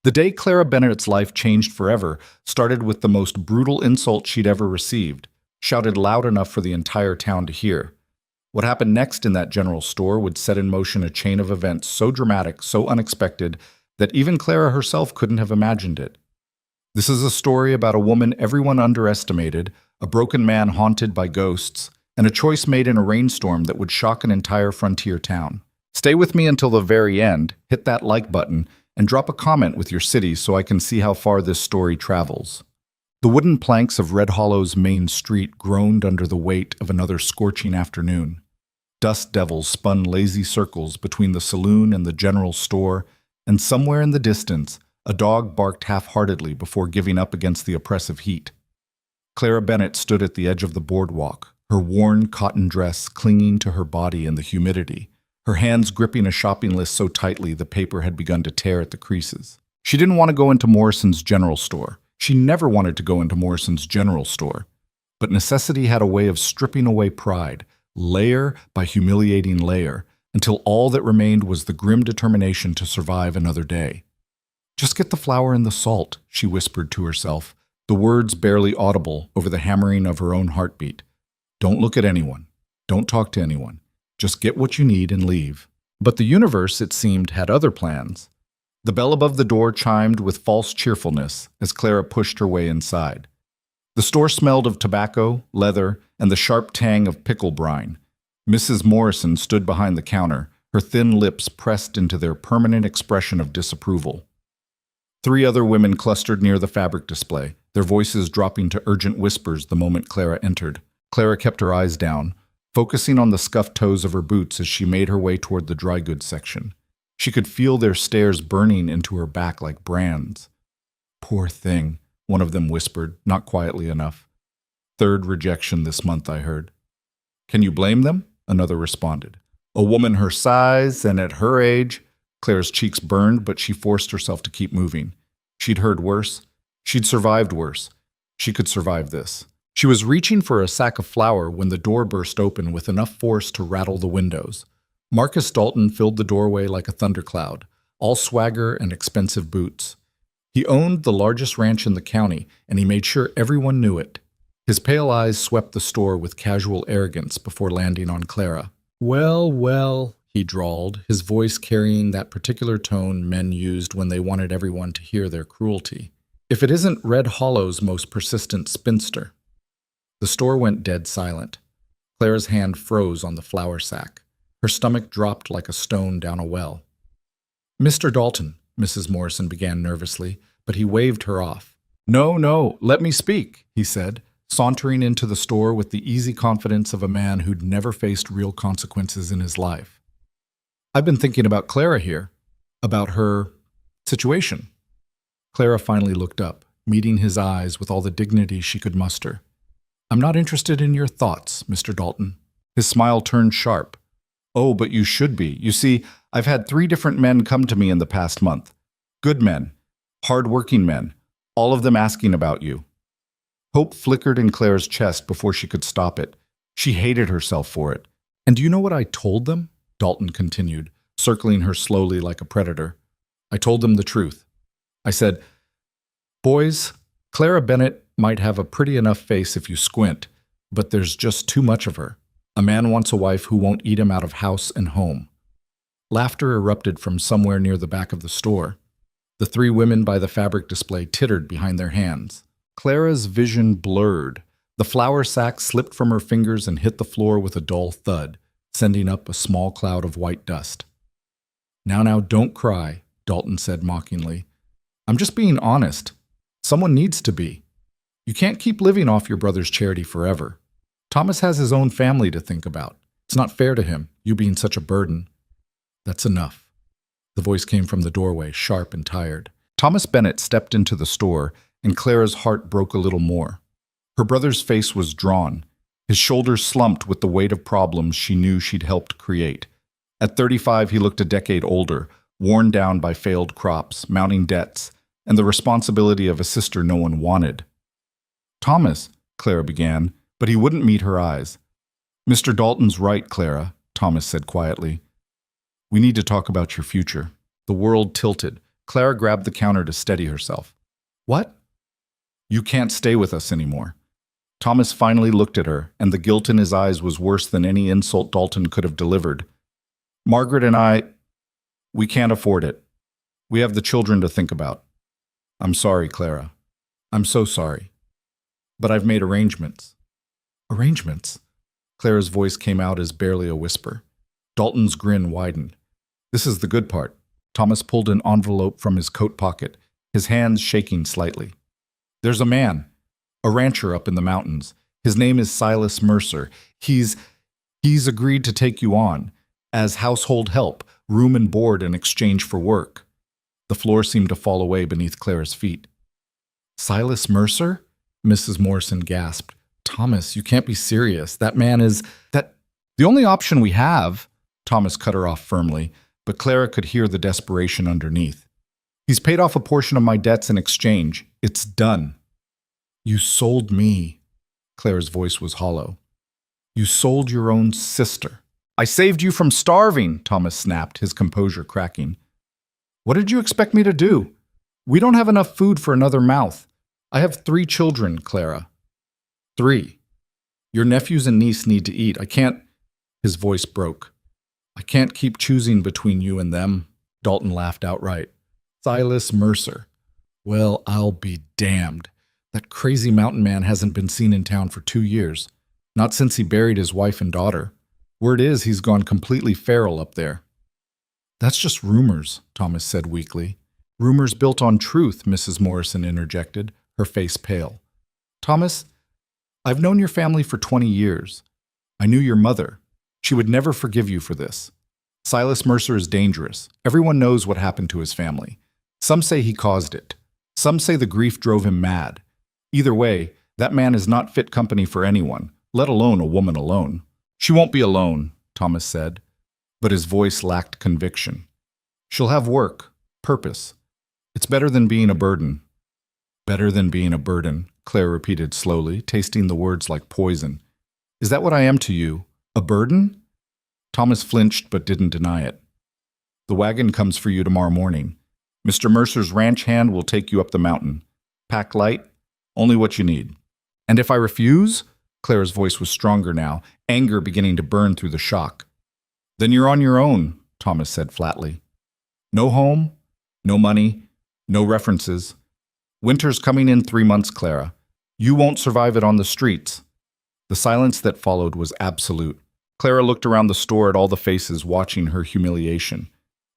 The day Clara Bennett's life changed forever started with the most brutal insult she'd ever received, shouted loud enough for the entire town to hear. What happened next in that general store would set in motion a chain of events so dramatic, so unexpected, that even Clara herself couldn't have imagined it. This is a story about a woman everyone underestimated, a broken man haunted by ghosts, and a choice made in a rainstorm that would shock an entire frontier town. Stay with me until the very end, hit that like button, and drop a comment with your city so I can see how far this story travels. The wooden planks of Red Hollow's main street groaned under the weight of another scorching afternoon. Dust devils spun lazy circles between the saloon and the general store, and somewhere in the distance, a dog barked half-heartedly before giving up against the oppressive heat. Clara Bennett stood at the edge of the boardwalk, her worn cotton dress clinging to her body in the humidity, her hands gripping a shopping list so tightly the paper had begun to tear at the creases. She didn't want to go into Morrison's general store. She never wanted to go into Morrison's general store. But necessity had a way of stripping away pride, layer by humiliating layer, until all that remained was the grim determination to survive another day. "Just get the flour and the salt," she whispered to herself, the words barely audible over the hammering of her own heartbeat. "Don't look at anyone. Don't talk to anyone. Just get what you need and leave." But the universe, it seemed, had other plans. The bell above the door chimed with false cheerfulness as Clara pushed her way inside. The store smelled of tobacco, leather, and the sharp tang of pickle brine. Mrs. Morrison stood behind the counter, her thin lips pressed into their permanent expression of disapproval. 3 other women clustered near the fabric display, their voices dropping to urgent whispers the moment Clara entered. Clara kept her eyes down, focusing on the scuffed toes of her boots as she made her way toward the dry goods section. She could feel their stares burning into her back like brands. "Poor thing," one of them whispered, not quietly enough. "Third rejection this month, I heard." "Can you blame them?" another responded. "A woman her size and at her age." Clara's cheeks burned, but she forced herself to keep moving. She'd heard worse. She'd survived worse. She could survive this. She was reaching for a sack of flour when the door burst open with enough force to rattle the windows. Marcus Dalton filled the doorway like a thundercloud, all swagger and expensive boots. He owned the largest ranch in the county, and he made sure everyone knew it. His pale eyes swept the store with casual arrogance before landing on Clara. "Well, well," he drawled, his voice carrying that particular tone men used when they wanted everyone to hear their cruelty. "If it isn't Red Hollow's most persistent spinster." The store went dead silent. Clara's hand froze on the flour sack. Her stomach dropped like a stone down a well. "Mr. Dalton," Mrs. Morrison began nervously, but he waved her off. "No, no, let me speak," he said, sauntering into the store with the easy confidence of a man who'd never faced real consequences in his life. "I've been thinking about Clara here, about her situation." Clara finally looked up, meeting his eyes with all the dignity she could muster. "I'm not interested in your thoughts, Mr. Dalton." His smile turned sharp. "Oh, but you should be. You see, I've had 3 different men come to me in the past month. Good men, hard-working men, all of them asking about you." Hope flickered in Clara's chest before she could stop it. She hated herself for it. "And do you know what I told them?" Dalton continued, circling her slowly like a predator. "I told them the truth. I said, 'Boys, Clara Bennett might have a pretty enough face if you squint, but there's just too much of her. A man wants a wife who won't eat him out of house and home.'" Laughter erupted from somewhere near the back of the store. The 3 women by the fabric display tittered behind their hands. Clara's vision blurred. The flour sack slipped from her fingers and hit the floor with a dull thud, sending up a small cloud of white dust. Now, don't cry," Dalton said mockingly. "I'm just being honest. Someone needs to be. You can't keep living off your brother's charity forever. Thomas has his own family to think about. It's not fair to him, you being such a burden." "That's enough." The voice came from the doorway, sharp and tired. Thomas Bennett stepped into the store, and Clara's heart broke a little more. Her brother's face was drawn. His shoulders slumped with the weight of problems she knew she'd helped create. At 35, he looked a decade older, worn down by failed crops, mounting debts, and the responsibility of a sister no one wanted. "Thomas," Clara began, but he wouldn't meet her eyes. "Mr. Dalton's right, Clara," Thomas said quietly. "We need to talk about your future." The world tilted. Clara grabbed the counter to steady herself. What? You can't stay with us anymore. Thomas finally looked at her, and the guilt in his eyes was worse than any insult Dalton could have delivered. Margaret and I, we can't afford it. We have the children to think about. I'm sorry, Clara. I'm so sorry. But I've made arrangements. Arrangements? Clara's voice came out as barely a whisper. Dalton's grin widened. This is the good part. Thomas pulled an envelope from his coat pocket, his hands shaking slightly. There's a man, a rancher up in the mountains. His name is Silas Mercer. He's agreed to take you on as household help, room and board in exchange for work. The floor seemed to fall away beneath Clara's feet. Silas Mercer? Mrs. Morrison gasped. Thomas, you can't be serious. That man is... The only option we have... Thomas cut her off firmly, but Clara could hear the desperation underneath. He's paid off a portion of my debts in exchange. It's done. You sold me. Clara's voice was hollow. You sold your own sister. I saved you from starving, Thomas snapped, his composure cracking. What did you expect me to do? We don't have enough food for another mouth. I have 3 children, Clara. 3. Your nephews and niece need to eat. I can't... His voice broke. I can't keep choosing between you and them. Dalton laughed outright. Silas Mercer. Well, I'll be damned. That crazy mountain man hasn't been seen in town for 2 years. Not since he buried his wife and daughter. Word is he's gone completely feral up there. That's just rumors, Thomas said weakly. Rumors built on truth, Mrs. Morrison interjected, her face pale. Thomas, I've known your family for 20 years. I knew your mother. She would never forgive you for this. Silas Mercer is dangerous. Everyone knows what happened to his family. Some say he caused it. Some say the grief drove him mad. Either way, that man is not fit company for anyone, let alone a woman alone. She won't be alone, Thomas said, but his voice lacked conviction. She'll have work, purpose. It's better than being a burden. Better than being a burden, Claire repeated slowly, tasting the words like poison. Is that what I am to you? A burden? Thomas flinched but didn't deny it. The wagon comes for you tomorrow morning. Mr. Mercer's ranch hand will take you up the mountain. Pack light, only what you need. And if I refuse? Clara's voice was stronger now, anger beginning to burn through the shock. Then you're on your own, Thomas said flatly. No home, no money, no references. Winter's coming in 3 months, Clara. You won't survive it on the streets. The silence that followed was absolute. Clara looked around the store at all the faces watching her humiliation.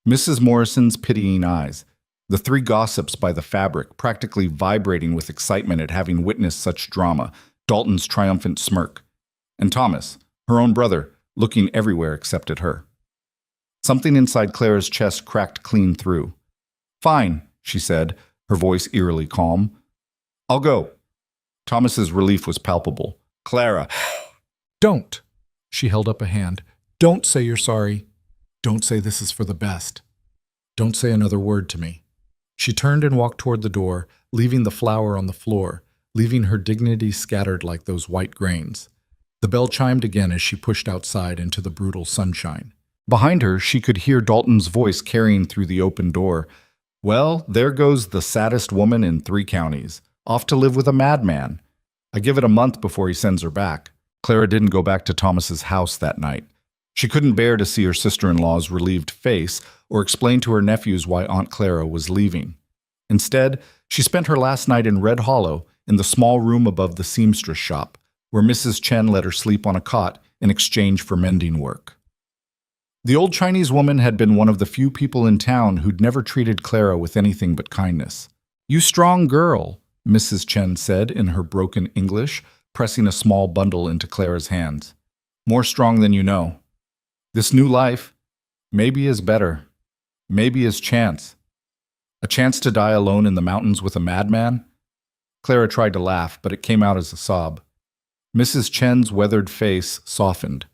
Mrs. Morrison's pitying eyes, the 3 gossips by the fabric, practically vibrating with excitement at having witnessed such drama, Dalton's triumphant smirk, and Thomas, her own brother, looking everywhere except at her. Something inside Clara's chest cracked clean through. Fine, she said, her voice eerily calm. I'll go. Thomas's relief was palpable. Clara, don't. She held up a hand. Don't say you're sorry. Don't say this is for the best. Don't say another word to me. She turned and walked toward the door, leaving the flour on the floor, leaving her dignity scattered like those white grains. The bell chimed again as she pushed outside into the brutal sunshine. Behind her, she could hear Dalton's voice carrying through the open door. Well, there goes the saddest woman in 3 counties, off to live with a madman. I give it a month before he sends her back. Clara didn't go back to Thomas's house that night. She couldn't bear to see her sister-in-law's relieved face or explain to her nephews why Aunt Clara was leaving. Instead, she spent her last night in Red Hollow, in the small room above the seamstress shop, where Mrs. Chen let her sleep on a cot in exchange for mending work. The old Chinese woman had been one of the few people in town who'd never treated Clara with anything but kindness. You strong girl, Mrs. Chen said in her broken English, pressing a small bundle into Clara's hands. More strong than you know. This new life, maybe is better. Maybe is chance. A chance to die alone in the mountains with a madman? Clara tried to laugh, but it came out as a sob. Mrs. Chen's weathered face softened.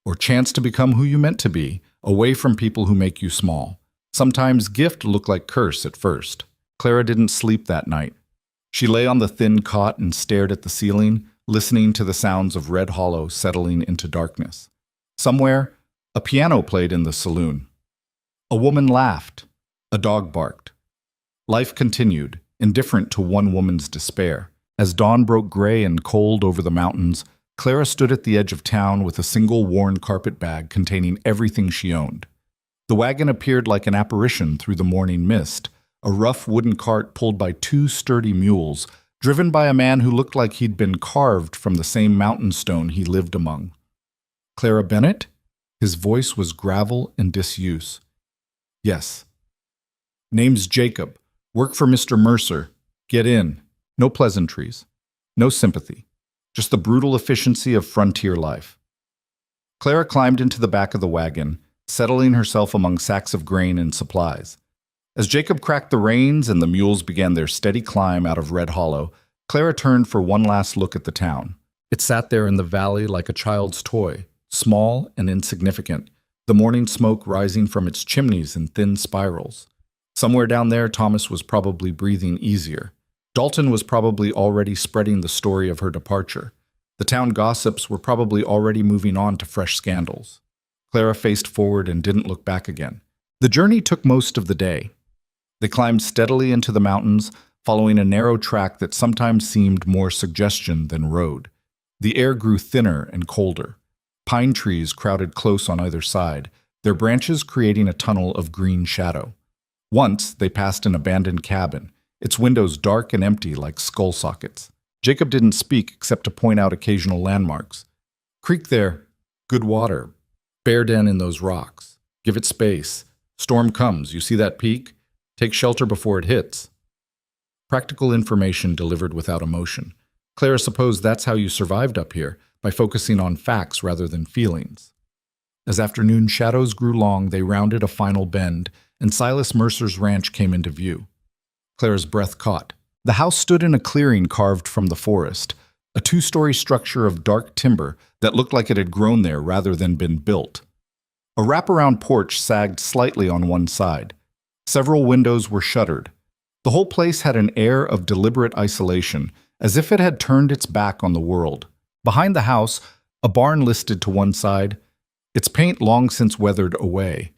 Or chance to become who you meant to be, away from people who make you small. Sometimes gift looked like curse at first. Clara didn't sleep that night. She lay on the thin cot and stared at the ceiling, listening to the sounds of Red Hollow settling into darkness. Somewhere, a piano played in the saloon. A woman laughed. A dog barked. Life continued, indifferent to one woman's despair. As dawn broke gray and cold over the mountains, Clara stood at the edge of town with a single worn carpet bag containing everything she owned. The wagon appeared like an apparition through the morning mist, a rough wooden cart pulled by two sturdy mules, driven by a man who looked like he'd been carved from the same mountain stone he lived among. "Clara Bennett?" His voice was gravel and disuse. "Yes." "Name's Jacob. Work for Mr. Mercer. Get in. No pleasantries. No sympathy. Just the brutal efficiency of frontier life." Clara climbed into the back of the wagon, settling herself among sacks of grain and supplies. As Jacob cracked the reins and the mules began their steady climb out of Red Hollow, Clara turned for one last look at the town. It sat there in the valley like a child's toy, small and insignificant, the morning smoke rising from its chimneys in thin spirals. Somewhere down there, Thomas was probably breathing easier. Dalton was probably already spreading the story of her departure. The town gossips were probably already moving on to fresh scandals. Clara faced forward and didn't look back again. The journey took most of the day. They climbed steadily into the mountains, following a narrow track that sometimes seemed more suggestion than road. The air grew thinner and colder. Pine trees crowded close on either side, their branches creating a tunnel of green shadow. Once, they passed an abandoned cabin, its windows dark and empty like skull sockets. Jacob didn't speak except to point out occasional landmarks. "Creek there. Good water. Bear den in those rocks. Give it space. Storm comes. You see that peak? Take shelter before it hits." Practical information delivered without emotion. Clara supposed that's how you survived up here, by focusing on facts rather than feelings. As afternoon shadows grew long, they rounded a final bend, and Silas Mercer's ranch came into view. Clara's breath caught. The house stood in a clearing carved from the forest, a two-story structure of dark timber that looked like it had grown there rather than been built. A wraparound porch sagged slightly on one side. Several windows were shuttered. The whole place had an air of deliberate isolation, as if it had turned its back on the world. Behind the house, a barn listed to one side, its paint long since weathered away.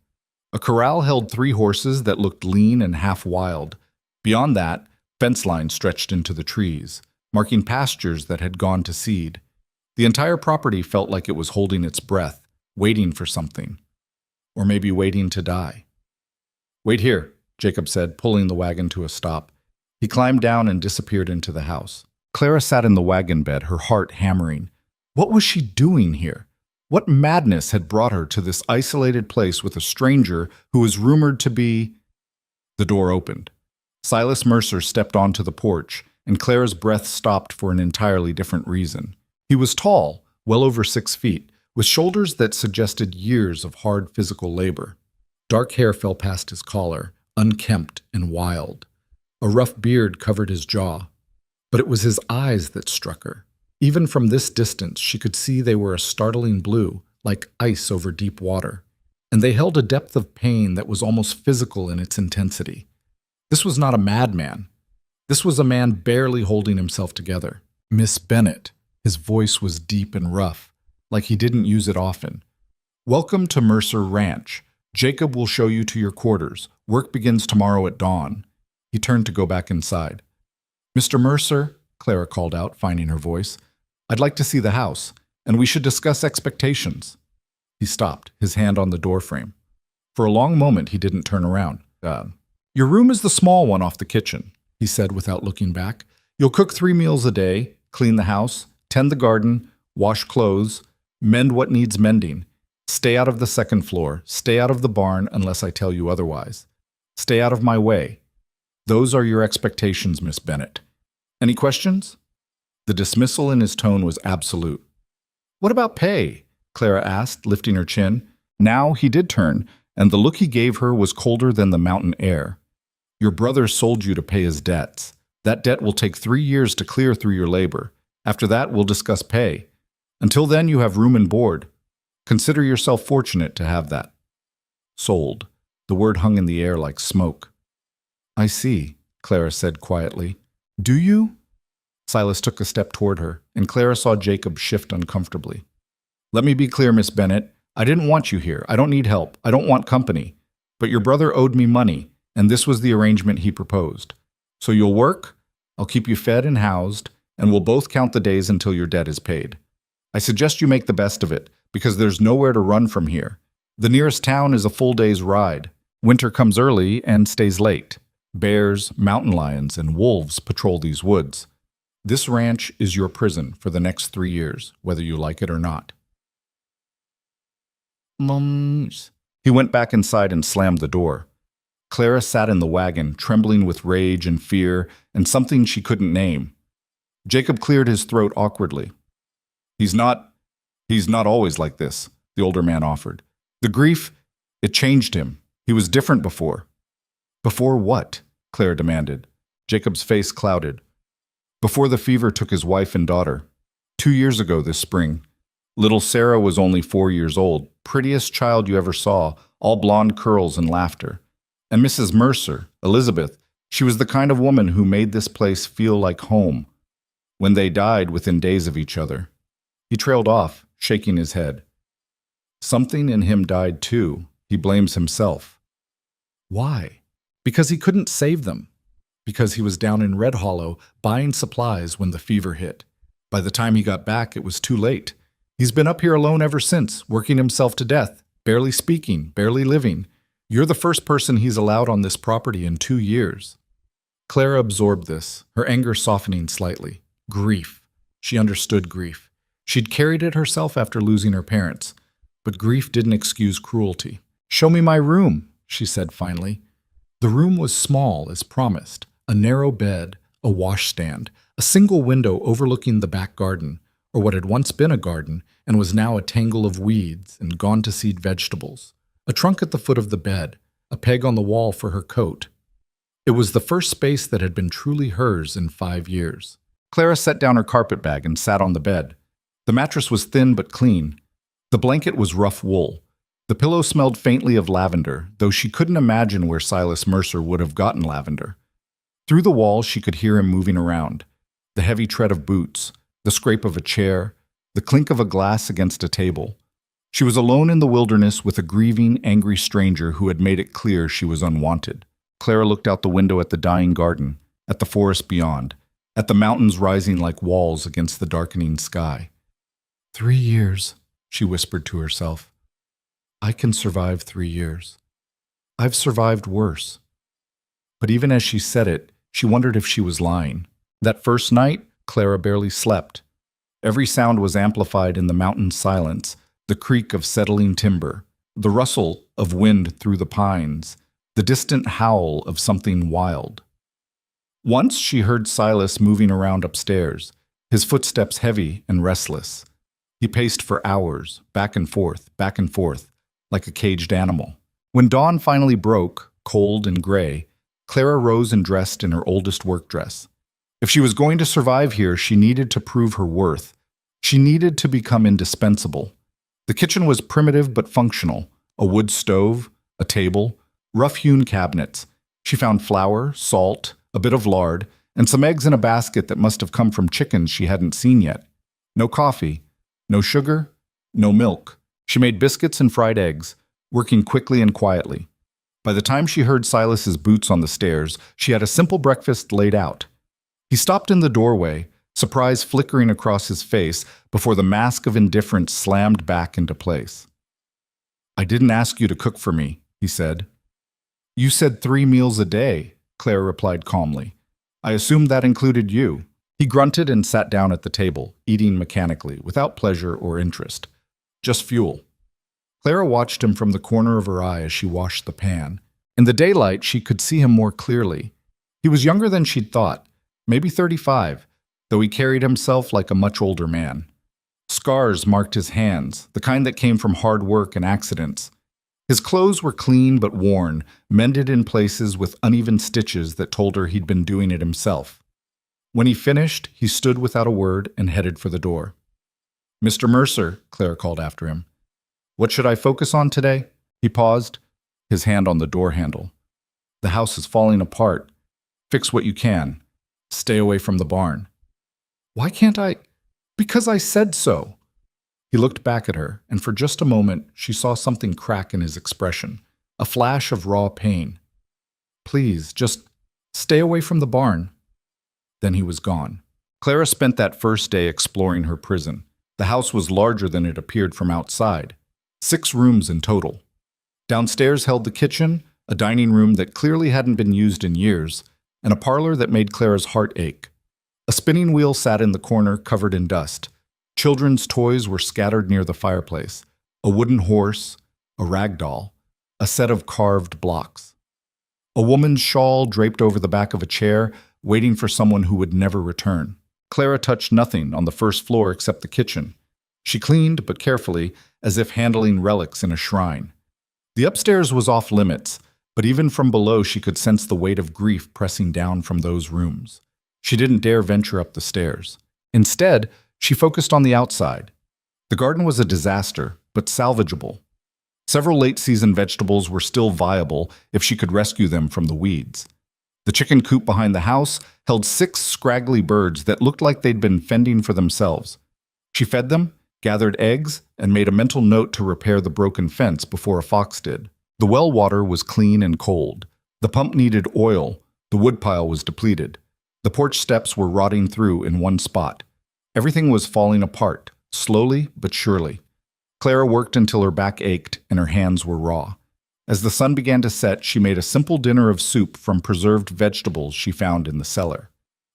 A corral held 3 horses that looked lean and half-wild. Beyond that, fence lines stretched into the trees, marking pastures that had gone to seed. The entire property felt like it was holding its breath, waiting for something. Or maybe waiting to die. "Wait here," Jacob said, pulling the wagon to a stop. He climbed down and disappeared into the house. Clara sat in the wagon bed, her heart hammering. What was she doing here? What madness had brought her to this isolated place with a stranger who was rumored to be... The door opened. Silas Mercer stepped onto the porch, and Clara's breath stopped for an entirely different reason. He was tall, well over 6 feet, with shoulders that suggested years of hard physical labor. Dark hair fell past his collar, unkempt and wild. A rough beard covered his jaw. But it was his eyes that struck her. Even from this distance, she could see they were a startling blue, like ice over deep water. And they held a depth of pain that was almost physical in its intensity. This was not a madman. This was a man barely holding himself together. "Miss Bennett." His voice was deep and rough, like he didn't use it often. "Welcome to Mercer Ranch. Jacob will show you to your quarters. Work begins tomorrow at dawn." He turned to go back inside. "Mr. Mercer," Clara called out, finding her voice, "I'd like to see the house, and we should discuss expectations." He stopped, his hand on the doorframe. For a long moment, he didn't turn around. "Your room is the small one off the kitchen," he said without looking back. "You'll cook 3 meals a day, clean the house, tend the garden, wash clothes, mend what needs mending. Stay out of the second floor. Stay out of the barn unless I tell you otherwise. Stay out of my way. Those are your expectations, Miss Bennett. Any questions?" The dismissal in his tone was absolute. "What about pay?" Clara asked, lifting her chin. Now he did turn, and the look he gave her was colder than the mountain air. "Your brother sold you to pay his debts. That debt will take 3 years to clear through your labor. After that, we'll discuss pay. Until then, you have room and board. Consider yourself fortunate to have that." Sold. The word hung in the air like smoke. "I see," Clara said quietly. "Do you?" Silas took a step toward her, and Clara saw Jacob shift uncomfortably. "Let me be clear, Miss Bennett. I didn't want you here. I don't need help. I don't want company. But your brother owed me money, and this was the arrangement he proposed. So you'll work, I'll keep you fed and housed, and we'll both count the days until your debt is paid. I suggest you make the best of it, because there's nowhere to run from here. The nearest town is a full day's ride. Winter comes early and stays late. Bears, mountain lions, and wolves patrol these woods. This ranch is your prison for the next 3 years, whether you like it or not. Mums. He went back inside and slammed the door. Clara sat in the wagon, trembling with rage and fear and something she couldn't name. Jacob cleared his throat awkwardly. He's not always like this, the older man offered. The grief, it changed him. He was different before. Before what? Clara demanded. Jacob's face clouded. Before the fever took his wife and daughter. 2 years ago this spring. Little Sarah was only 4 years old, prettiest child you ever saw, all blonde curls and laughter. And Mrs. Mercer, Elizabeth, she was the kind of woman who made this place feel like home. When they died within days of each other. He trailed off, shaking his head. Something in him died too. He blames himself. Why? Because he couldn't save them. Because he was down in Red Hollow buying supplies when the fever hit. By the time he got back, it was too late. He's been up here alone ever since, working himself to death, barely speaking, barely living. You're the first person he's allowed on this property in 2 years. Clara absorbed this, her anger softening slightly. Grief. She understood grief. She'd carried it herself after losing her parents. But grief didn't excuse cruelty. "Show me my room," she said finally. The room was small, as promised. A narrow bed, a washstand, a single window overlooking the back garden, or what had once been a garden and was now a tangle of weeds and gone-to-seed vegetables. A trunk at the foot of the bed, a peg on the wall for her coat. It was the first space that had been truly hers in 5 years. Clara set down her carpet bag and sat on the bed. The mattress was thin but clean. The blanket was rough wool. The pillow smelled faintly of lavender, though she couldn't imagine where Silas Mercer would have gotten lavender. Through the wall, she could hear him moving around. The heavy tread of boots, the scrape of a chair, the clink of a glass against a table. She was alone in the wilderness with a grieving, angry stranger who had made it clear she was unwanted. Clara looked out the window at the dying garden, at the forest beyond, at the mountains rising like walls against the darkening sky. 3 years, she whispered to herself. I can survive 3 years. I've survived worse. But even as she said it, she wondered if she was lying. That first night, Clara barely slept. Every sound was amplified in the mountain silence, the creak of settling timber, the rustle of wind through the pines, the distant howl of something wild. Once she heard Silas moving around upstairs, his footsteps heavy and restless. He paced for hours, back and forth, like a caged animal. When dawn finally broke, cold and gray, Clara rose and dressed in her oldest work dress. If she was going to survive here, she needed to prove her worth. She needed to become indispensable. The kitchen was primitive but functional. A wood stove, a table, rough-hewn cabinets. She found flour, salt, a bit of lard, and some eggs in a basket that must have come from chickens she hadn't seen yet. No coffee, no sugar, no milk. She made biscuits and fried eggs, working quickly and quietly. By the time she heard Silas's boots on the stairs, she had a simple breakfast laid out. He stopped in the doorway, surprise flickering across his face before the mask of indifference slammed back into place. I didn't ask you to cook for me, he said. You said 3 meals a day, Clara replied calmly. I assumed that included you. He grunted and sat down at the table, eating mechanically, without pleasure or interest. Just fuel. Clara watched him from the corner of her eye as she washed the pan. In the daylight, she could see him more clearly. He was younger than she'd thought, maybe 35, though he carried himself like a much older man. Scars marked his hands, the kind that came from hard work and accidents. His clothes were clean but worn, mended in places with uneven stitches that told her he'd been doing it himself. When he finished, he stood without a word and headed for the door. Mr. Mercer, Clara called after him. What should I focus on today? He paused, his hand on the door handle. The house is falling apart. Fix what you can. Stay away from the barn. Why can't I? Because I said so. He looked back at her, and for just a moment she saw something crack in his expression, a flash of raw pain. Please, just stay away from the barn." Then he was gone. Clara spent that first day exploring her prison. The house was larger than it appeared from outside. 6 rooms in total. Downstairs held the kitchen, a dining room that clearly hadn't been used in years, and a parlor that made Clara's heart ache. A spinning wheel sat in the corner, covered in dust. Children's toys were scattered near the fireplace. A wooden horse, a rag doll, a set of carved blocks. A woman's shawl draped over the back of a chair, waiting for someone who would never return. Clara touched nothing on the first floor except the kitchen. She cleaned, but carefully, as if handling relics in a shrine. The upstairs was off limits, but even from below she could sense the weight of grief pressing down from those rooms. She didn't dare venture up the stairs. Instead, she focused on the outside. The garden was a disaster, but salvageable. Several late-season vegetables were still viable if she could rescue them from the weeds. The chicken coop behind the house held 6 scraggly birds that looked like they'd been fending for themselves. She fed them, gathered eggs, and made a mental note to repair the broken fence before a fox did. The well water was clean and cold. The pump needed oil. The woodpile was depleted. The porch steps were rotting through in one spot. Everything was falling apart, slowly but surely. Clara worked until her back ached and her hands were raw. As the sun began to set, she made a simple dinner of soup from preserved vegetables she found in the cellar.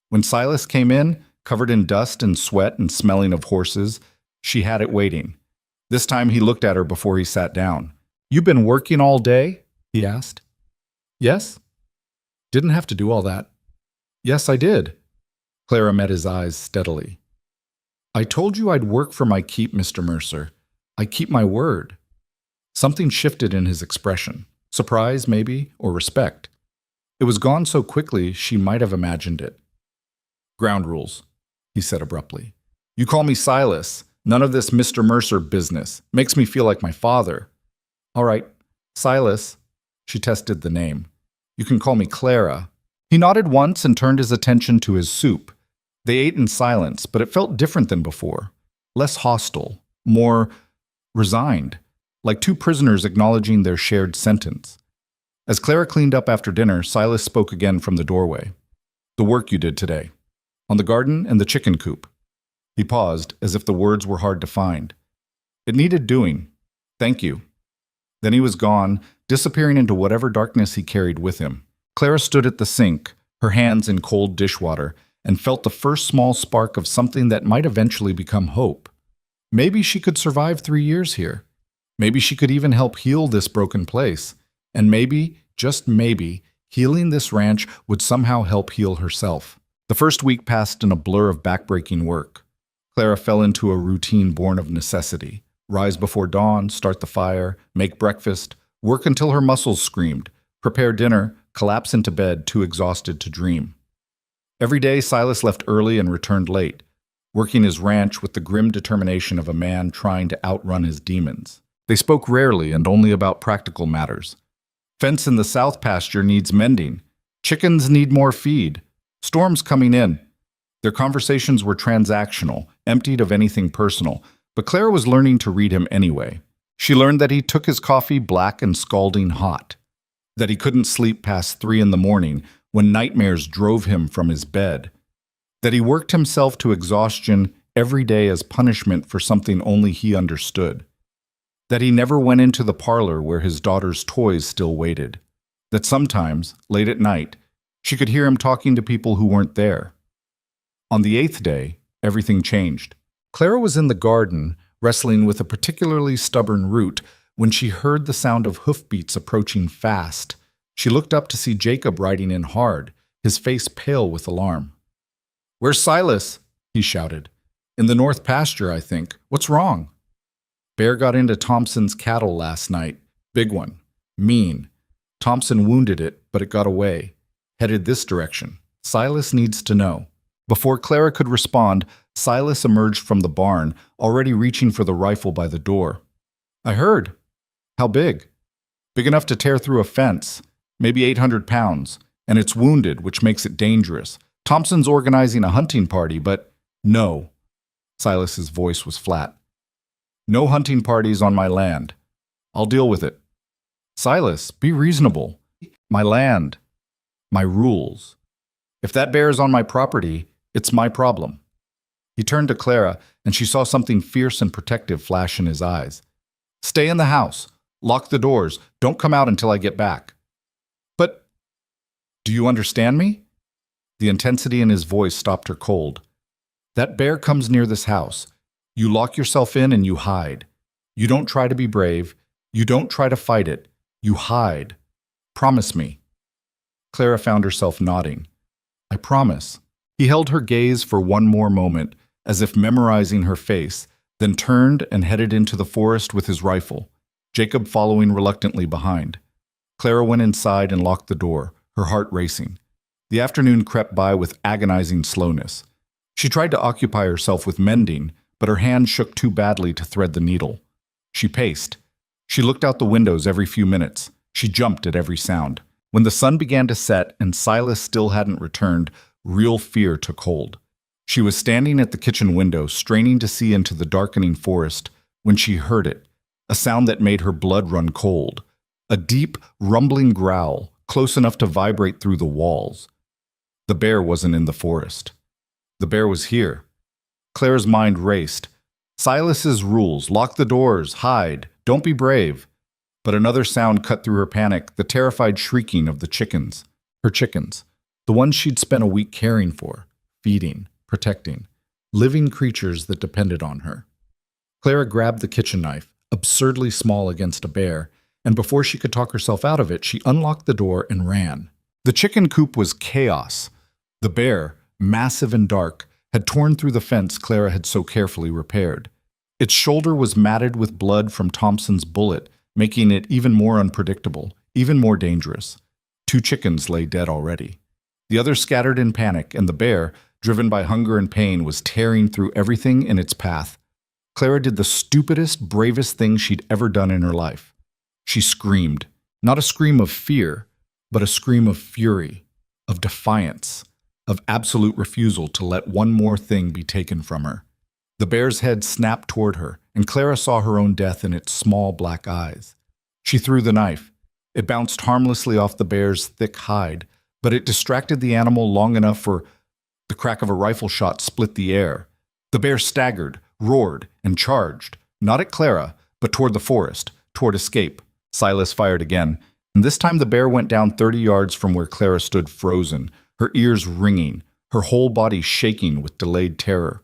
When Silas came in, covered in dust and sweat and smelling of horses, she had it waiting. This time he looked at her before he sat down. "You been working all day?" he asked. "Yes." "Didn't have to do all that." "Yes, I did." Clara met his eyes steadily. "I told you I'd work for my keep, Mr. Mercer. I keep my word." Something shifted in his expression. Surprise, maybe, or respect. It was gone so quickly she might have imagined it. "Ground rules," he said abruptly. "You call me Silas. None of this Mr. Mercer business. Makes me feel like my father." "All right, Silas." She tested the name. "You can call me Clara." He nodded once and turned his attention to his soup. They ate in silence, but it felt different than before. Less hostile, more resigned, like 2 prisoners acknowledging their shared sentence. As Clara cleaned up after dinner, Silas spoke again from the doorway. "The work you did today. On the garden and the chicken coop." He paused, as if the words were hard to find. "It needed doing. Thank you." Then he was gone, disappearing into whatever darkness he carried with him. Clara stood at the sink, her hands in cold dishwater, and felt the first small spark of something that might eventually become hope. Maybe she could survive 3 years here. Maybe she could even help heal this broken place. And maybe, just maybe, healing this ranch would somehow help heal herself. The first week passed in a blur of backbreaking work. Clara fell into a routine born of necessity. Rise before dawn, start the fire, make breakfast, work until her muscles screamed, prepare dinner, collapse into bed, too exhausted to dream. Every day, Silas left early and returned late, working his ranch with the grim determination of a man trying to outrun his demons. They spoke rarely and only about practical matters. Fence in the south pasture needs mending. Chickens need more feed. Storm's coming in. Their conversations were transactional, emptied of anything personal, but Clara was learning to read him anyway. She learned that he took his coffee black and scalding hot, that he couldn't sleep past 3 in the morning when nightmares drove him from his bed, that he worked himself to exhaustion every day as punishment for something only he understood, that he never went into the parlor where his daughter's toys still waited, that sometimes, late at night, she could hear him talking to people who weren't there. On the 8th day, everything changed. Clara was in the garden, wrestling with a particularly stubborn root, when she heard the sound of hoofbeats approaching fast. She looked up to see Jacob riding in hard, his face pale with alarm. "Where's Silas?" he shouted. "In the north pasture, I think. What's wrong?" "Bear got into Thompson's cattle last night. Big one. Mean. Thompson wounded it, but it got away. Headed this direction. Silas needs to know." Before Clara could respond, Silas emerged from the barn, already reaching for the rifle by the door. "I heard." "How big?" "Big enough to tear through a fence. Maybe 800 pounds. And it's wounded, which makes it dangerous. Thompson's organizing a hunting party, but..." "No." Silas's voice was flat. "No hunting parties on my land. I'll deal with it." "Silas, be reasonable." "My land." My rules. If that bear is on my property, it's my problem. He turned to Clara, and she saw something fierce and protective flash in his eyes. Stay in the house. Lock the doors. Don't come out until I get back. But, do you understand me? The intensity in his voice stopped her cold. That bear comes near this house. You lock yourself in and you hide. You don't try to be brave. You don't try to fight it. You hide. Promise me. Clara found herself nodding. I promise. He held her gaze for one more moment, as if memorizing her face, then turned and headed into the forest with his rifle, Jacob following reluctantly behind. Clara went inside and locked the door, her heart racing. The afternoon crept by with agonizing slowness. She tried to occupy herself with mending, but her hand shook too badly to thread the needle. She paced. She looked out the windows every few minutes. She jumped at every sound. When the sun began to set and Silas still hadn't returned, real fear took hold. She was standing at the kitchen window, straining to see into the darkening forest, when she heard it, a sound that made her blood run cold. A deep, rumbling growl, close enough to vibrate through the walls. The bear wasn't in the forest. The bear was here. Claire's mind raced. Silas's rules: lock the doors, hide, don't be brave. But another sound cut through her panic, the terrified shrieking of the chickens. Her chickens. The ones she'd spent a week caring for, feeding, protecting. Living creatures that depended on her. Clara grabbed the kitchen knife, absurdly small against a bear, and before she could talk herself out of it, she unlocked the door and ran. The chicken coop was chaos. The bear, massive and dark, had torn through the fence Clara had so carefully repaired. Its shoulder was matted with blood from Thompson's bullet, making it even more unpredictable, even more dangerous. 2 chickens lay dead already. The others scattered in panic, and the bear, driven by hunger and pain, was tearing through everything in its path. Clara did the stupidest, bravest thing she'd ever done in her life. She screamed, not a scream of fear, but a scream of fury, of defiance, of absolute refusal to let one more thing be taken from her. The bear's head snapped toward her, and Clara saw her own death in its small black eyes. She threw the knife. It bounced harmlessly off the bear's thick hide, but it distracted the animal long enough for the crack of a rifle shot split the air. The bear staggered, roared, and charged, not at Clara, but toward the forest, toward escape. Silas fired again, and this time the bear went down 30 yards from where Clara stood frozen, her ears ringing, her whole body shaking with delayed terror.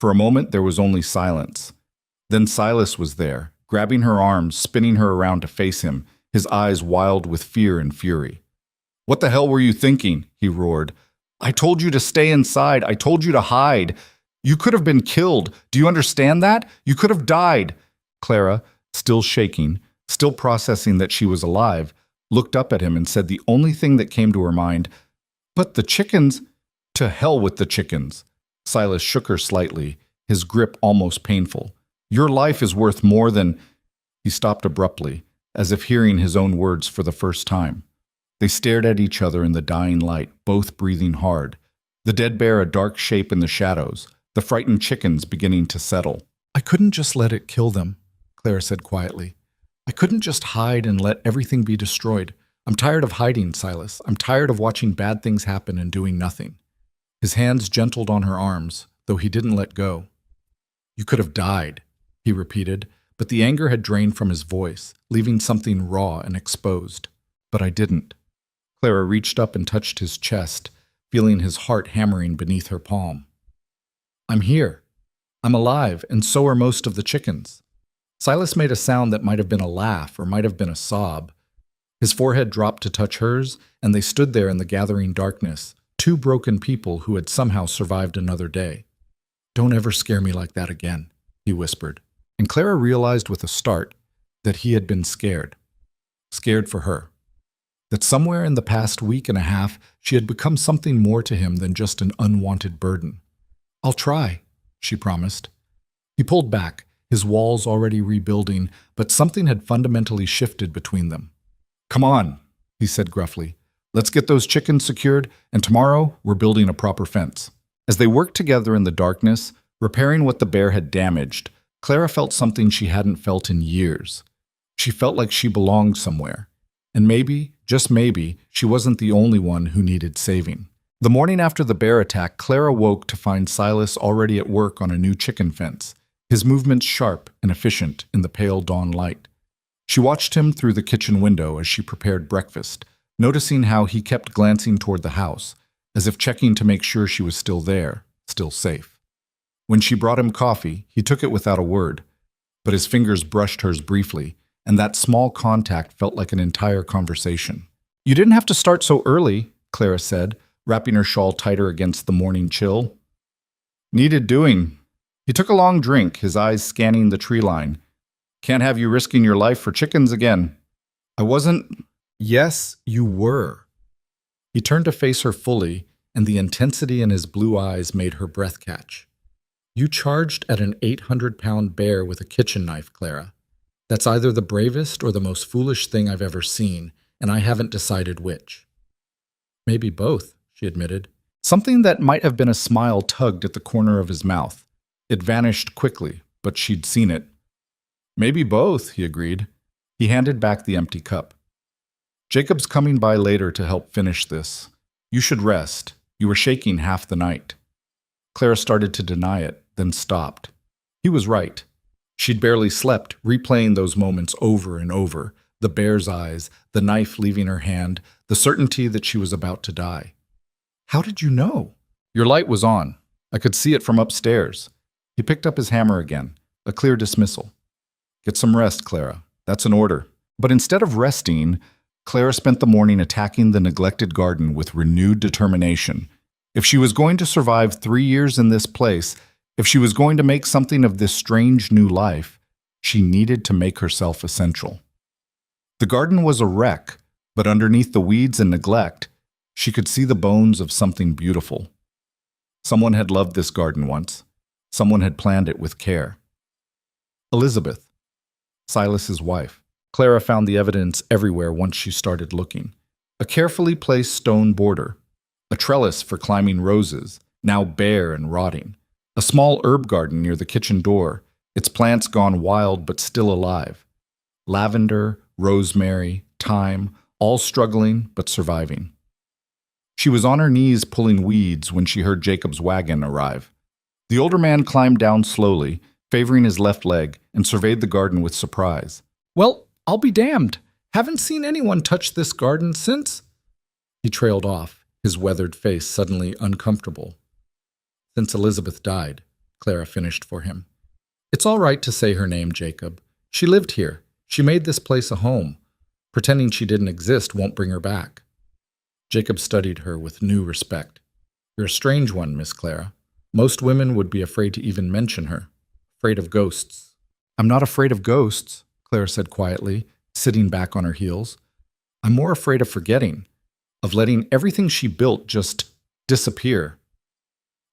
For a moment there was only silence. Then Silas was there, grabbing her arms, spinning her around to face him, his eyes wild with fear and fury. "What the hell were you thinking?" he roared. "I told you to stay inside. I told you to hide. You could have been killed. Do you understand that? You could have died." Clara, still shaking, still processing that she was alive, looked up at him and said the only thing that came to her mind, "But the chickens—" "To hell with the chickens." Silas shook her slightly, his grip almost painful. "Your life is worth more than—" He stopped abruptly, as if hearing his own words for the first time. They stared at each other in the dying light, both breathing hard. The dead bear a dark shape in the shadows, the frightened chickens beginning to settle. "I couldn't just let it kill them," Clara said quietly. "I couldn't just hide and let everything be destroyed. I'm tired of hiding, Silas. I'm tired of watching bad things happen and doing nothing." His hands gentled on her arms, though he didn't let go. "You could have died," he repeated, but the anger had drained from his voice, leaving something raw and exposed. "But I didn't." Clara reached up and touched his chest, feeling his heart hammering beneath her palm. "I'm here. I'm alive, and so are most of the chickens." Silas made a sound that might have been a laugh or might have been a sob. His forehead dropped to touch hers, and they stood there in the gathering darkness, 2 broken people who had somehow survived another day. "Don't ever scare me like that again," he whispered. And Clara realized with a start that he had been scared. Scared for her. That somewhere in the past week and a half she had become something more to him than just an unwanted burden. "I'll try," she promised. He pulled back, his walls already rebuilding, but something had fundamentally shifted between them. "Come on," he said gruffly. "Let's get those chickens secured, and tomorrow we're building a proper fence." As they worked together in the darkness, repairing what the bear had damaged, Clara felt something she hadn't felt in years. She felt like she belonged somewhere. And maybe, just maybe, she wasn't the only one who needed saving. The morning after the bear attack, Clara woke to find Silas already at work on a new chicken fence, his movements sharp and efficient in the pale dawn light. She watched him through the kitchen window as she prepared breakfast, noticing how he kept glancing toward the house, as if checking to make sure she was still there, still safe. When she brought him coffee, he took it without a word, but his fingers brushed hers briefly, and that small contact felt like an entire conversation. "You didn't have to start so early," Clara said, wrapping her shawl tighter against the morning chill. "Needed doing." He took a long drink, his eyes scanning the tree line. "Can't have you risking your life for chickens again." "I wasn't—" "Yes, you were." He turned to face her fully, and the intensity in his blue eyes made her breath catch. "You charged at an 800-pound bear with a kitchen knife, Clara. That's either the bravest or the most foolish thing I've ever seen, and I haven't decided which." "Maybe both," she admitted. Something that might have been a smile tugged at the corner of his mouth. It vanished quickly, but she'd seen it. "Maybe both," he agreed. He handed back the empty cup. "Jacob's coming by later to help finish this. You should rest. You were shaking half the night." Clara started to deny it, then stopped. He was right. She'd barely slept, replaying those moments over and over, the bear's eyes, the knife leaving her hand, the certainty that she was about to die. "How did you know?" "Your light was on. I could see it from upstairs." He picked up his hammer again, a clear dismissal. "Get some rest, Clara. That's an order." But instead of resting, Clara spent the morning attacking the neglected garden with renewed determination. If she was going to survive 3 years in this place, if she was going to make something of this strange new life, she needed to make herself essential. The garden was a wreck, but underneath the weeds and neglect, she could see the bones of something beautiful. Someone had loved this garden once. Someone had planned it with care. Elizabeth, Silas's wife. Clara found the evidence everywhere once she started looking. A carefully placed stone border, a trellis for climbing roses, now bare and rotting, a small herb garden near the kitchen door, its plants gone wild but still alive. Lavender, rosemary, thyme, all struggling but surviving. She was on her knees pulling weeds when she heard Jacob's wagon arrive. The older man climbed down slowly, favoring his left leg, and surveyed the garden with surprise. "Well, I'll be damned. Haven't seen anyone touch this garden since—" He trailed off, his weathered face suddenly uncomfortable. "Since Elizabeth died," Clara finished for him. "It's all right to say her name, Jacob. She lived here. She made this place a home. Pretending she didn't exist won't bring her back." Jacob studied her with new respect. "You're a strange one, Miss Clara. Most women would be afraid to even mention her. Afraid of ghosts." "I'm not afraid of ghosts," Clara said quietly, sitting back on her heels. "I'm more afraid of forgetting, of letting everything she built just disappear."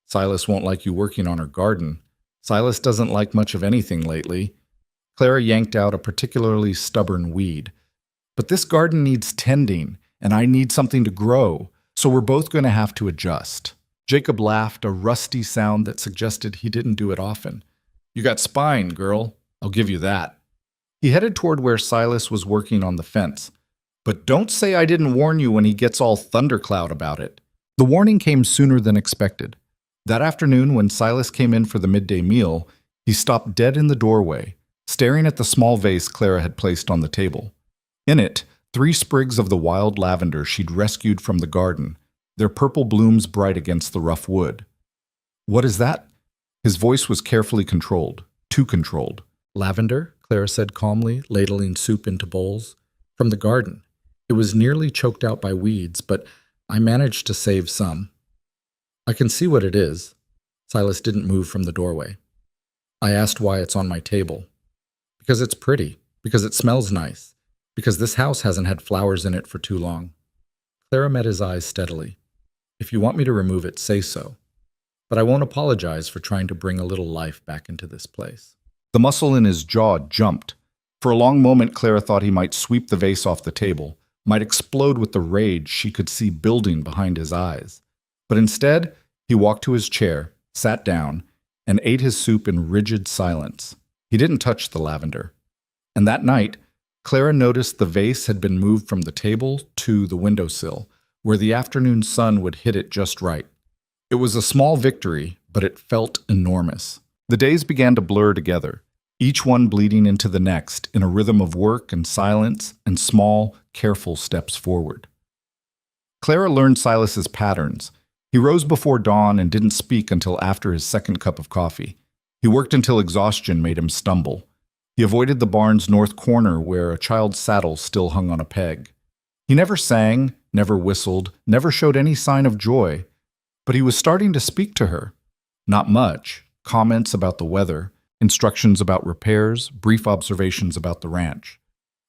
"Silas won't like you working on her garden. Silas doesn't like much of anything lately." Clara yanked out a particularly stubborn weed. "But this garden needs tending, and I need something to grow, so we're both going to have to adjust." Jacob laughed, a rusty sound that suggested he didn't do it often. "You got spine, girl. I'll give you that." He headed toward where Silas was working on the fence. "But don't say I didn't warn you when he gets all thundercloud about it." The warning came sooner than expected. That afternoon, when Silas came in for the midday meal, he stopped dead in the doorway, staring at the small vase Clara had placed on the table. In it, 3 sprigs of the wild lavender she'd rescued from the garden, their purple blooms bright against the rough wood. "What is that?" His voice was carefully controlled, too controlled. "Lavender," Clara said calmly, ladling soup into bowls. "From the garden. It was nearly choked out by weeds, but I managed to save some." "I can see what it is." Silas didn't move from the doorway. "I asked why it's on my table." "Because it's pretty. Because it smells nice. Because this house hasn't had flowers in it for too long." Clara met his eyes steadily. "If you want me to remove it, say so. But I won't apologize for trying to bring a little life back into this place." The muscle in his jaw jumped. For a long moment, Clara thought he might sweep the vase off the table, might explode with the rage she could see building behind his eyes. But instead, he walked to his chair, sat down, and ate his soup in rigid silence. He didn't touch the lavender. And that night, Clara noticed the vase had been moved from the table to the windowsill, where the afternoon sun would hit it just right. It was a small victory, but it felt enormous. The days began to blur together, each one bleeding into the next in a rhythm of work and silence and small, careful steps forward. Clara learned Silas's patterns. He rose before dawn and didn't speak until after his second cup of coffee. He worked until exhaustion made him stumble. He avoided the barn's north corner where a child's saddle still hung on a peg. He never sang, never whistled, never showed any sign of joy, but he was starting to speak to her. Not much, comments about the weather, instructions about repairs, brief observations about the ranch.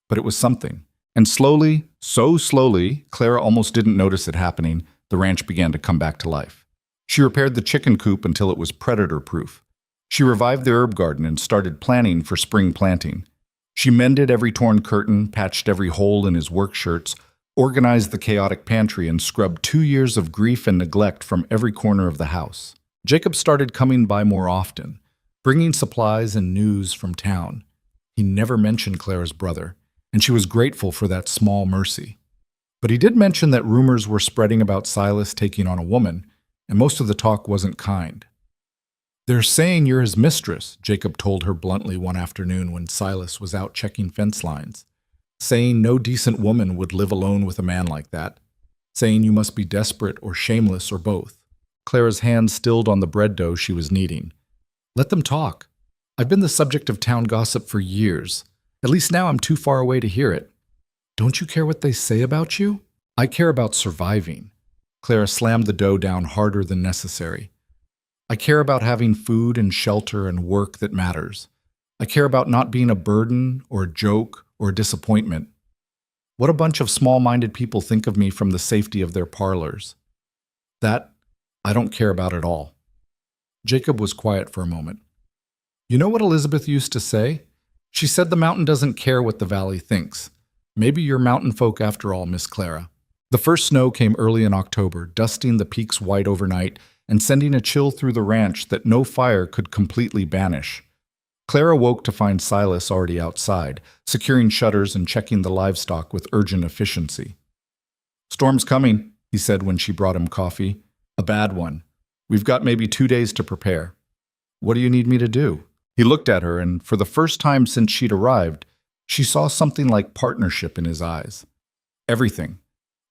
But it was something. And slowly, so slowly, Clara almost didn't notice it happening, the ranch began to come back to life. She repaired the chicken coop until it was predator-proof. She revived the herb garden and started planning for spring planting. She mended every torn curtain, patched every hole in his work shirts, organized the chaotic pantry, and scrubbed 2 years of grief and neglect from every corner of the house. Jacob started coming by more often, bringing supplies and news from town. He never mentioned Clara's brother, and she was grateful for that small mercy. But he did mention that rumors were spreading about Silas taking on a woman, and most of the talk wasn't kind. "They're saying you're his mistress," Jacob told her bluntly one afternoon when Silas was out checking fence lines. "Saying no decent woman would live alone with a man like that. Saying you must be desperate or shameless or both." Clara's hand stilled on the bread dough she was kneading. "Let them talk. I've been the subject of town gossip for years. At least now I'm too far away to hear it. Don't you care what they say about you? I care about surviving." Clara slammed the dough down harder than necessary. "I care about having food and shelter and work that matters. I care about not being a burden or a joke or a disappointment. What a bunch of small-minded people think of me from the safety of their parlors. That I don't care about at all." Jacob was quiet for a moment. "You know what Elizabeth used to say? She said the mountain doesn't care what the valley thinks. Maybe you're mountain folk after all, Miss Clara." The first snow came early in October, dusting the peaks white overnight and sending a chill through the ranch that no fire could completely banish. Clara woke to find Silas already outside, securing shutters and checking the livestock with urgent efficiency. "Storm's coming," he said when she brought him coffee. "A bad one. We've got maybe 2 days to prepare." "What do you need me to do?" He looked at her, and for the first time since she'd arrived, she saw something like partnership in his eyes. "Everything.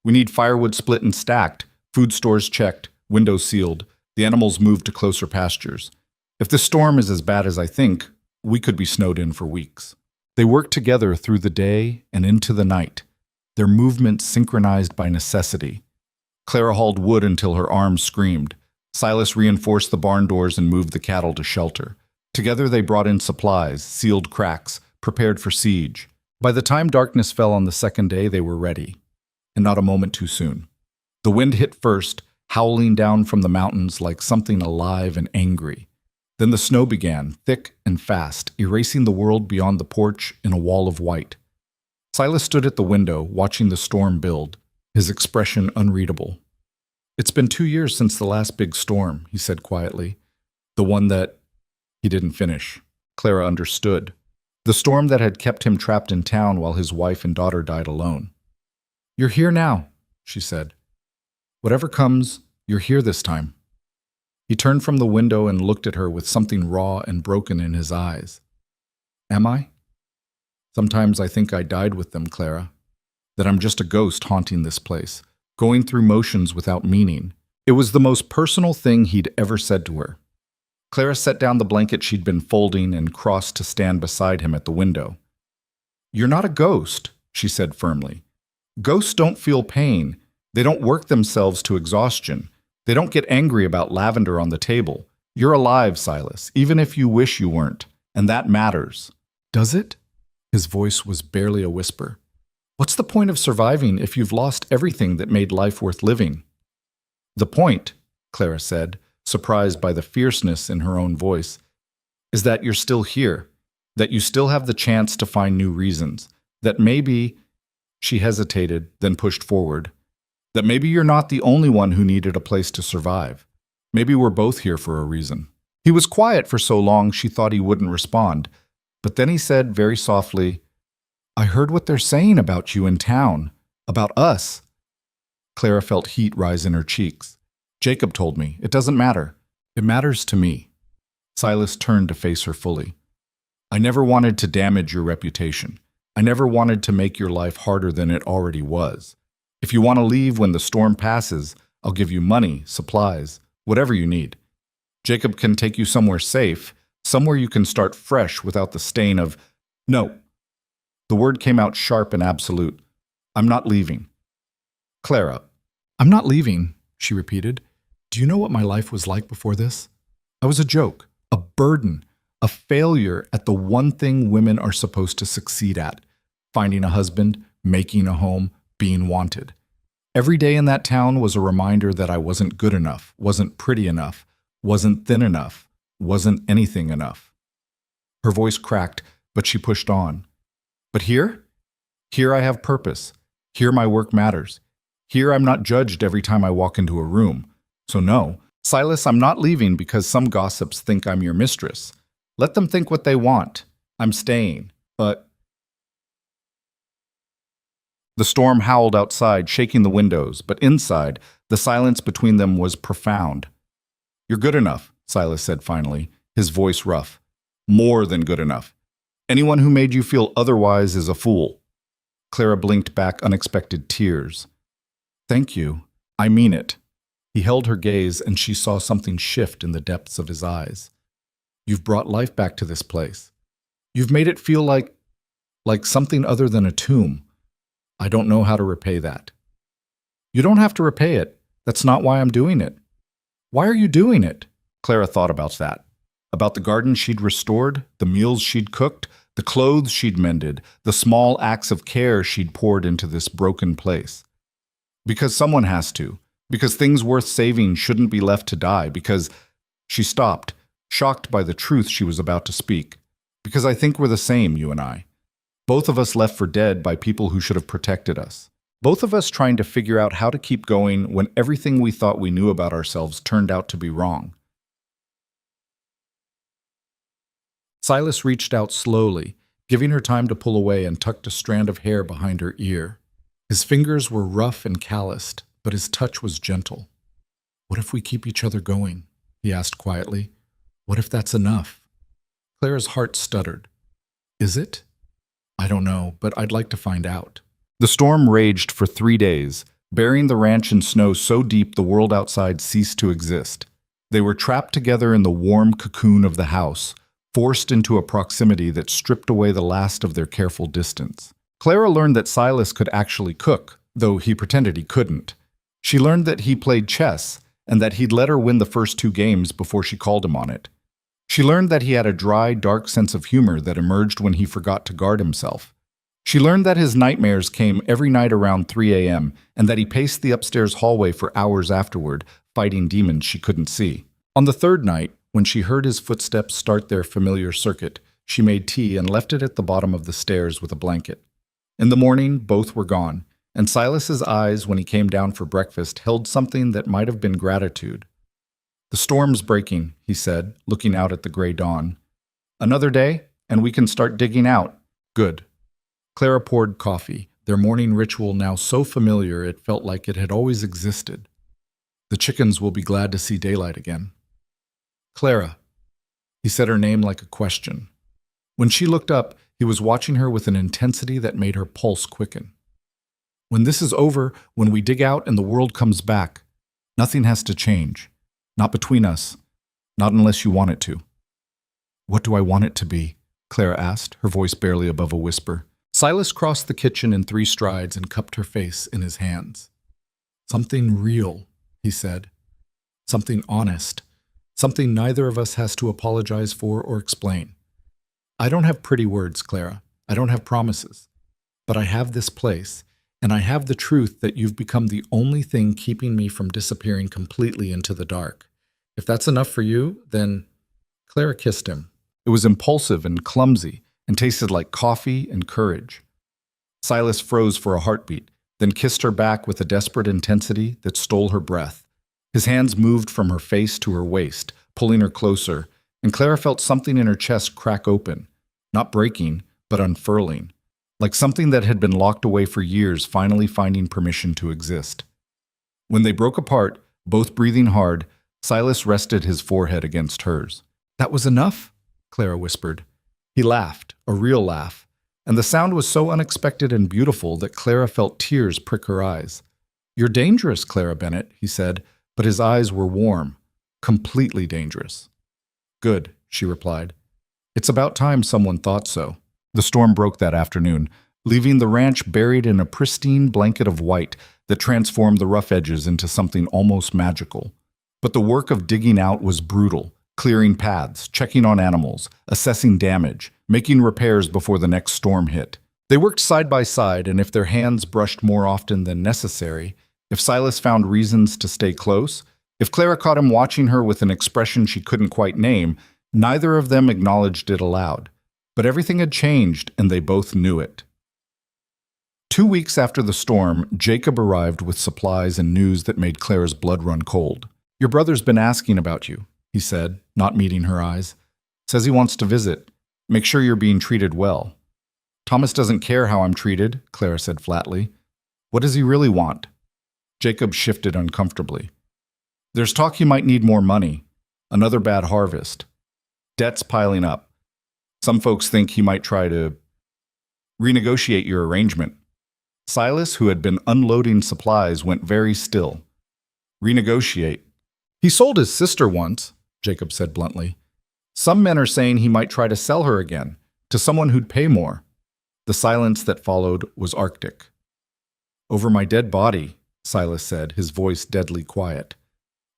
We need firewood split and stacked, food stores checked, windows sealed, the animals moved to closer pastures. If this storm is as bad as I think, we could be snowed in for weeks." They worked together through the day and into the night, their movements synchronized by necessity. Clara hauled wood until her arms screamed. Silas reinforced the barn doors and moved the cattle to shelter. Together they brought in supplies, sealed cracks, prepared for siege. By the time darkness fell on the second day, they were ready, and not a moment too soon. The wind hit first, howling down from the mountains like something alive and angry. Then the snow began, thick and fast, erasing the world beyond the porch in a wall of white. Silas stood at the window, watching the storm build, his expression unreadable. "It's been 2 years since the last big storm," he said quietly. "The one that—" He didn't finish. Clara understood. The storm that had kept him trapped in town while his wife and daughter died alone. "You're here now," she said. "Whatever comes, you're here this time." He turned from the window and looked at her with something raw and broken in his eyes. "Am I? Sometimes I think I died with them, Clara. That I'm just a ghost haunting this place, going through motions without meaning." It was the most personal thing he'd ever said to her. Clara set down the blanket she'd been folding and crossed to stand beside him at the window. "You're not a ghost," she said firmly. "Ghosts don't feel pain. They don't work themselves to exhaustion. They don't get angry about lavender on the table. You're alive, Silas, even if you wish you weren't, and that matters." "Does it?" His voice was barely a whisper. "What's the point of surviving if you've lost everything that made life worth living?" "The point," Clara said, surprised by the fierceness in her own voice, "is that you're still here, that you still have the chance to find new reasons, that maybe—" She hesitated, then pushed forward. "That maybe you're not the only one who needed a place to survive. Maybe we're both here for a reason." He was quiet for so long she thought he wouldn't respond, but then he said very softly, I heard what they're saying about you in town. About us. Clara felt heat rise in her cheeks. Jacob told me. It doesn't matter. It matters to me. Silas turned to face her fully. I never wanted to damage your reputation. I never wanted to make your life harder than it already was. If you want to leave when the storm passes, I'll give you money, supplies, whatever you need. Jacob can take you somewhere safe, somewhere you can start fresh without the stain of, no. The word came out sharp and absolute. I'm not leaving. Clara. I'm not leaving, she repeated. Do you know what my life was like before this? I was a joke, a burden, a failure at the one thing women are supposed to succeed at, finding a husband, making a home, being wanted. Every day in that town was a reminder that I wasn't good enough, wasn't pretty enough, wasn't thin enough, wasn't anything enough. Her voice cracked, but she pushed on. But here? Here I have purpose. Here my work matters. Here I'm not judged every time I walk into a room. So no, Silas, I'm not leaving because some gossips think I'm your mistress. Let them think what they want. I'm staying. But the storm howled outside, shaking the windows, but inside, the silence between them was profound. You're good enough, Silas said finally, his voice rough. More than good enough. Anyone who made you feel otherwise is a fool. Clara blinked back unexpected tears. Thank you. I mean it. He held her gaze, and she saw something shift in the depths of his eyes. You've brought life back to this place. You've made it feel like something other than a tomb. I don't know how to repay that. You don't have to repay it. That's not why I'm doing it. Why are you doing it? Clara thought about that. About the garden she'd restored, the meals she'd cooked, the clothes she'd mended, the small acts of care she'd poured into this broken place. Because someone has to. Because things worth saving shouldn't be left to die. Because she stopped, shocked by the truth she was about to speak. Because I think we're the same, you and I. Both of us left for dead by people who should have protected us. Both of us trying to figure out how to keep going when everything we thought we knew about ourselves turned out to be wrong. Silas reached out slowly, giving her time to pull away, and tucked a strand of hair behind her ear. His fingers were rough and calloused, but his touch was gentle. What if we keep each other going? He asked quietly. What if that's enough? Clara's heart stuttered. Is it? I don't know, but I'd like to find out. The storm raged for 3 days, burying the ranch in snow so deep the world outside ceased to exist. They were trapped together in the warm cocoon of the house, forced into a proximity that stripped away the last of their careful distance. Clara learned that Silas could actually cook, though he pretended he couldn't. She learned that he played chess, and that he'd let her win the first 2 games before she called him on it. She learned that he had a dry, dark sense of humor that emerged when he forgot to guard himself. She learned that his nightmares came every night around 3 a.m., and that he paced the upstairs hallway for hours afterward, fighting demons she couldn't see. On the 3rd night, when she heard his footsteps start their familiar circuit, she made tea and left it at the bottom of the stairs with a blanket. In the morning, both were gone, and Silas's eyes, when he came down for breakfast, held something that might have been gratitude. The storm's breaking, he said, looking out at the gray dawn. Another day, and we can start digging out. Good. Clara poured coffee, their morning ritual now so familiar it felt like it had always existed. The chickens will be glad to see daylight again. Clara. He said her name like a question. When she looked up, he was watching her with an intensity that made her pulse quicken. When this is over, when we dig out and the world comes back, nothing has to change. Not between us. Not unless you want it to. What do I want it to be? Clara asked, her voice barely above a whisper. Silas crossed the kitchen in 3 strides and cupped her face in his hands. Something real, he said. Something honest. Something neither of us has to apologize for or explain. I don't have pretty words, Clara. I don't have promises. But I have this place, and I have the truth that you've become the only thing keeping me from disappearing completely into the dark. If that's enough for you, then... Clara kissed him. It was impulsive and clumsy, and tasted like coffee and courage. Silas froze for a heartbeat, then kissed her back with a desperate intensity that stole her breath. His hands moved from her face to her waist, pulling her closer, and Clara felt something in her chest crack open, not breaking, but unfurling. like something that had been locked away for years finally finding permission to exist. When they broke apart, both breathing hard, Silas rested his forehead against hers. "That was enough?" Clara whispered. He laughed, a real laugh, and the sound was so unexpected and beautiful that Clara felt tears prick her eyes. "You're dangerous, Clara Bennett," he said, but his eyes were warm, completely dangerous. "Good," she replied. "It's about time someone thought so." The storm broke that afternoon, leaving the ranch buried in a pristine blanket of white that transformed the rough edges into something almost magical. But the work of digging out was brutal, clearing paths, checking on animals, assessing damage, making repairs before the next storm hit. They worked side by side, and if their hands brushed more often than necessary, if Silas found reasons to stay close, if Clara caught him watching her with an expression she couldn't quite name, neither of them acknowledged it aloud. But everything had changed, and they both knew it. 2 weeks after the storm, Jacob arrived with supplies and news that made Clara's blood run cold. "Your brother's been asking about you," he said, not meeting her eyes. "Says he wants to visit. Make sure you're being treated well." "Thomas doesn't care how I'm treated," Clara said flatly. "What does he really want?" Jacob shifted uncomfortably. "There's talk he might need more money. Another bad harvest. Debt's piling up. Some folks think he might try to renegotiate your arrangement." Silas, who had been unloading supplies, went very still. "Renegotiate? He sold his sister once," Jacob said bluntly. "Some men are saying he might try to sell her again, to someone who'd pay more." The silence that followed was arctic. "Over my dead body," Silas said, his voice deadly quiet.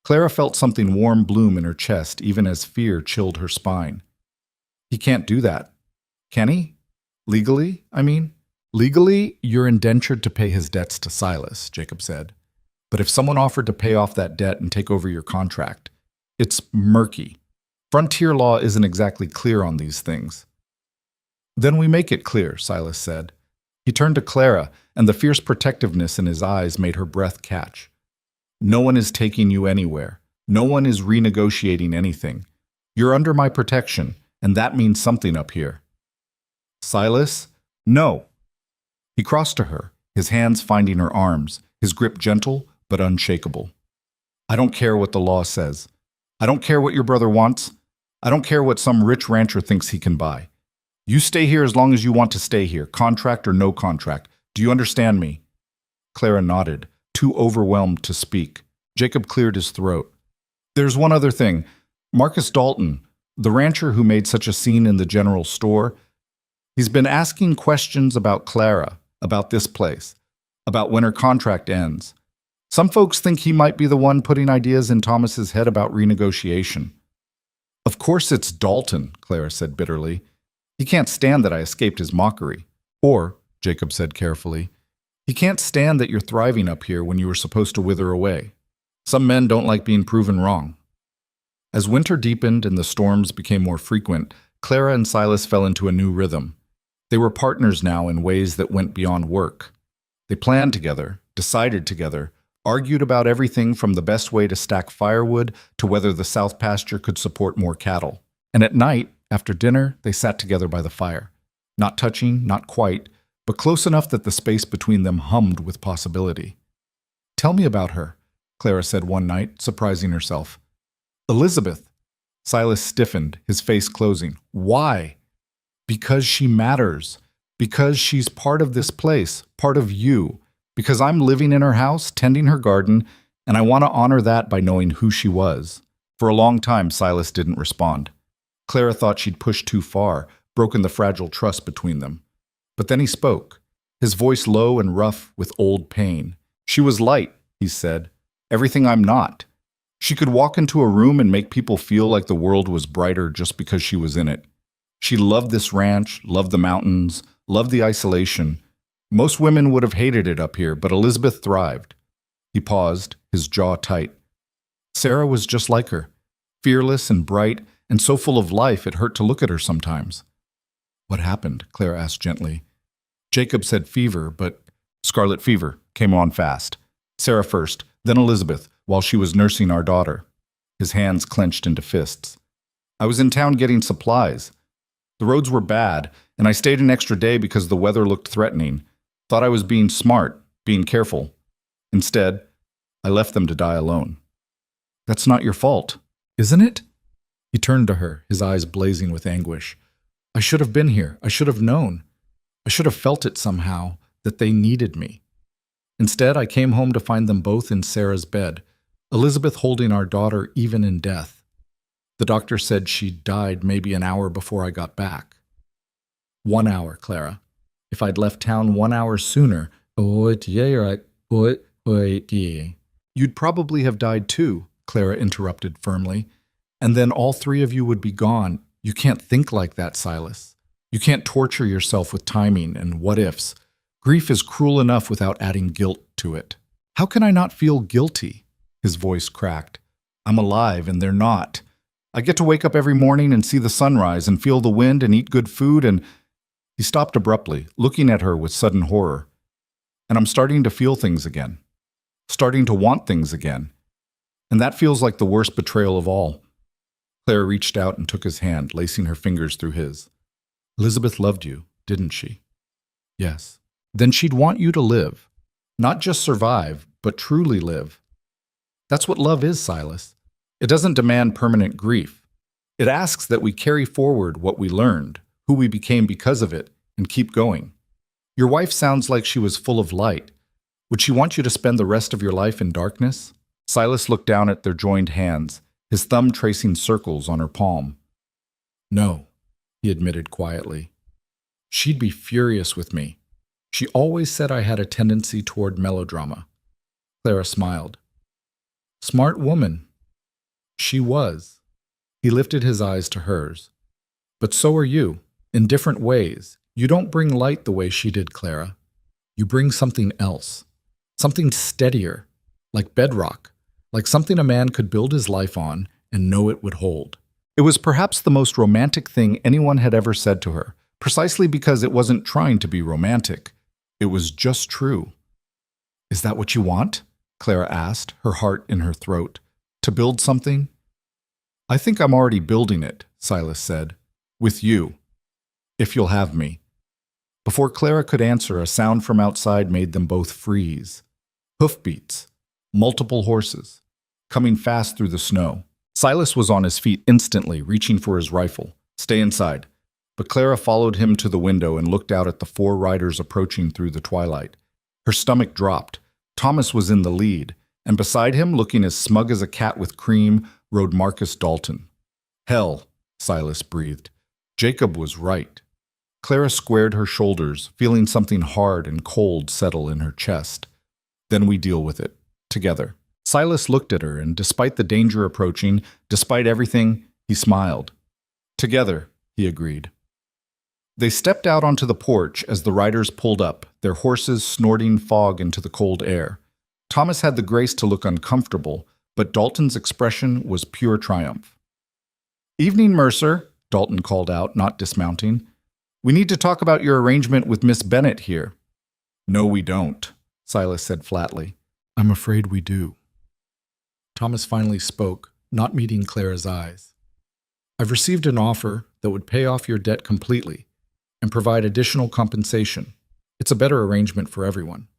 Clara felt something warm bloom in her chest, even as fear chilled her spine. "He can't do that. Can he? Legally, I mean?" "Legally, you're indentured to pay his debts to Silas," Jacob said. "But if someone offered to pay off that debt and take over your contract, it's murky. Frontier law isn't exactly clear on these things." "Then we make it clear," Silas said. He turned to Clara, and the fierce protectiveness in his eyes made her breath catch. "No one is taking you anywhere. No one is renegotiating anything. You're under my protection, and that means something up here." "Silas, no." He crossed to her, his hands finding her arms, his grip gentle but unshakable. "I don't care what the law says. I don't care what your brother wants. I don't care what some rich rancher thinks he can buy. You stay here as long as you want to stay here, contract or no contract. Do you understand me?" Clara nodded, too overwhelmed to speak. Jacob cleared his throat. "There's one other thing. Marcus Dalton, the rancher who made such a scene in the general store, he's been asking questions about Clara, about this place, about when her contract ends. Some folks think he might be the one putting ideas in Thomas's head about renegotiation." "Of course it's Dalton," Clara said bitterly. "He can't stand that I escaped his mockery. Or," Jacob said carefully, "he can't stand that you're thriving up here when you were supposed to wither away. Some men don't like being proven wrong." As winter deepened and the storms became more frequent, Clara and Silas fell into a new rhythm. They were partners now in ways that went beyond work. They planned together, decided together, argued about everything from the best way to stack firewood to whether the south pasture could support more cattle. And at night, after dinner, they sat together by the fire. Not touching, not quite, but close enough that the space between them hummed with possibility. "Tell me about her," Clara said one night, surprising herself. "Elizabeth." Silas stiffened, his face closing. "Why?" "Because she matters. Because she's part of this place, part of you. Because I'm living in her house, tending her garden, and I want to honor that by knowing who she was." For a long time, Silas didn't respond. Clara thought she'd pushed too far, broken the fragile trust between them. But then he spoke, his voice low and rough with old pain. "She was light," he said. "Everything I'm not. She could walk into a room and make people feel like the world was brighter just because she was in it. She loved this ranch, loved the mountains, loved the isolation. Most women would have hated it up here, but Elizabeth thrived." He paused, his jaw tight. "Sarah was just like her, fearless and bright, and so full of life it hurt to look at her sometimes." "What happened?" Claire asked gently. Jacob said fever, but scarlet fever came on fast. Sarah first, then Elizabeth, while she was nursing our daughter. His hands clenched into fists. "I was in town getting supplies. The roads were bad, and I stayed an extra day because the weather looked threatening. Thought I was being smart, being careful. Instead, I left them to die alone. That's not your fault, isn't it? He turned to her, his eyes blazing with anguish. I should have been here. I should have known. I should have felt it somehow, that they needed me. Instead, I came home to find them both in Sarah's bed, Elizabeth holding our daughter even in death. The doctor said she died maybe an hour before I got back. 1 hour, Clara. If I'd left town 1 hour sooner, you'd probably have died too, Clara interrupted firmly. And then all three of you would be gone. You can't think like that, Silas. You can't torture yourself with timing and what-ifs. Grief is cruel enough without adding guilt to it. How can I not feel guilty? His voice cracked. I'm alive and they're not. I get to wake up every morning and see the sunrise and feel the wind and eat good food and... He stopped abruptly, looking at her with sudden horror. And I'm starting to feel things again. Starting to want things again. And that feels like the worst betrayal of all. Claire reached out and took his hand, lacing her fingers through his. Elizabeth loved you, didn't she? Yes. Then she'd want you to live. Not just survive, but truly live. That's what love is, Silas. It doesn't demand permanent grief. It asks that we carry forward what we learned, who we became because of it, and keep going. Your wife sounds like she was full of light. Would she want you to spend the rest of your life in darkness? Silas looked down at their joined hands, his thumb tracing circles on her palm. No, he admitted quietly. She'd be furious with me. She always said I had a tendency toward melodrama. Clara smiled. Smart woman. She was. He lifted his eyes to hers. But so are you, in different ways. You don't bring light the way she did, Clara. You bring something else. Something steadier, like bedrock, like something a man could build his life on and know it would hold. It was perhaps the most romantic thing anyone had ever said to her, precisely because it wasn't trying to be romantic. It was just true. Is that what you want? Clara asked, her heart in her throat. To build something? I think I'm already building it, Silas said. With you. If you'll have me. Before Clara could answer, a sound from outside made them both freeze. Hoofbeats. Multiple horses. Coming fast through the snow. Silas was on his feet instantly, reaching for his rifle. Stay inside. But Clara followed him to the window and looked out at the 4 riders approaching through the twilight. Her stomach dropped. Thomas was in the lead, and beside him, looking as smug as a cat with cream, rode Marcus Dalton. Hell, Silas breathed. Jacob was right. Clara squared her shoulders, feeling something hard and cold settle in her chest. Then we deal with it, together. Silas looked at her, and despite the danger approaching, despite everything, he smiled. Together, he agreed. They stepped out onto the porch as the riders pulled up, their horses snorting fog into the cold air. Thomas had the grace to look uncomfortable, but Dalton's expression was pure triumph. Evening, Mercer, Dalton called out, not dismounting. We need to talk about your arrangement with Miss Bennet here. No, we don't, Silas said flatly. I'm afraid we do. Thomas finally spoke, not meeting Clara's eyes. I've received an offer that would pay off your debt completely and provide additional compensation. It's a better arrangement for everyone.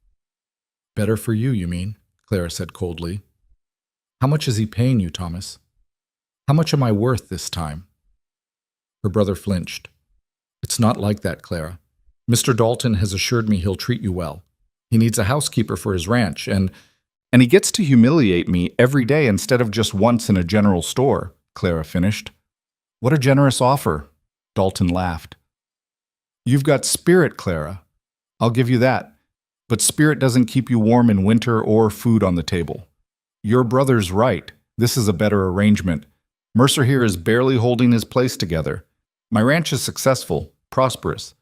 Better for you, you mean? Clara said coldly. How much is he paying you, Thomas? How much am I worth this time? Her brother flinched. It's not like that, Clara. Mr. Dalton has assured me he'll treat you well. He needs a housekeeper for his ranch, and he gets to humiliate me every day instead of just once in a general store, Clara finished. What a generous offer, Dalton laughed. You've got spirit, Clara. I'll give you that. But spirit doesn't keep you warm in winter or food on the table. Your brother's right. This is a better arrangement. Mercer here is barely holding his place together. My ranch is successful, prosperous.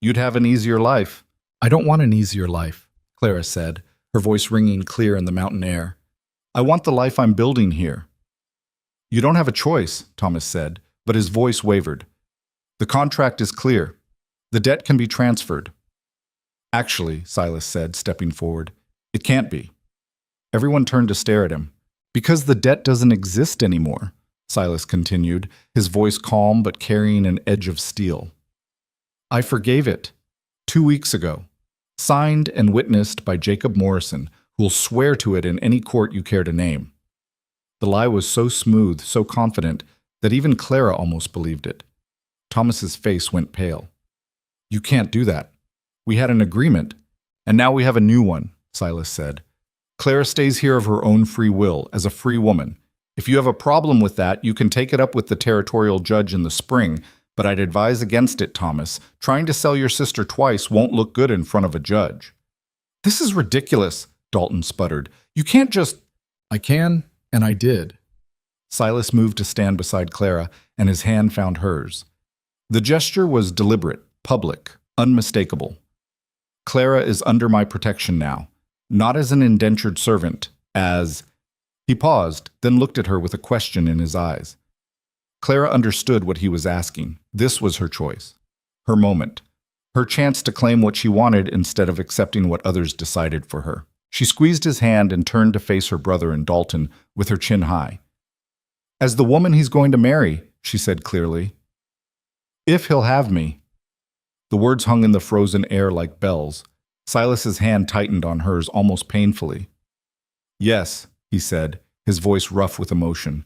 You'd have an easier life. I don't want an easier life, Clara said, her voice ringing clear in the mountain air. I want the life I'm building here. You don't have a choice, Thomas said, but his voice wavered. The contract is clear. The debt can be transferred. Actually, Silas said, stepping forward, it can't be. Everyone turned to stare at him. Because the debt doesn't exist anymore, Silas continued, his voice calm but carrying an edge of steel. I forgave it 2 weeks ago, signed and witnessed by Jacob Morrison, who will swear to it in any court you care to name. The lie was so smooth, so confident, that even Clara almost believed it. Thomas's face went pale. You can't do that. We had an agreement, and now we have a new one, Silas said. Clara stays here of her own free will, as a free woman. If you have a problem with that, you can take it up with the territorial judge in the spring, but I'd advise against it, Thomas. Trying to sell your sister twice won't look good in front of a judge. This is ridiculous, Dalton sputtered. You can't just... I can, and I did. Silas moved to stand beside Clara, and his hand found hers. The gesture was deliberate, public, unmistakable. Clara is under my protection now, not as an indentured servant, as... He paused, then looked at her with a question in his eyes. Clara understood what he was asking. This was her choice, her moment, her chance to claim what she wanted instead of accepting what others decided for her. She squeezed his hand and turned to face her brother and Dalton with her chin high. As the woman he's going to marry, she said clearly. If he'll have me. The words hung in the frozen air like bells. Silas's hand tightened on hers almost painfully. Yes, he said, his voice rough with emotion.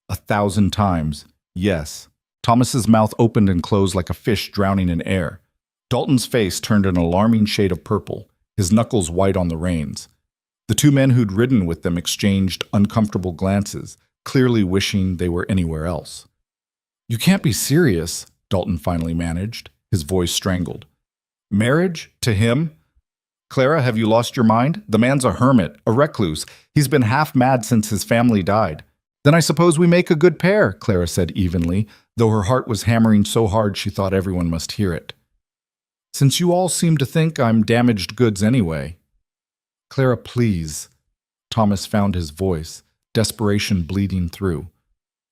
1,000 times, yes. Thomas's mouth opened and closed like a fish drowning in air. Dalton's face turned an alarming shade of purple, his knuckles white on the reins. The two men who'd ridden with them exchanged uncomfortable glances, clearly wishing they were anywhere else. You can't be serious, Dalton finally managed, his voice strangled. Marriage? To him? Clara, have you lost your mind? The man's a hermit, a recluse. He's been half mad since his family died. Then I suppose we make a good pair, Clara said evenly, though her heart was hammering so hard she thought everyone must hear it. Since you all seem to think I'm damaged goods anyway. Clara, please. Thomas found his voice, desperation bleeding through.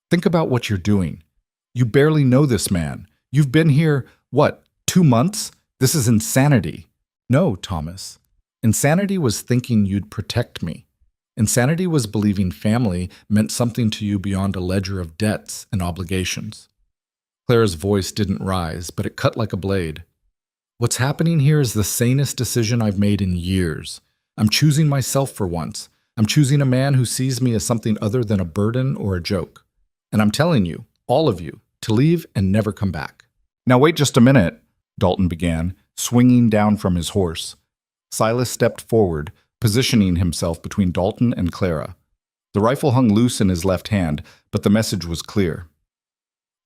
Think about what you're doing. You barely know this man. You've been here, 2 months? This is insanity. No, Thomas. Insanity was thinking you'd protect me. Insanity was believing family meant something to you beyond a ledger of debts and obligations. Clara's voice didn't rise, but it cut like a blade. What's happening here is the sanest decision I've made in years. I'm choosing myself for once. I'm choosing a man who sees me as something other than a burden or a joke. And I'm telling you, all of you, to leave and never come back. Now wait just a minute, Dalton began, swinging down from his horse. Silas stepped forward, positioning himself between Dalton and Clara. The rifle hung loose in his left hand, but the message was clear.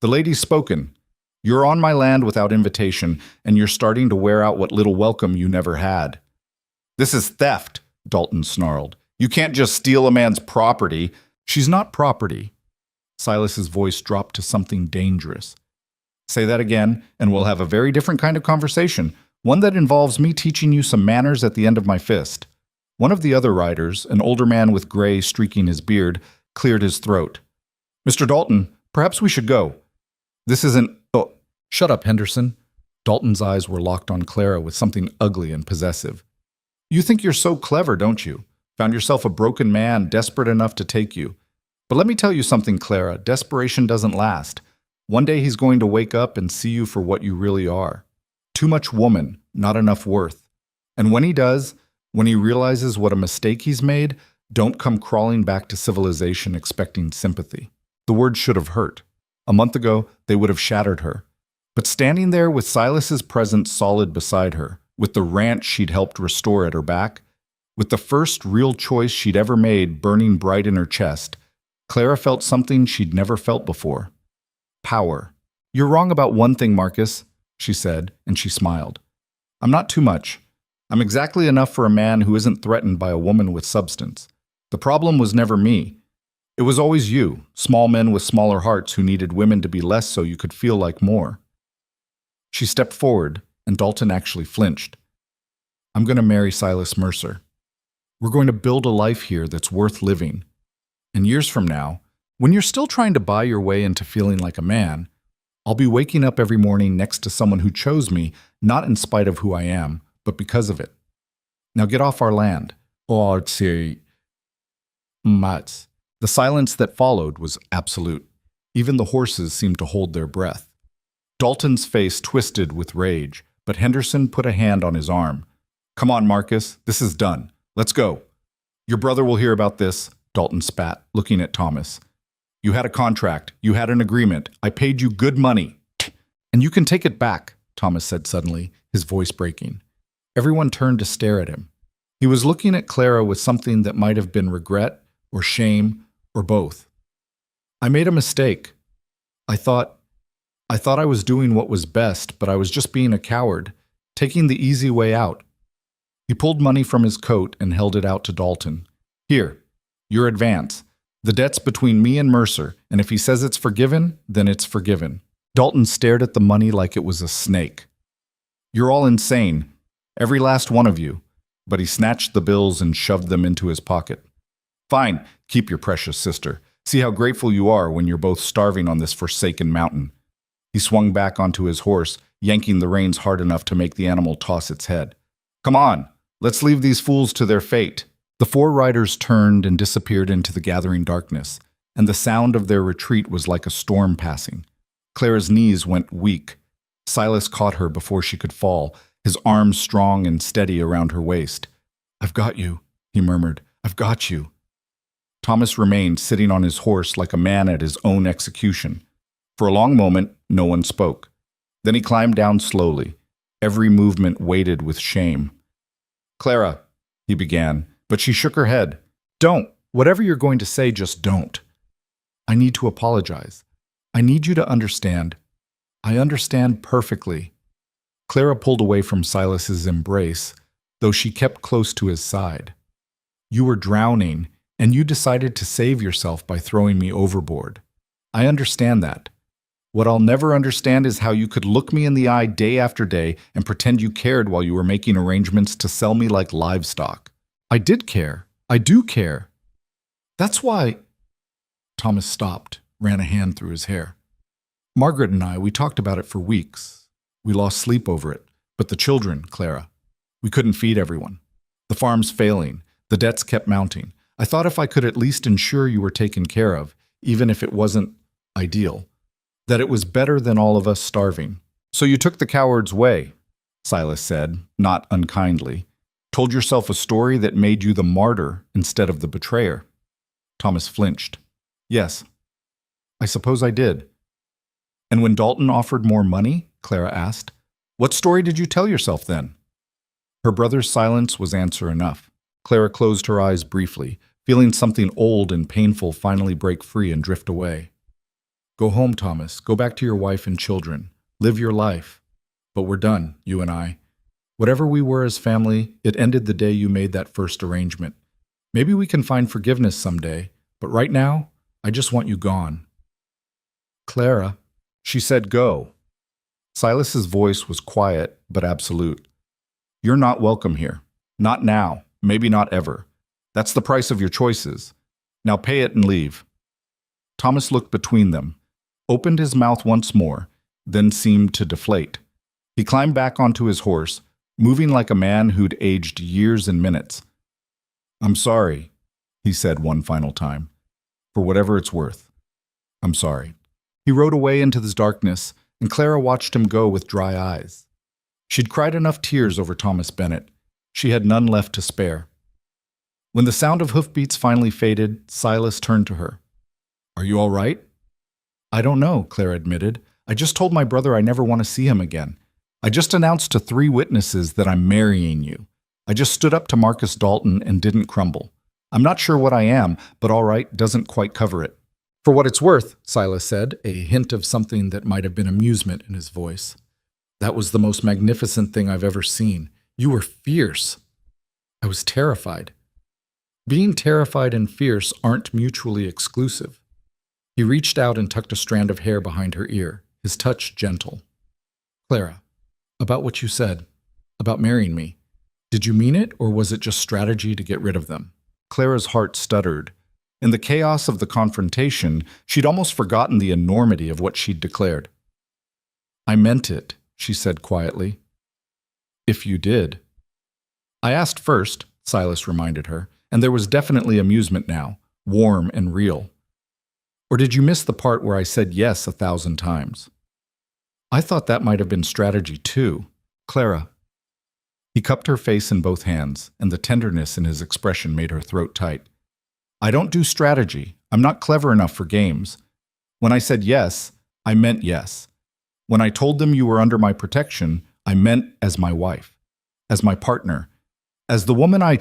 The lady's spoken. You're on my land without invitation, and you're starting to wear out what little welcome you never had. This is theft, Dalton snarled. You can't just steal a man's property. She's not property. Silas's voice dropped to something dangerous. Say that again, and we'll have a very different kind of conversation, one that involves me teaching you some manners at the end of my fist. One of the other riders, an older man with gray streaking his beard, cleared his throat. Mr. Dalton, perhaps we should go. This isn't... Oh, shut up, Henderson. Dalton's eyes were locked on Clara with something ugly and possessive. You think you're so clever, don't you? Found yourself a broken man desperate enough to take you. But let me tell you something, Clara. Desperation doesn't last. One day he's going to wake up and see you for what you really are. Too much woman, not enough worth. And when he does, when he realizes what a mistake he's made, don't come crawling back to civilization expecting sympathy. The word should have hurt. A month ago, they would have shattered her. But standing there with Silas's presence solid beside her, with the ranch she'd helped restore at her back, with the first real choice she'd ever made burning bright in her chest, Clara felt something she'd never felt before. Power. You're wrong about one thing, Marcus, she said, and she smiled. I'm not too much. I'm exactly enough for a man who isn't threatened by a woman with substance. The problem was never me. It was always you, small men with smaller hearts who needed women to be less so you could feel like more. She stepped forward, and Dalton actually flinched. I'm going to marry Silas Mercer. We're going to build a life here that's worth living. And years from now, when you're still trying to buy your way into feeling like a man, I'll be waking up every morning next to someone who chose me, not in spite of who I am, but because of it. Now get off our land. The silence that followed was absolute. Even the horses seemed to hold their breath. Dalton's face twisted with rage, but Henderson put a hand on his arm. "Come on, Marcus, this is done. Let's go." "Your brother will hear about this," Dalton spat, looking at Thomas. "You had a contract. You had an agreement. I paid you good money. And you can take it back," Thomas said suddenly, his voice breaking. Everyone turned to stare at him. He was looking at Clara with something that might have been regret or shame or both. "I made a mistake. I thought I was doing what was best, but I was just being a coward, taking the easy way out." He pulled money from his coat and held it out to Dalton. "Here, your advance. The debt's between me and Mercer, and if he says it's forgiven, then it's forgiven." Dalton stared at the money like it was a snake. "You're all insane, every last one of you." But he snatched the bills and shoved them into his pocket. "Fine, keep your precious sister. See how grateful you are when you're both starving on this forsaken mountain." He swung back onto his horse, yanking the reins hard enough to make the animal toss its head. "Come on, let's leave these fools to their fate." The four riders turned and disappeared into the gathering darkness, and the sound of their retreat was like a storm passing. Clara's knees went weak. Silas caught her before she could fall, his arms strong and steady around her waist. "I've got you," he murmured. "I've got you." Thomas remained sitting on his horse like a man at his own execution. For a long moment, no one spoke. Then he climbed down slowly, every movement weighted with shame. "Clara," he began, but she shook her head. "Don't. Whatever you're going to say, just don't." "I need to apologize. I need you to understand. I understand perfectly." Clara pulled away from Silas's embrace, though she kept close to his side. "You were drowning, and you decided to save yourself by throwing me overboard. I understand that. What I'll never understand is how you could look me in the eye day after day and pretend you cared while you were making arrangements to sell me like livestock. I did care. I do care. That's why—" Thomas stopped, ran a hand through his hair. "Margaret and we talked about it for weeks. We lost sleep over it. But the children, Clara. We couldn't feed everyone. The farm's failing. The debts kept mounting. I thought if I could at least ensure you were taken care of, even if it wasn't ideal, that it was better than all of us starving." "So you took the coward's way," Silas said, not unkindly. "Told yourself a story that made you the martyr instead of the betrayer." Thomas flinched. "Yes, I suppose I did." "And when Dalton offered more money," Clara asked, "what story did you tell yourself then?" Her brother's silence was answer enough. Clara closed her eyes briefly, feeling something old and painful finally break free and drift away. "Go home, Thomas. Go back to your wife and children. Live your life. But we're done, you and I. Whatever we were as family, it ended the day you made that first arrangement. Maybe we can find forgiveness someday, but right now, I just want you gone." "Clara," she said, "go." Silas's voice was quiet but absolute. "You're not welcome here. Not now. Maybe not ever. That's the price of your choices. Now pay it and leave." Thomas looked between them, opened his mouth once more, then seemed to deflate. He climbed back onto his horse, moving like a man who'd aged years in minutes. "I'm sorry," he said one final time. "For whatever it's worth. I'm sorry." He rode away into the darkness, and Clara watched him go with dry eyes. She'd cried enough tears over Thomas Bennett. She had none left to spare. When the sound of hoofbeats finally faded, Silas turned to her. "Are you all right?" "I don't know," Clara admitted. "I just told my brother I never want to see him again. I just announced to 3 witnesses that I'm marrying you. I just stood up to Marcus Dalton and didn't crumble. I'm not sure what I am, but all right doesn't quite cover it." "For what it's worth," Silas said, a hint of something that might have been amusement in his voice. "That was the most magnificent thing I've ever seen. You were fierce." I was terrified. Being terrified and fierce aren't mutually exclusive. He reached out and tucked a strand of hair behind her ear, his touch gentle. "Clara, about what you said, about marrying me, did you mean it or was it just strategy to get rid of them?" Clara's heart stuttered. In the chaos of the confrontation, she'd almost forgotten the enormity of what she'd declared. "I meant it," she said quietly. "If you did." "I asked first," Silas reminded her, and there was definitely amusement now, warm and real. Or did you miss the part where I said yes 1,000 times? I thought that might have been strategy too. Clara. He cupped her face in both hands, and the tenderness in his expression made her throat tight. I don't do strategy. I'm not clever enough for games. When I said yes, I meant yes. When I told them you were under my protection, I meant as my wife, as my partner, as the woman I...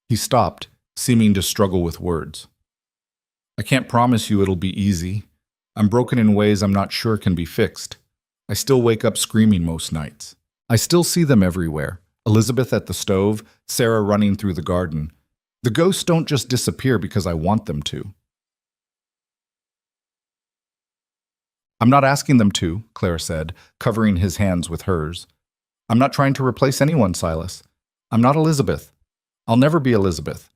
He stopped, seeming to struggle with words. I can't promise you it'll be easy. I'm broken in ways I'm not sure can be fixed. I still wake up screaming most nights. I still see them everywhere. Elizabeth at the stove, Sarah running through the garden. The ghosts don't just disappear because I want them to. I'm not asking them to, Clara said, covering his hands with hers. I'm not trying to replace anyone, Silas. I'm not Elizabeth. I'll never be Elizabeth.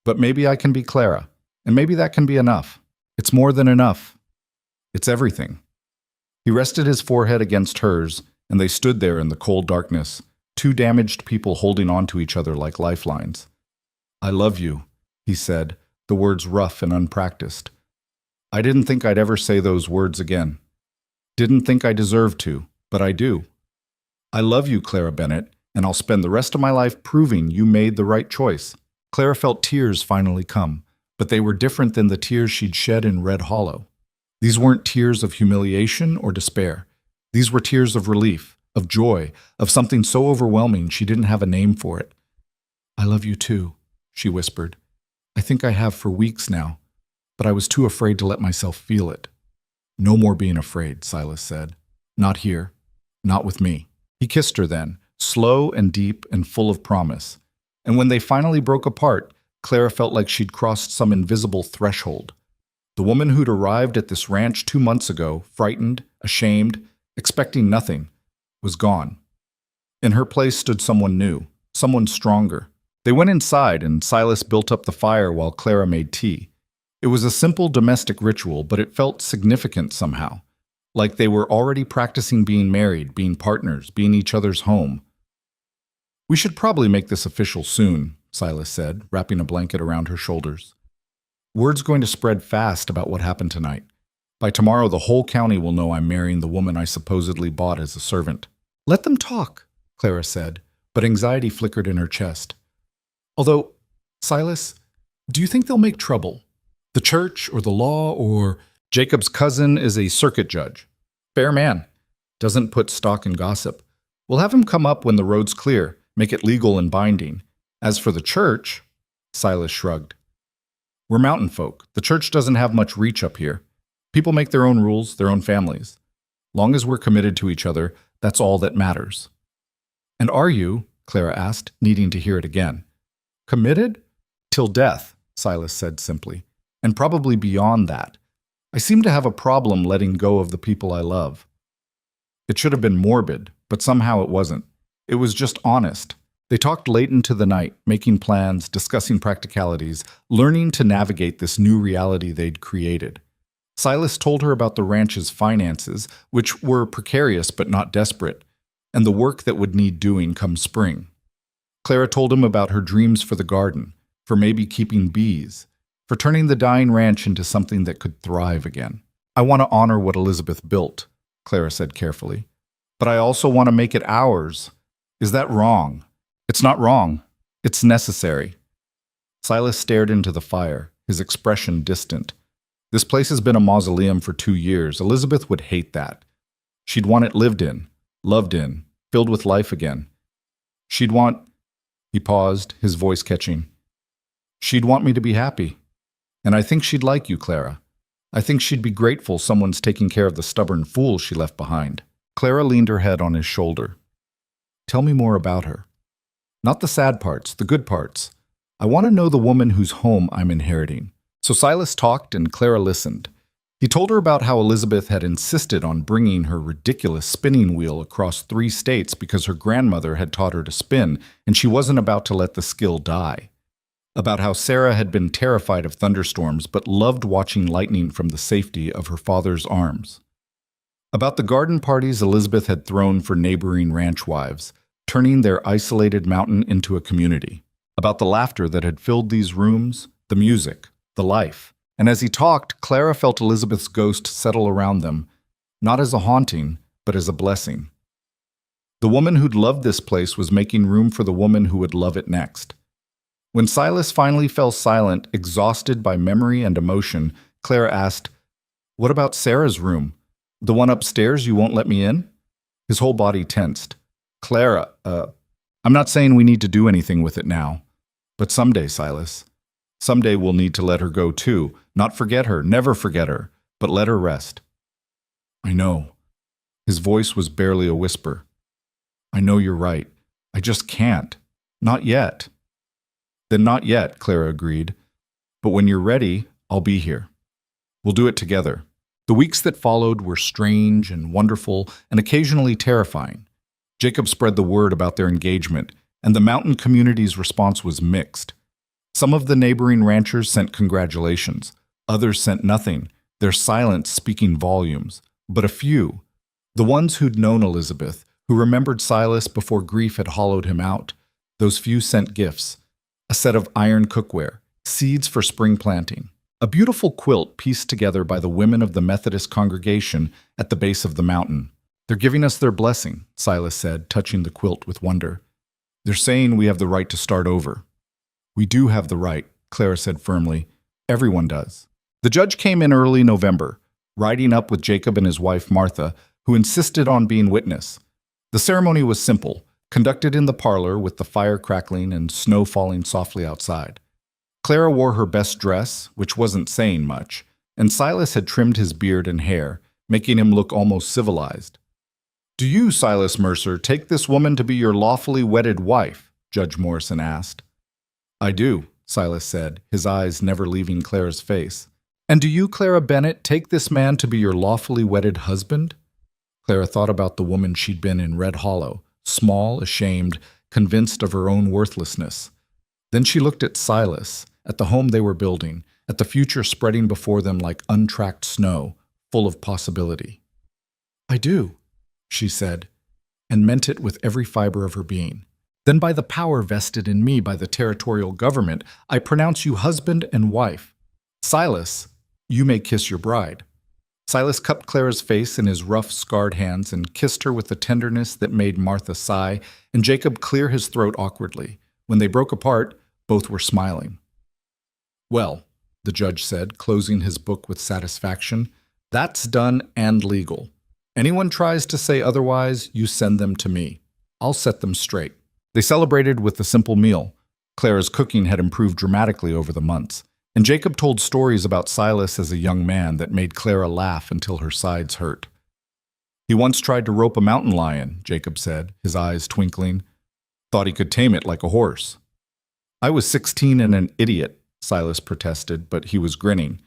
But maybe I can be Clara, and maybe that can be enough. It's more than enough. It's everything. He rested his forehead against hers, and they stood there in the cold darkness, two damaged people holding on to each other like lifelines. I love you, he said, the words rough and unpracticed. I didn't think I'd ever say those words again. Didn't think I deserved to, but I do. I love you, Clara Bennett, and I'll spend the rest of my life proving you made the right choice. Clara felt tears finally come, but they were different than the tears she'd shed in Red Hollow. These weren't tears of humiliation or despair. These were tears of relief, of joy, of something so overwhelming she didn't have a name for it. I love you too, she whispered. I think I have for weeks now, but I was too afraid to let myself feel it. No more being afraid, Silas said. Not here. Not with me. He kissed her then, slow and deep and full of promise. And when they finally broke apart, Clara felt like she'd crossed some invisible threshold. The woman who'd arrived at this ranch 2 months ago, frightened, ashamed, expecting nothing, was gone. In her place stood someone new, someone stronger. They went inside, and Silas built up the fire while Clara made tea. It was a simple domestic ritual, but it felt significant somehow, like they were already practicing being married, being partners, being each other's home. We should probably make this official soon, Silas said, wrapping a blanket around her shoulders. Word's going to spread fast about what happened tonight. By tomorrow, the whole county will know I'm marrying the woman I supposedly bought as a servant. Let them talk, Clara said, but anxiety flickered in her chest. Although, Silas, do you think they'll make trouble? The church or the law or... Jacob's cousin is a circuit judge. Fair man. Doesn't put stock in gossip. We'll have him come up when the road's clear, make it legal and binding. As for the church, Silas shrugged. We're mountain folk. The church doesn't have much reach up here. People make their own rules, their own families. Long as we're committed to each other, that's all that matters. And are you, Clara asked, needing to hear it again. Committed? Till death, Silas said simply. And probably beyond that. I seem to have a problem letting go of the people I love. It should have been morbid, but somehow it wasn't. It was just honest. They talked late into the night, making plans, discussing practicalities, learning to navigate this new reality they'd created. Silas told her about the ranch's finances, which were precarious but not desperate, and the work that would need doing come spring. Clara told him about her dreams for the garden, for maybe keeping bees, for turning the dying ranch into something that could thrive again. I want to honor what Elizabeth built, Clara said carefully, but I also want to make it ours. Is that wrong? It's not wrong. It's necessary. Silas stared into the fire, his expression distant. This place has been a mausoleum for 2 years. Elizabeth would hate that. She'd want it lived in, loved in, filled with life again. She'd want... He paused, his voice catching. She'd want me to be happy. And I think she'd like you, Clara. I think she'd be grateful someone's taking care of the stubborn fool she left behind. Clara leaned her head on his shoulder. Tell me more about her. Not the sad parts, the good parts. I want to know the woman whose home I'm inheriting. So Silas talked and Clara listened. He told her about how Elizabeth had insisted on bringing her ridiculous spinning wheel across 3 states because her grandmother had taught her to spin, and she wasn't about to let the skill die. About how Sarah had been terrified of thunderstorms but loved watching lightning from the safety of her father's arms. About the garden parties Elizabeth had thrown for neighboring ranch wives, turning their isolated mountain into a community. About the laughter that had filled these rooms, the music, the life, And as he talked, Clara felt Elizabeth's ghost settle around them, not as a haunting, but as a blessing. The woman who'd loved this place was making room for the woman who would love it next. When Silas finally fell silent, exhausted by memory and emotion, Clara asked, "What about Sarah's room? The one upstairs you won't let me in?" His whole body tensed. "Clara, I'm not saying we need to do anything with it now. But someday, Silas. Someday we'll need to let her go too. Not forget her, never forget her, but let her rest." "I know." His voice was barely a whisper. "I know you're right. I just can't. Not yet." "Then not yet," Clara agreed. "But when you're ready, I'll be here. We'll do it together." The weeks that followed were strange and wonderful and occasionally terrifying. Jacob spread the word about their engagement, and the mountain community's response was mixed. Some of the neighboring ranchers sent congratulations. Others sent nothing, their silence speaking volumes. But a few, the ones who'd known Elizabeth, who remembered Silas before grief had hollowed him out, those few sent gifts. A set of iron cookware, seeds for spring planting, a beautiful quilt pieced together by the women of the Methodist congregation at the base of the mountain. "They're giving us their blessing," Silas said, touching the quilt with wonder. "They're saying we have the right to start over." "We do have the right," Clara said firmly. "Everyone does." The judge came in early November, riding up with Jacob and his wife Martha, who insisted on being witness. The ceremony was simple, conducted in the parlor with the fire crackling and snow falling softly outside. Clara wore her best dress, which wasn't saying much, and Silas had trimmed his beard and hair, making him look almost civilized. "Do you, Silas Mercer, take this woman to be your lawfully wedded wife?" Judge Morrison asked. "I do," Silas said, his eyes never leaving Clara's face. "And do you, Clara Bennett, take this man to be your lawfully wedded husband?" Clara thought about the woman she'd been in Red Hollow, small, ashamed, convinced of her own worthlessness. Then she looked at Silas, at the home they were building, at the future spreading before them like untracked snow, full of possibility. "I do," she said, and meant it with every fiber of her being. "Then by the power vested in me by the territorial government, I pronounce you husband and wife. Silas, you may kiss your bride." Silas cupped Clara's face in his rough, scarred hands and kissed her with a tenderness that made Martha sigh and Jacob clear his throat awkwardly. When they broke apart, both were smiling. "Well," the judge said, closing his book with satisfaction, "that's done and legal. Anyone tries to say otherwise, you send them to me. I'll set them straight." They celebrated with a simple meal. Clara's cooking had improved dramatically over the months, and Jacob told stories about Silas as a young man that made Clara laugh until her sides hurt. "He once tried to rope a mountain lion," Jacob said, his eyes twinkling. "Thought he could tame it like a horse." "I was 16 and an idiot," Silas protested, but he was grinning.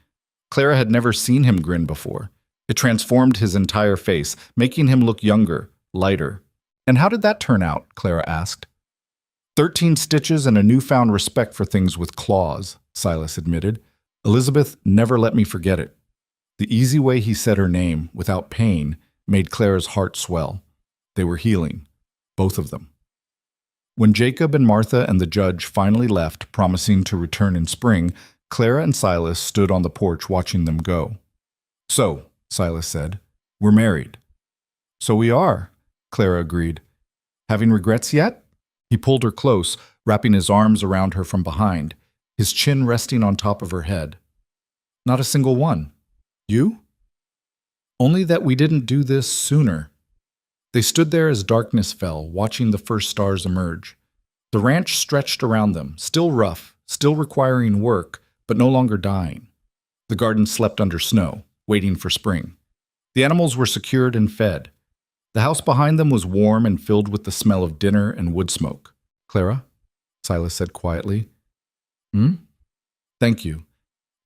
Clara had never seen him grin before. It transformed his entire face, making him look younger, lighter. "And how did that turn out?" Clara asked. 13 stitches and a newfound respect for things with claws, Silas admitted. "Elizabeth never let me forget it." The easy way he said her name, without pain, made Clara's heart swell. They were healing, both of them. When Jacob and Martha and the judge finally left, promising to return in spring, Clara and Silas stood on the porch watching them go. "So," Silas said, "we're married." "So we are," Clara agreed. "Having regrets yet?" He pulled her close, wrapping his arms around her from behind, his chin resting on top of her head. "Not a single one. You?" "Only that we didn't do this sooner." They stood there as darkness fell, watching the first stars emerge. The ranch stretched around them, still rough, still requiring work, but no longer dying. The garden slept under snow, waiting for spring. The animals were secured and fed. The house behind them was warm and filled with the smell of dinner and wood smoke. "Clara?" Silas said quietly. "Thank you.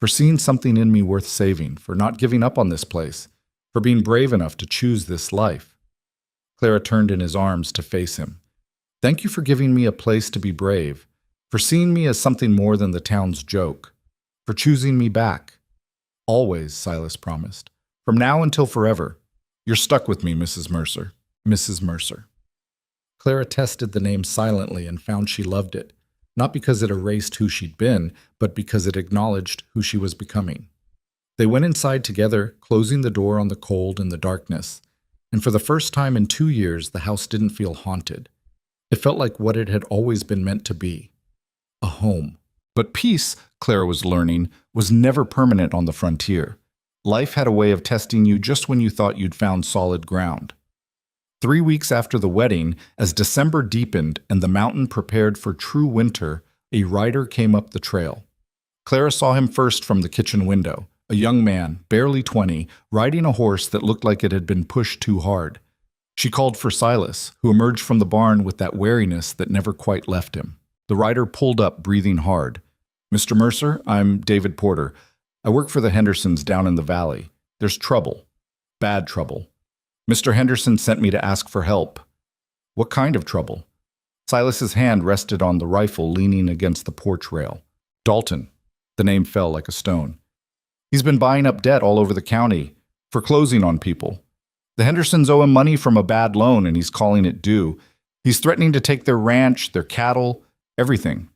For seeing something in me worth saving, for not giving up on this place, for being brave enough to choose this life." Clara turned in his arms to face him. "Thank you for giving me a place to be brave, for seeing me as something more than the town's joke, for choosing me back. Always," Silas promised. "From now until forever. You're stuck with me, Mrs. Mercer." Mrs. Mercer. Clara tested the name silently and found she loved it, not because it erased who she'd been, but because it acknowledged who she was becoming. They went inside together, closing the door on the cold and the darkness. And for the first time in 2 years, the house didn't feel haunted. It felt like what it had always been meant to be, a home. But peace, Clara was learning, was never permanent on the frontier. Life had a way of testing you just when you thought you'd found solid ground. 3 weeks after the wedding, as December deepened and the mountain prepared for true winter, a rider came up the trail. Clara saw him first from the kitchen window, a young man, barely 20, riding a horse that looked like it had been pushed too hard. She called for Silas, who emerged from the barn with that wariness that never quite left him. The rider pulled up, breathing hard. "Mr. Mercer, I'm David Porter. I work for the Hendersons down in the valley. There's trouble. Bad trouble. Mr. Henderson sent me to ask for help." "What kind of trouble?" Silas's hand rested on the rifle leaning against the porch rail. "Dalton." The name fell like a stone. "He's been buying up debt all over the county, foreclosing on people. The Hendersons owe him money from a bad loan and he's calling it due. He's threatening to take their ranch, their cattle, everything.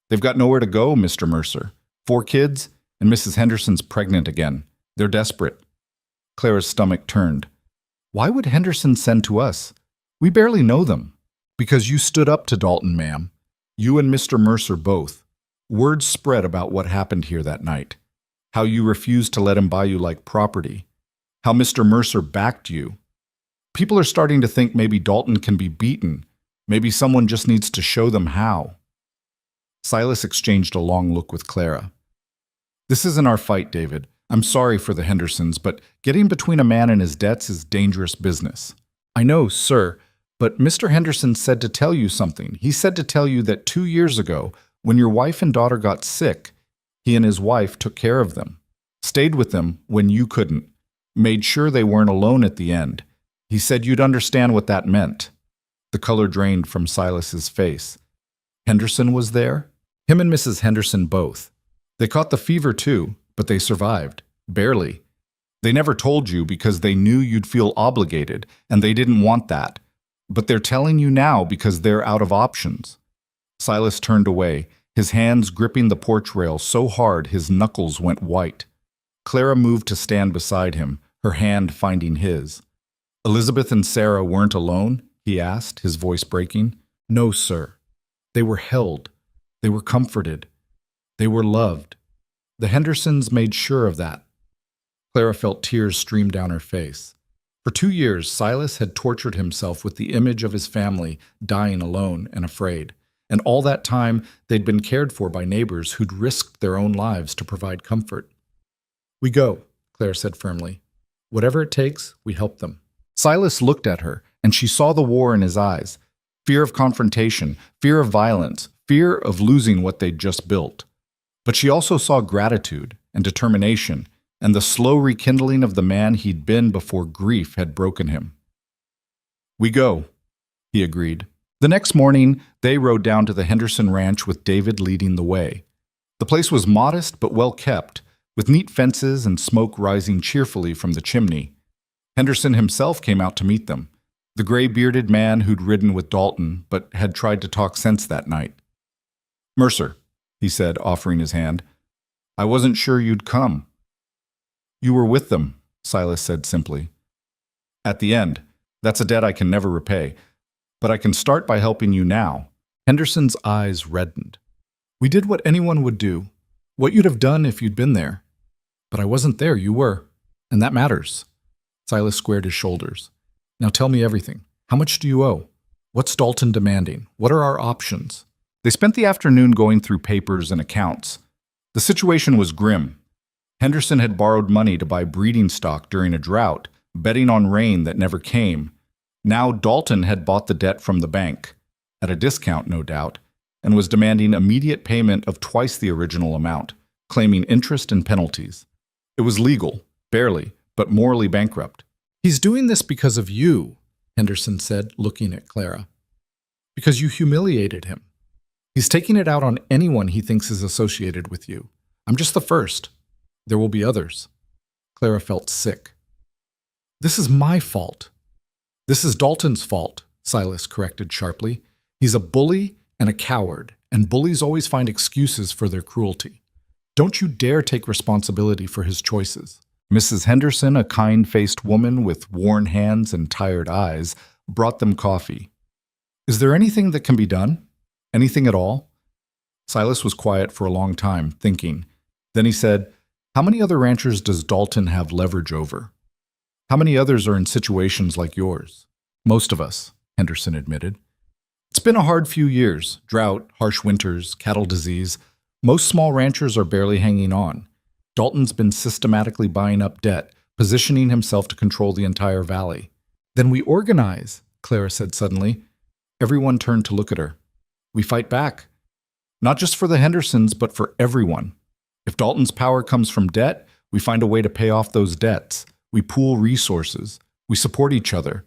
They've got nowhere to go, Mr. Mercer. 4 kids, and Mrs. Henderson's pregnant again. They're desperate." Clara's stomach turned. "Why would Henderson send to us? We barely know them." "Because you stood up to Dalton, ma'am. You and Mr. Mercer both. Word spread about what happened here that night. How you refused to let him buy you like property. How Mr. Mercer backed you. People are starting to think maybe Dalton can be beaten. Maybe someone just needs to show them how." Silas exchanged a long look with Clara. "This isn't our fight, David. I'm sorry for the Hendersons, but getting between a man and his debts is dangerous business." "I know, sir, but Mr. Henderson said to tell you something. He said to tell you that 2 years ago, when your wife and daughter got sick, he and his wife took care of them, stayed with them when you couldn't, made sure they weren't alone at the end. He said you'd understand what that meant." The color drained from Silas's face. "Henderson was there?" "Him and Mrs. Henderson both. They caught the fever too, but they survived. Barely. They never told you because they knew you'd feel obligated, and they didn't want that. But they're telling you now because they're out of options." Silas turned away, his hands gripping the porch rail so hard his knuckles went white. Clara moved to stand beside him, her hand finding his. "Elizabeth and Sarah weren't alone?" he asked, his voice breaking. "No, sir. They were held. They were comforted. They were loved. The Hendersons made sure of that." Clara felt tears stream down her face. For 2 years, Silas had tortured himself with the image of his family dying alone and afraid. And all that time, they'd been cared for by neighbors who'd risked their own lives to provide comfort. "We go," Claire said firmly. "Whatever it takes, we help them." Silas looked at her, and she saw the war in his eyes. Fear of confrontation, fear of violence, fear of losing what they'd just built. But she also saw gratitude and determination, and the slow rekindling of the man he'd been before grief had broken him. "We go," he agreed. The next morning, they rode down to the Henderson ranch with David leading the way. The place was modest but well kept, with neat fences and smoke rising cheerfully from the chimney. Henderson himself came out to meet them, the gray-bearded man who'd ridden with Dalton but had tried to talk sense that night. "Mercer," he said, offering his hand. "I wasn't sure you'd come." "You were with them," Silas said simply. "At the end. That's a debt I can never repay. But I can start by helping you now." Henderson's eyes reddened. "We did what anyone would do, what you'd have done if you'd been there. But I wasn't there, you were. And that matters." Silas squared his shoulders. "Now tell me everything. How much do you owe? What's Dalton demanding? What are our options?" They spent the afternoon going through papers and accounts. The situation was grim. Henderson had borrowed money to buy breeding stock during a drought, betting on rain that never came. Now Dalton had bought the debt from the bank, at a discount no doubt, and was demanding immediate payment of twice the original amount, claiming interest and penalties. It was legal, barely, but morally bankrupt. "He's doing this because of you," Henderson said, looking at Clara. "Because you humiliated him. He's taking it out on anyone he thinks is associated with you. I'm just the first. There will be others." Clara felt sick. "This is my fault." "This is Dalton's fault," Silas corrected sharply. "He's a bully and a coward, and bullies always find excuses for their cruelty. Don't you dare take responsibility for his choices. Mrs. Henderson, a kind-faced woman with worn hands and tired eyes, brought them coffee. Is there anything that can be done? Anything at all? Silas was quiet for a long time, thinking. Then he said, "How many other ranchers does Dalton have leverage over? How many others are in situations like yours?" "Most of us," Henderson admitted. "It's been a hard few years. Drought, harsh winters, cattle disease. Most small ranchers are barely hanging on. Dalton's been systematically buying up debt, positioning himself to control the entire valley." "Then we organize," Clara said suddenly. Everyone turned to look at her. "We fight back. Not just for the Hendersons, but for everyone. If Dalton's power comes from debt, we find a way to pay off those debts. We pool resources. We support each other.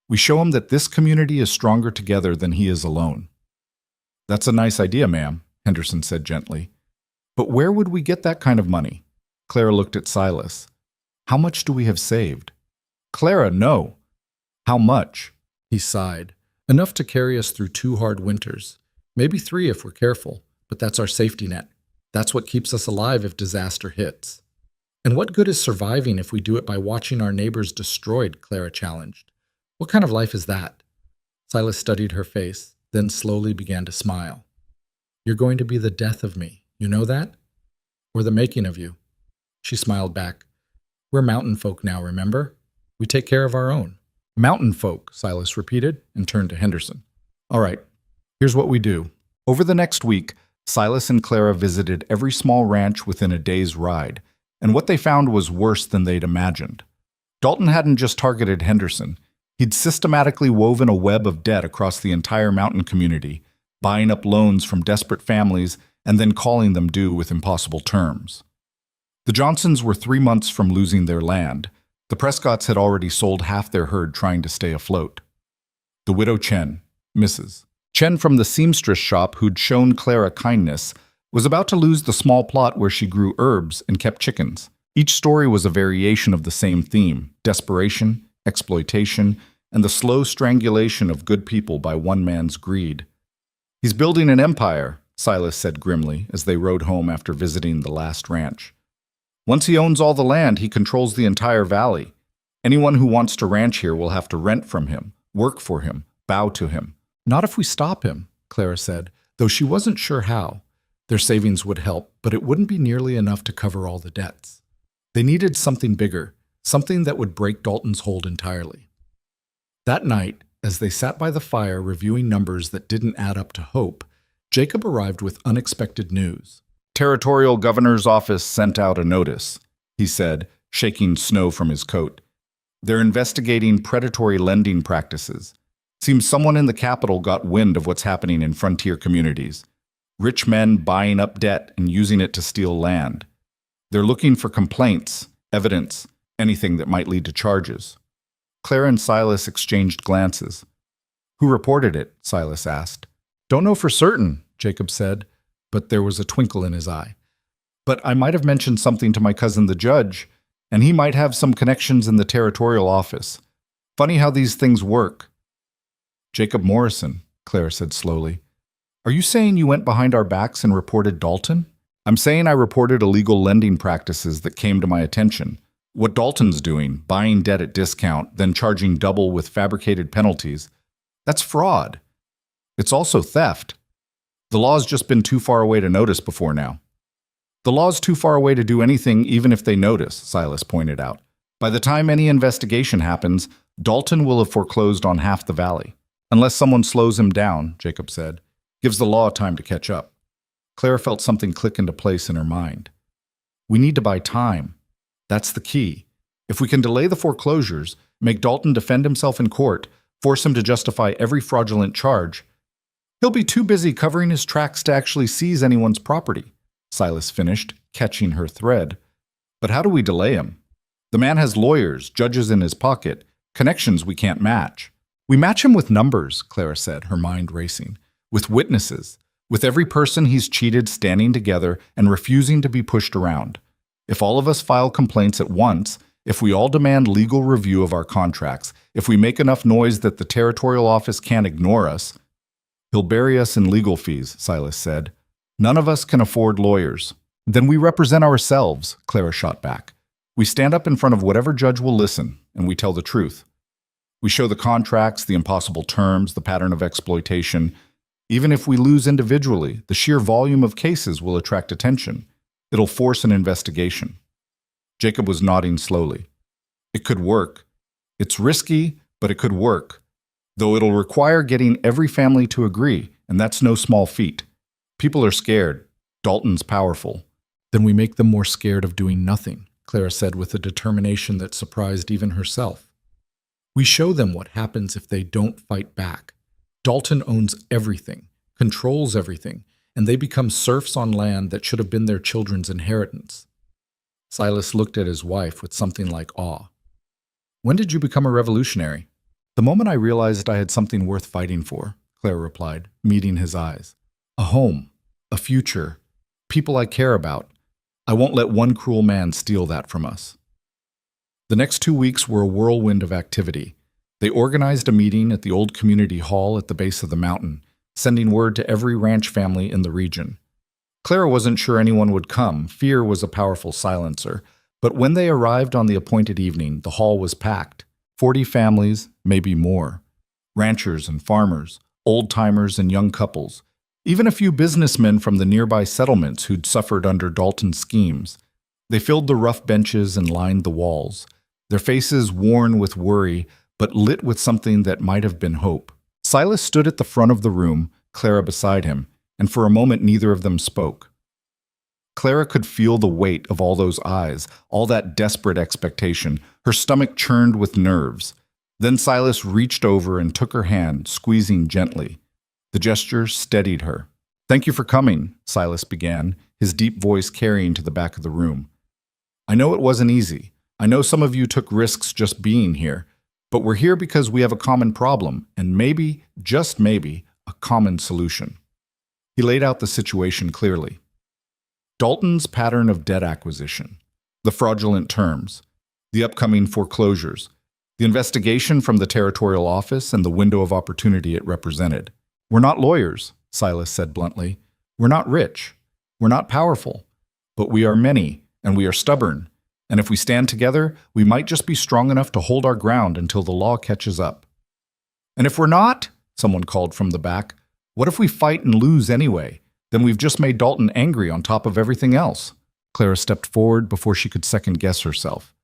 We show him that this community is stronger together than he is alone." "That's a nice idea, ma'am," Henderson said gently. "But where would we get that kind of money?" Clara looked at Silas. "How much do we have saved?" "Clara, no." "How much?" He sighed. "Enough to carry us through 2 hard winters. Maybe 3 if we're careful, but that's our safety net. That's what keeps us alive if disaster hits." "And what good is surviving if we do it by watching our neighbors destroyed?" Clara challenged. "What kind of life is that?" Silas studied her face, then slowly began to smile. "You're going to be the death of me. You know that? Or the making of you." She smiled back. "We're mountain folk now, remember? We take care of our own." "Mountain folk," Silas repeated, and turned to Henderson. "All right, here's what we do." Over the next week, Silas and Clara visited every small ranch within a day's ride, and what they found was worse than they'd imagined. Dalton hadn't just targeted Henderson. He'd systematically woven a web of debt across the entire mountain community, buying up loans from desperate families and then calling them due with impossible terms. The Johnsons were 3 months from losing their land. The Prescotts had already sold half their herd trying to stay afloat. The widow Chen, Mrs. Chen from the seamstress shop who'd shown Clara kindness, was about to lose the small plot where she grew herbs and kept chickens. Each story was a variation of the same theme: desperation, exploitation, and the slow strangulation of good people by one man's greed. "He's building an empire," Silas said grimly as they rode home after visiting the last ranch. "Once he owns all the land, he controls the entire valley. Anyone who wants to ranch here will have to rent from him, work for him, bow to him." "Not if we stop him," Clara said, though she wasn't sure how. Their savings would help, but it wouldn't be nearly enough to cover all the debts. They needed something bigger, something that would break Dalton's hold entirely. That night, as they sat by the fire reviewing numbers that didn't add up to hope, Jacob arrived with unexpected news. "Territorial Governor's Office sent out a notice," he said, shaking snow from his coat. "They're investigating predatory lending practices. Seems someone in the capital got wind of what's happening in frontier communities. Rich men buying up debt and using it to steal land. They're looking for complaints, evidence, anything that might lead to charges." Clara and Silas exchanged glances. "Who reported it?" Silas asked. "Don't know for certain," Jacob said, but there was a twinkle in his eye. "But I might have mentioned something to my cousin the judge, and he might have some connections in the territorial office. Funny how these things work." "Jacob Morrison," Clara said slowly. "Are you saying you went behind our backs and reported Dalton?" "I'm saying I reported illegal lending practices that came to my attention. What Dalton's doing, buying debt at discount, then charging double with fabricated penalties, that's fraud. It's also theft. The law's just been too far away to notice before now." "The law's too far away to do anything even if they notice," Silas pointed out. "By the time any investigation happens, Dalton will have foreclosed on half the valley. Unless someone slows him down," Jacob said. "Gives the law time to catch up." Clara felt something click into place in her mind. "We need to buy time. That's the key. If we can delay the foreclosures, make Dalton defend himself in court, force him to justify every fraudulent charge, he'll be too busy covering his tracks to actually seize anyone's property," Silas finished, catching her thread. "But how do we delay him? The man has lawyers, judges in his pocket, connections we can't match." "We match him with numbers," Clara said, her mind racing. "With witnesses. With every person he's cheated standing together and refusing to be pushed around. If all of us file complaints at once, if we all demand legal review of our contracts, if we make enough noise that the territorial office can't ignore us..." "He'll bury us in legal fees," Silas said. "None of us can afford lawyers." Then we represent ourselves, Clara shot back. We stand up in front of whatever judge will listen, and we tell the truth. We show the contracts, the impossible terms, the pattern of exploitation. Even if we lose individually, the sheer volume of cases will attract attention. It'll force an investigation. Jacob was nodding slowly. It could work. It's risky, but it could work. Though it'll require getting every family to agree, and that's no small feat. People are scared. Dalton's powerful. Then we make them more scared of doing nothing, Clara said with a determination that surprised even herself. We show them what happens if they don't fight back. Dalton owns everything, controls everything, and they become serfs on land that should have been their children's inheritance. Silas looked at his wife with something like awe. When did you become a revolutionary? The moment I realized I had something worth fighting for, Clara replied, meeting his eyes. A home, a future, people I care about. I won't let one cruel man steal that from us. The next 2 weeks were a whirlwind of activity. They organized a meeting at the old community hall at the base of the mountain, sending word to every ranch family in the region. Clara wasn't sure anyone would come. Fear was a powerful silencer. But when they arrived on the appointed evening, the hall was packed. 40 families, maybe more. Ranchers and farmers, old-timers and young couples. Even a few businessmen from the nearby settlements who'd suffered under Dalton's schemes. They filled the rough benches and lined the walls, their faces worn with worry, but lit with something that might have been hope. Silas stood at the front of the room, Clara beside him, and for a moment neither of them spoke. Clara could feel the weight of all those eyes, all that desperate expectation. Her stomach churned with nerves. Then Silas reached over and took her hand, squeezing gently. The gesture steadied her. "Thank you for coming," Silas began, his deep voice carrying to the back of the room. "I know it wasn't easy. I know some of you took risks just being here. But we're here because we have a common problem, and maybe, just maybe, a common solution." He laid out the situation clearly. Dalton's pattern of debt acquisition, the fraudulent terms, the upcoming foreclosures, the investigation from the territorial office, and the window of opportunity it represented. "We're not lawyers," Silas said bluntly. "We're not rich. We're not powerful. But we are many, and we are stubborn. And if we stand together, we might just be strong enough to hold our ground until the law catches up." "And if we're not," someone called from the back, "what if we fight and lose anyway? Then we've just made Dalton angry on top of everything else." Clara stepped forward before she could second-guess herself.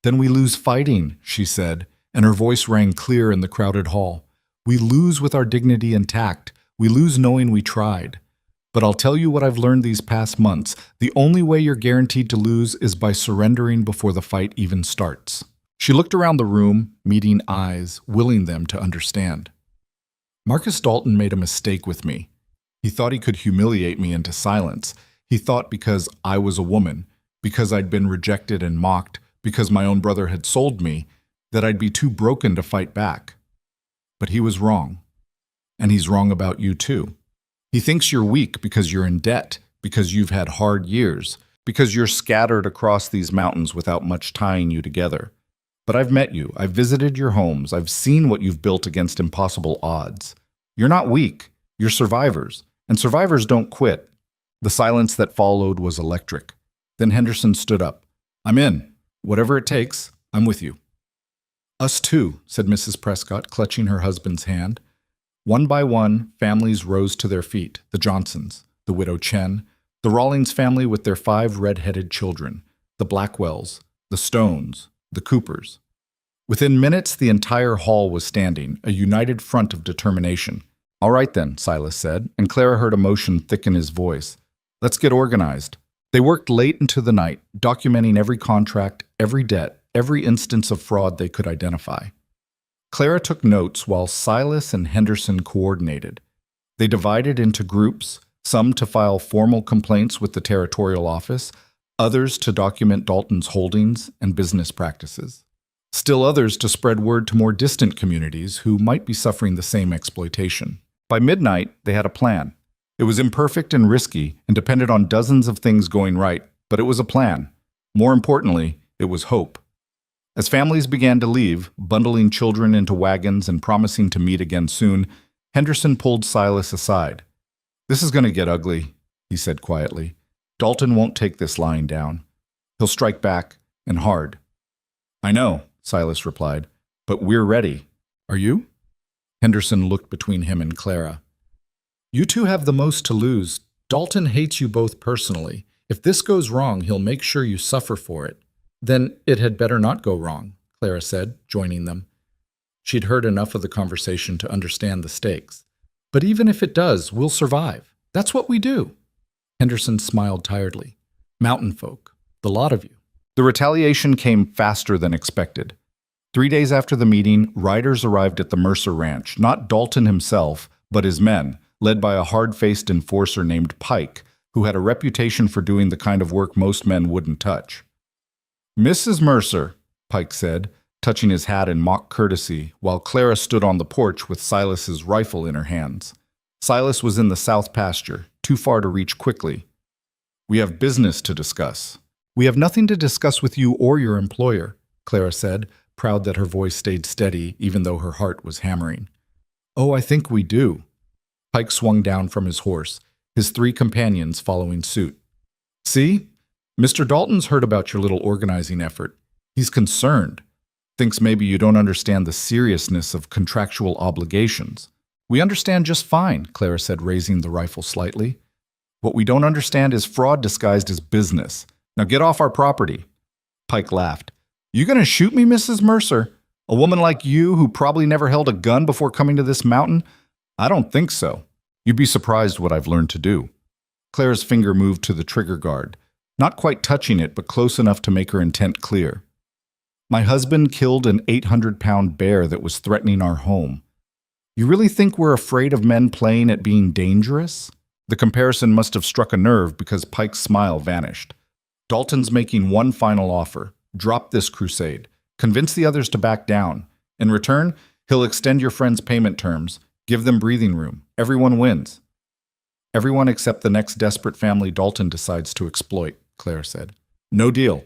"Then we lose fighting," she said, and her voice rang clear in the crowded hall. "We lose with our dignity intact. We lose knowing we tried. But I'll tell you what I've learned these past months. The only way you're guaranteed to lose is by surrendering before the fight even starts." She looked around the room, meeting eyes, willing them to understand. "Marcus Dalton made a mistake with me. He thought he could humiliate me into silence. He thought because I was a woman, because I'd been rejected and mocked, because my own brother had sold me, that I'd be too broken to fight back. But he was wrong. And he's wrong about you too. He thinks you're weak because you're in debt, because you've had hard years, because you're scattered across these mountains without much tying you together. But I've met you, I've visited your homes, I've seen what you've built against impossible odds. You're not weak, you're survivors, and survivors don't quit." The silence that followed was electric. Then Henderson stood up. "I'm in. Whatever it takes, I'm with you." "Us too," said Mrs. Prescott, clutching her husband's hand. One by one, families rose to their feet, the Johnsons, the widow Chen, the Rawlings family with their 5 red-headed children, the Blackwells, the Stones, the Coopers. Within minutes, the entire hall was standing, a united front of determination. "All right then," Silas said, and Clara heard emotion thicken his voice. "Let's get organized." They worked late into the night, documenting every contract, every debt, every instance of fraud they could identify. Clara took notes while Silas and Henderson coordinated. They divided into groups, some to file formal complaints with the territorial office, others to document Dalton's holdings and business practices. Still others to spread word to more distant communities who might be suffering the same exploitation. By midnight, they had a plan. It was imperfect and risky and depended on dozens of things going right, but it was a plan. More importantly, it was hope. As families began to leave, bundling children into wagons and promising to meet again soon, Henderson pulled Silas aside. "This is going to get ugly," he said quietly. Dalton won't take this lying down. He'll strike back, and hard. I know, Silas replied, but we're ready. Are you? Henderson looked between him and Clara. You two have the most to lose. Dalton hates you both personally. If this goes wrong, he'll make sure you suffer for it. Then it had better not go wrong, Clara said, joining them. She'd heard enough of the conversation to understand the stakes. But even if it does, we'll survive. That's what we do. Henderson smiled tiredly. Mountain folk, the lot of you. The retaliation came faster than expected. 3 days after the meeting, riders arrived at the Mercer Ranch, not Dalton himself, but his men, led by a hard-faced enforcer named Pike, who had a reputation for doing the kind of work most men wouldn't touch. Mrs. Mercer, Pike said, touching his hat in mock courtesy, while Clara stood on the porch with Silas's rifle in her hands. Silas was in the south pasture, too far to reach quickly. We have business to discuss. We have nothing to discuss with you or your employer, Clara said, proud that her voice stayed steady even though her heart was hammering. Oh, I think we do. Pike swung down from his horse, his 3 companions following suit. See? Mr. Dalton's heard about your little organizing effort. He's concerned. Thinks maybe you don't understand the seriousness of contractual obligations. We understand just fine, Clara said, raising the rifle slightly. What we don't understand is fraud disguised as business. Now get off our property. Pike laughed. You gonna shoot me, Mrs. Mercer? A woman like you who probably never held a gun before coming to this mountain? I don't think so. You'd be surprised what I've learned to do. Clara's finger moved to the trigger guard, not quite touching it, but close enough to make her intent clear. My husband killed an 800-pound bear that was threatening our home. You really think we're afraid of men playing at being dangerous? The comparison must have struck a nerve because Pike's smile vanished. Dalton's making one final offer. Drop this crusade. Convince the others to back down. In return, he'll extend your friends' payment terms. Give them breathing room. Everyone wins. Everyone except the next desperate family Dalton decides to exploit, Claire said. No deal.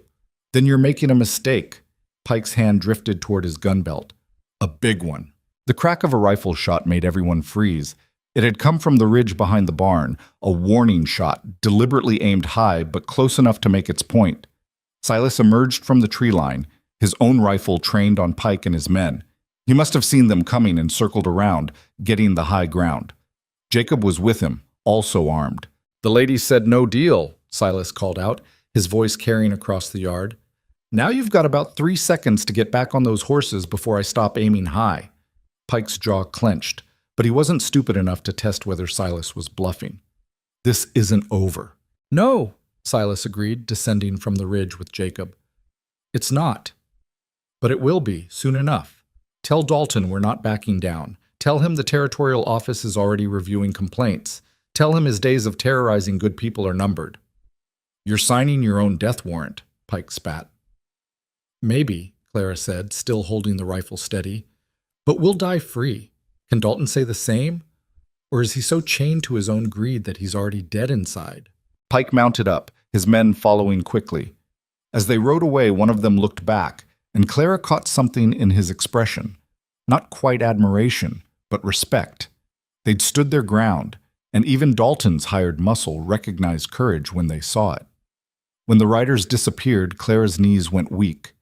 Then you're making a mistake. Pike's hand drifted toward his gun belt. A big one. The crack of a rifle shot made everyone freeze. It had come from the ridge behind the barn, a warning shot, deliberately aimed high but close enough to make its point. Silas emerged from the tree line, his own rifle trained on Pike and his men. He must have seen them coming and circled around, getting the high ground. Jacob was with him, also armed. The lady said no deal, Silas called out, his voice carrying across the yard. Now you've got about 3 seconds to get back on those horses before I stop aiming high. Pike's jaw clenched, but he wasn't stupid enough to test whether Silas was bluffing. This isn't over. No, Silas agreed, descending from the ridge with Jacob. It's not. But it will be, soon enough. Tell Dalton we're not backing down. Tell him the territorial office is already reviewing complaints. Tell him his days of terrorizing good people are numbered. You're signing your own death warrant, Pike spat. Maybe, Clara said, still holding the rifle steady. But we'll die free. Can Dalton say the same? Or is he so chained to his own greed that he's already dead inside? Pike mounted up, his men following quickly. As they rode away, one of them looked back, and Clara caught something in his expression. Not quite admiration, but respect. They'd stood their ground, and even Dalton's hired muscle recognized courage when they saw it. When the riders disappeared, Clara's knees went weak.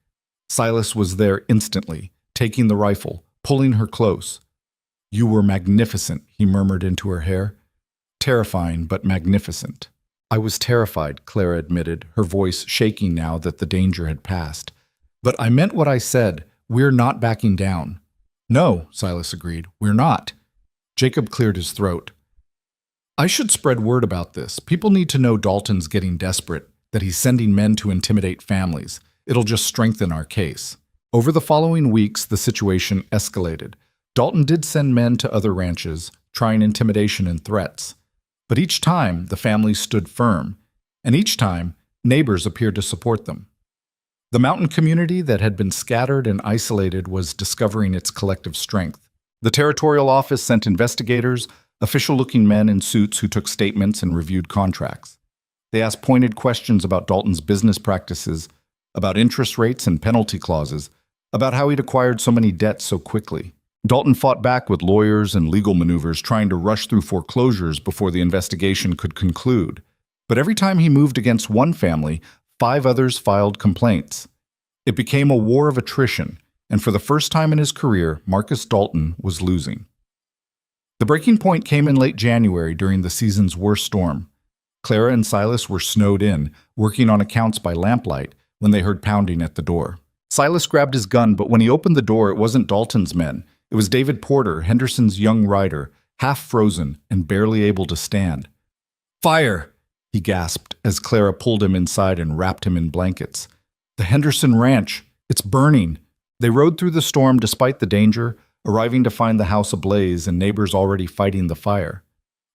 Silas was there instantly, taking the rifle, pulling her close. You were magnificent, he murmured into her hair. Terrifying, but magnificent. I was terrified, Clara admitted, her voice shaking now that the danger had passed. But I meant what I said. We're not backing down. No, Silas agreed. We're not. Jacob cleared his throat. I should spread word about this. People need to know Dalton's getting desperate, that he's sending men to intimidate families. It'll just strengthen our case. Over the following weeks, the situation escalated. Dalton did send men to other ranches, trying intimidation and threats. But each time, the families stood firm, and each time, neighbors appeared to support them. The mountain community that had been scattered and isolated was discovering its collective strength. The territorial office sent investigators, official-looking men in suits who took statements and reviewed contracts. They asked pointed questions about Dalton's business practices, about interest rates and penalty clauses, about how he'd acquired so many debts so quickly. Dalton fought back with lawyers and legal maneuvers trying to rush through foreclosures before the investigation could conclude. But every time he moved against one family, 5 others filed complaints. It became a war of attrition, and for the first time in his career, Marcus Dalton was losing. The breaking point came in late January during the season's worst storm. Clara and Silas were snowed in, working on accounts by lamplight, when they heard pounding at the door. Silas grabbed his gun, but when he opened the door, it wasn't Dalton's men. It was David Porter, Henderson's young rider, half frozen and barely able to stand. "Fire!" he gasped as Clara pulled him inside and wrapped him in blankets. "The Henderson Ranch! It's burning!" They rode through the storm despite the danger, arriving to find the house ablaze and neighbors already fighting the fire.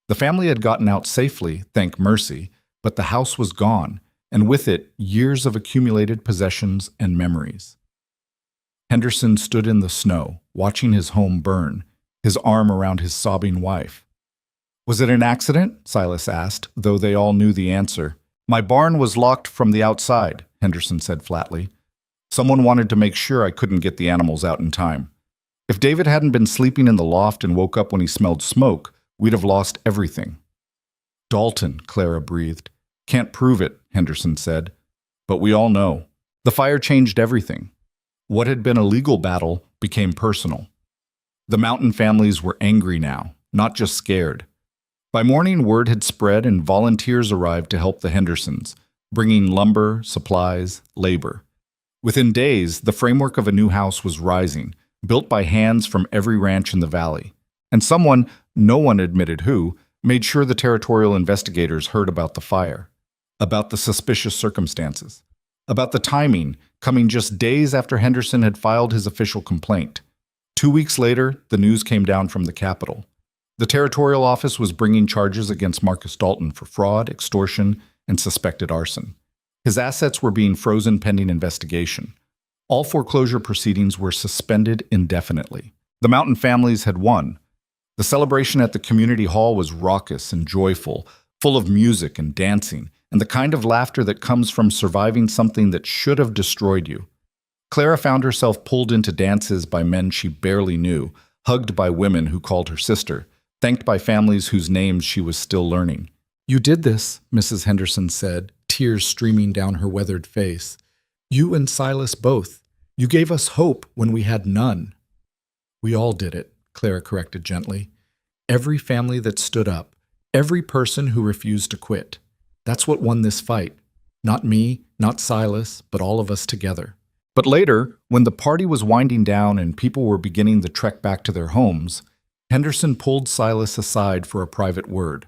The family had gotten out safely, thank mercy, but the house was gone, and with it, years of accumulated possessions and memories. Henderson stood in the snow, watching his home burn, his arm around his sobbing wife. "Was it an accident?" Silas asked, though they all knew the answer. "My barn was locked from the outside," Henderson said flatly. "Someone wanted to make sure I couldn't get the animals out in time. If David hadn't been sleeping in the loft and woke up when he smelled smoke, we'd have lost everything." "Dalton," Clara breathed. "Can't prove it," Henderson said. "But we all know. The fire changed everything. What had been a legal battle became personal. The Mountain families were angry now, not just scared. By morning, word had spread and volunteers arrived to help the Hendersons, bringing lumber, supplies, labor. Within days, the framework of a new house was rising, built by hands from every ranch in the valley. And someone, no one admitted who, made sure the territorial investigators heard about the fire, about the suspicious circumstances, about the timing, coming just days after Henderson had filed his official complaint. 2 weeks later, the news came down from the Capitol. The territorial office was bringing charges against Marcus Dalton for fraud, extortion, and suspected arson. His assets were being frozen pending investigation. All foreclosure proceedings were suspended indefinitely. The Mountain families had won. The celebration at the community hall was raucous and joyful, full of music and dancing, and the kind of laughter that comes from surviving something that should have destroyed you. Clara found herself pulled into dances by men she barely knew, hugged by women who called her sister, thanked by families whose names she was still learning. "You did this," Mrs. Henderson said, tears streaming down her weathered face. "You and Silas both. You gave us hope when we had none." "We all did it," Clara corrected gently. "Every family that stood up, every person who refused to quit. That's what won this fight. Not me, not Silas, but all of us together." But later, when the party was winding down and people were beginning the trek back to their homes, Henderson pulled Silas aside for a private word.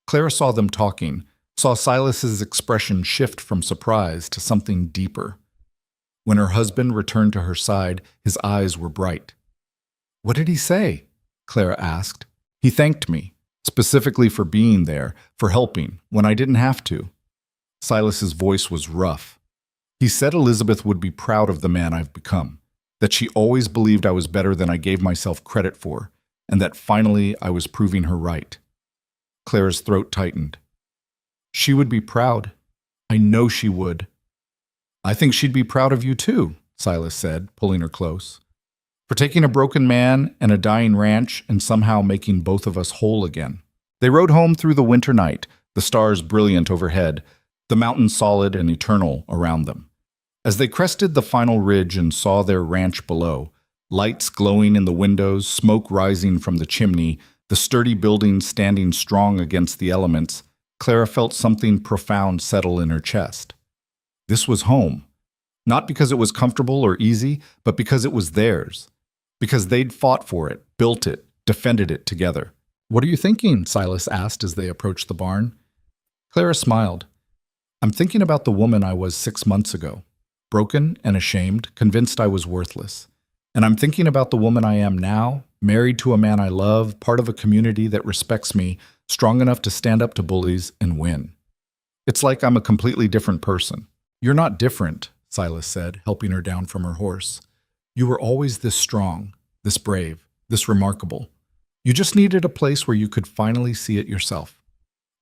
Clara saw them talking, saw Silas's expression shift from surprise to something deeper. When her husband returned to her side, his eyes were bright. "What did he say?" Clara asked. "He thanked me, specifically for being there, for helping, when I didn't have to." Silas's voice was rough. "He said Elizabeth would be proud of the man I've become, that she always believed I was better than I gave myself credit for, and that finally I was proving her right." Clara's throat tightened. "She would be proud. I know she would." "I think she'd be proud of you too," Silas said, pulling her close. "For taking a broken man and a dying ranch and somehow making both of us whole again." They rode home through the winter night, the stars brilliant overhead, the mountains solid and eternal around them. As they crested the final ridge and saw their ranch below, lights glowing in the windows, smoke rising from the chimney, the sturdy buildings standing strong against the elements, Clara felt something profound settle in her chest. This was home. Not because it was comfortable or easy, but because it was theirs. Because they'd fought for it, built it, defended it together. "What are you thinking?" Silas asked as they approached the barn. Clara smiled. "I'm thinking about the woman I was 6 months ago, broken and ashamed, convinced I was worthless. And I'm thinking about the woman I am now, married to a man I love, part of a community that respects me, strong enough to stand up to bullies and win. It's like I'm a completely different person." "You're not different," Silas said, helping her down from her horse. "You were always this strong, this brave, this remarkable. You just needed a place where you could finally see it yourself."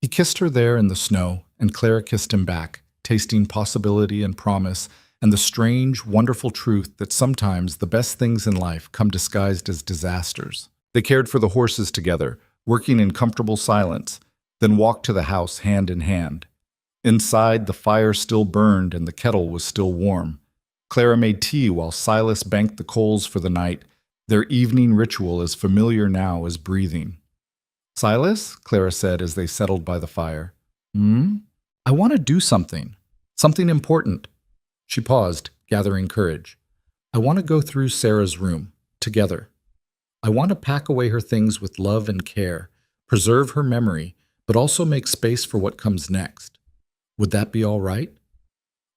He kissed her there in the snow, and Clara kissed him back, tasting possibility and promise, and the strange, wonderful truth that sometimes the best things in life come disguised as disasters. They cared for the horses together, working in comfortable silence, then walked to the house hand in hand. Inside, the fire still burned and the kettle was still warm. Clara made tea while Silas banked the coals for the night, their evening ritual as familiar now as breathing. "Silas," Clara said as they settled by the fire. "Hmm? I want to do something. Something important." She paused, gathering courage. "I want to go through Sarah's room, together. I want to pack away her things with love and care, preserve her memory, but also make space for what comes next. Would that be all right?"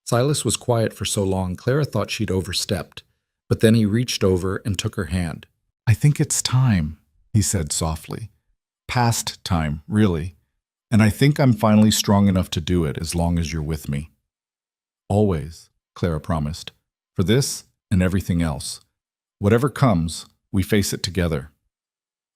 Silas was quiet for so long, Clara thought she'd overstepped, but then he reached over and took her hand. "I think it's time," he said softly. "Past time, really. And I think I'm finally strong enough to do it as long as you're with me." "Always," Clara promised. "For this and everything else. Whatever comes, we face it together."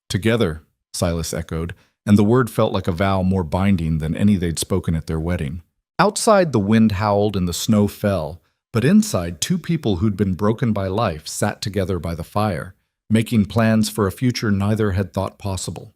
"Together," Silas echoed, and the word felt like a vow more binding than any they'd spoken at their wedding. Outside, the wind howled and the snow fell, but inside, two people who'd been broken by life sat together by the fire, making plans for a future neither had thought possible.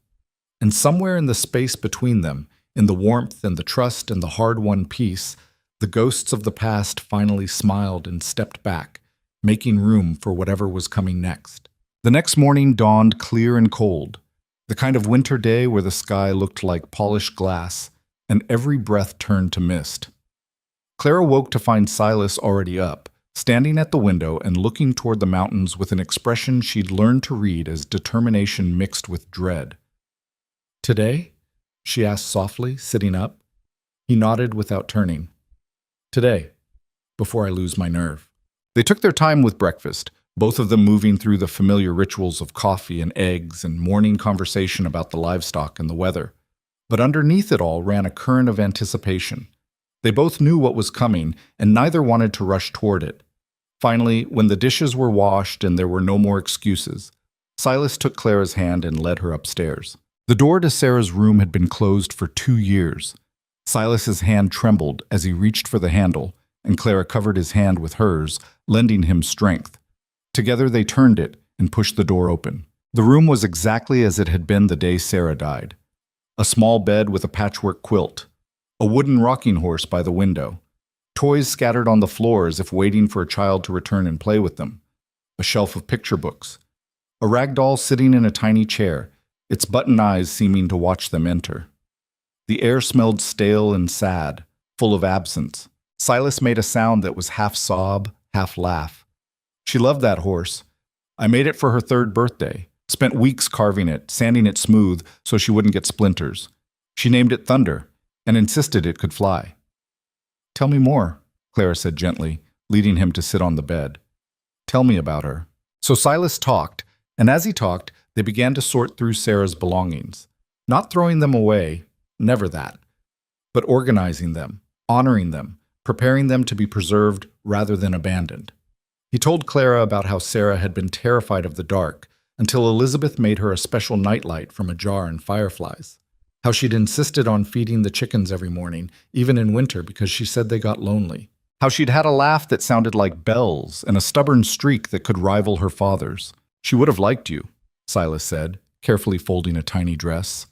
And somewhere in the space between them, in the warmth and the trust and the hard-won peace, the ghosts of the past finally smiled and stepped back, making room for whatever was coming next. The next morning dawned clear and cold, the kind of winter day where the sky looked like polished glass, and every breath turned to mist. Clara woke to find Silas already up, standing at the window and looking toward the mountains with an expression she'd learned to read as determination mixed with dread. "Today?" she asked softly, sitting up. He nodded without turning. "Today, before I lose my nerve." They took their time with breakfast, both of them moving through the familiar rituals of coffee and eggs and morning conversation about the livestock and the weather. But underneath it all ran a current of anticipation. They both knew what was coming, and neither wanted to rush toward it. Finally, when the dishes were washed and there were no more excuses, Silas took Clara's hand and led her upstairs. The door to Sarah's room had been closed for 2 years. Silas's hand trembled as he reached for the handle, and Clara covered his hand with hers, lending him strength. Together they turned it and pushed the door open. The room was exactly as it had been the day Sarah died. A small bed with a patchwork quilt, a wooden rocking horse by the window, toys scattered on the floor as if waiting for a child to return and play with them, a shelf of picture books, a rag doll sitting in a tiny chair, its button eyes seeming to watch them enter. The air smelled stale and sad, full of absence. Silas made a sound that was half sob, half laugh. "She loved that horse. I made it for her 3rd birthday. Spent weeks carving it, sanding it smooth so she wouldn't get splinters. She named it Thunder and insisted it could fly." "Tell me more," Clara said gently, leading him to sit on the bed. "Tell me about her." So Silas talked, and as he talked, they began to sort through Sarah's belongings. Not throwing them away, never that, but organizing them, honoring them, preparing them to be preserved rather than abandoned. He told Clara about how Sarah had been terrified of the dark, until Elizabeth made her a special nightlight from a jar and fireflies. How she'd insisted on feeding the chickens every morning, even in winter, because she said they got lonely. How she'd had a laugh that sounded like bells and a stubborn streak that could rival her father's. "She would have liked you," Silas said, carefully folding a tiny dress.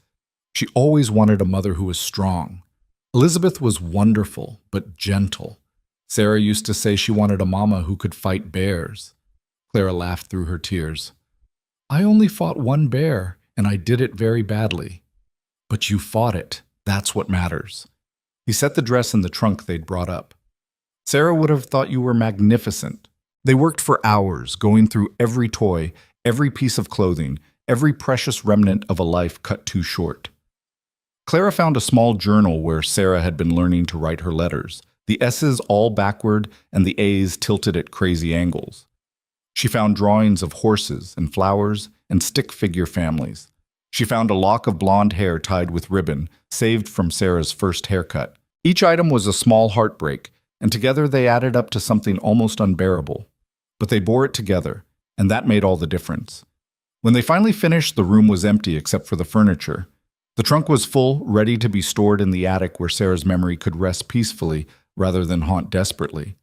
"She always wanted a mother who was strong. Elizabeth was wonderful, but gentle. Sarah used to say she wanted a mama who could fight bears." Clara laughed through her tears. "I only fought one bear, and I did it very badly. But you fought it. That's what matters." He set the dress in the trunk they'd brought up. "Sarah would have thought you were magnificent." They worked for hours, going through every toy, every piece of clothing, every precious remnant of a life cut too short. Clara found a small journal where Sarah had been learning to write her letters, the S's all backward and the A's tilted at crazy angles. She found drawings of horses and flowers and stick figure families. She found a lock of blonde hair tied with ribbon, saved from Sarah's first haircut. Each item was a small heartbreak, and together they added up to something almost unbearable. But they bore it together, and that made all the difference. When they finally finished, the room was empty except for the furniture. The trunk was full, ready to be stored in the attic where Sarah's memory could rest peacefully rather than haunt desperately.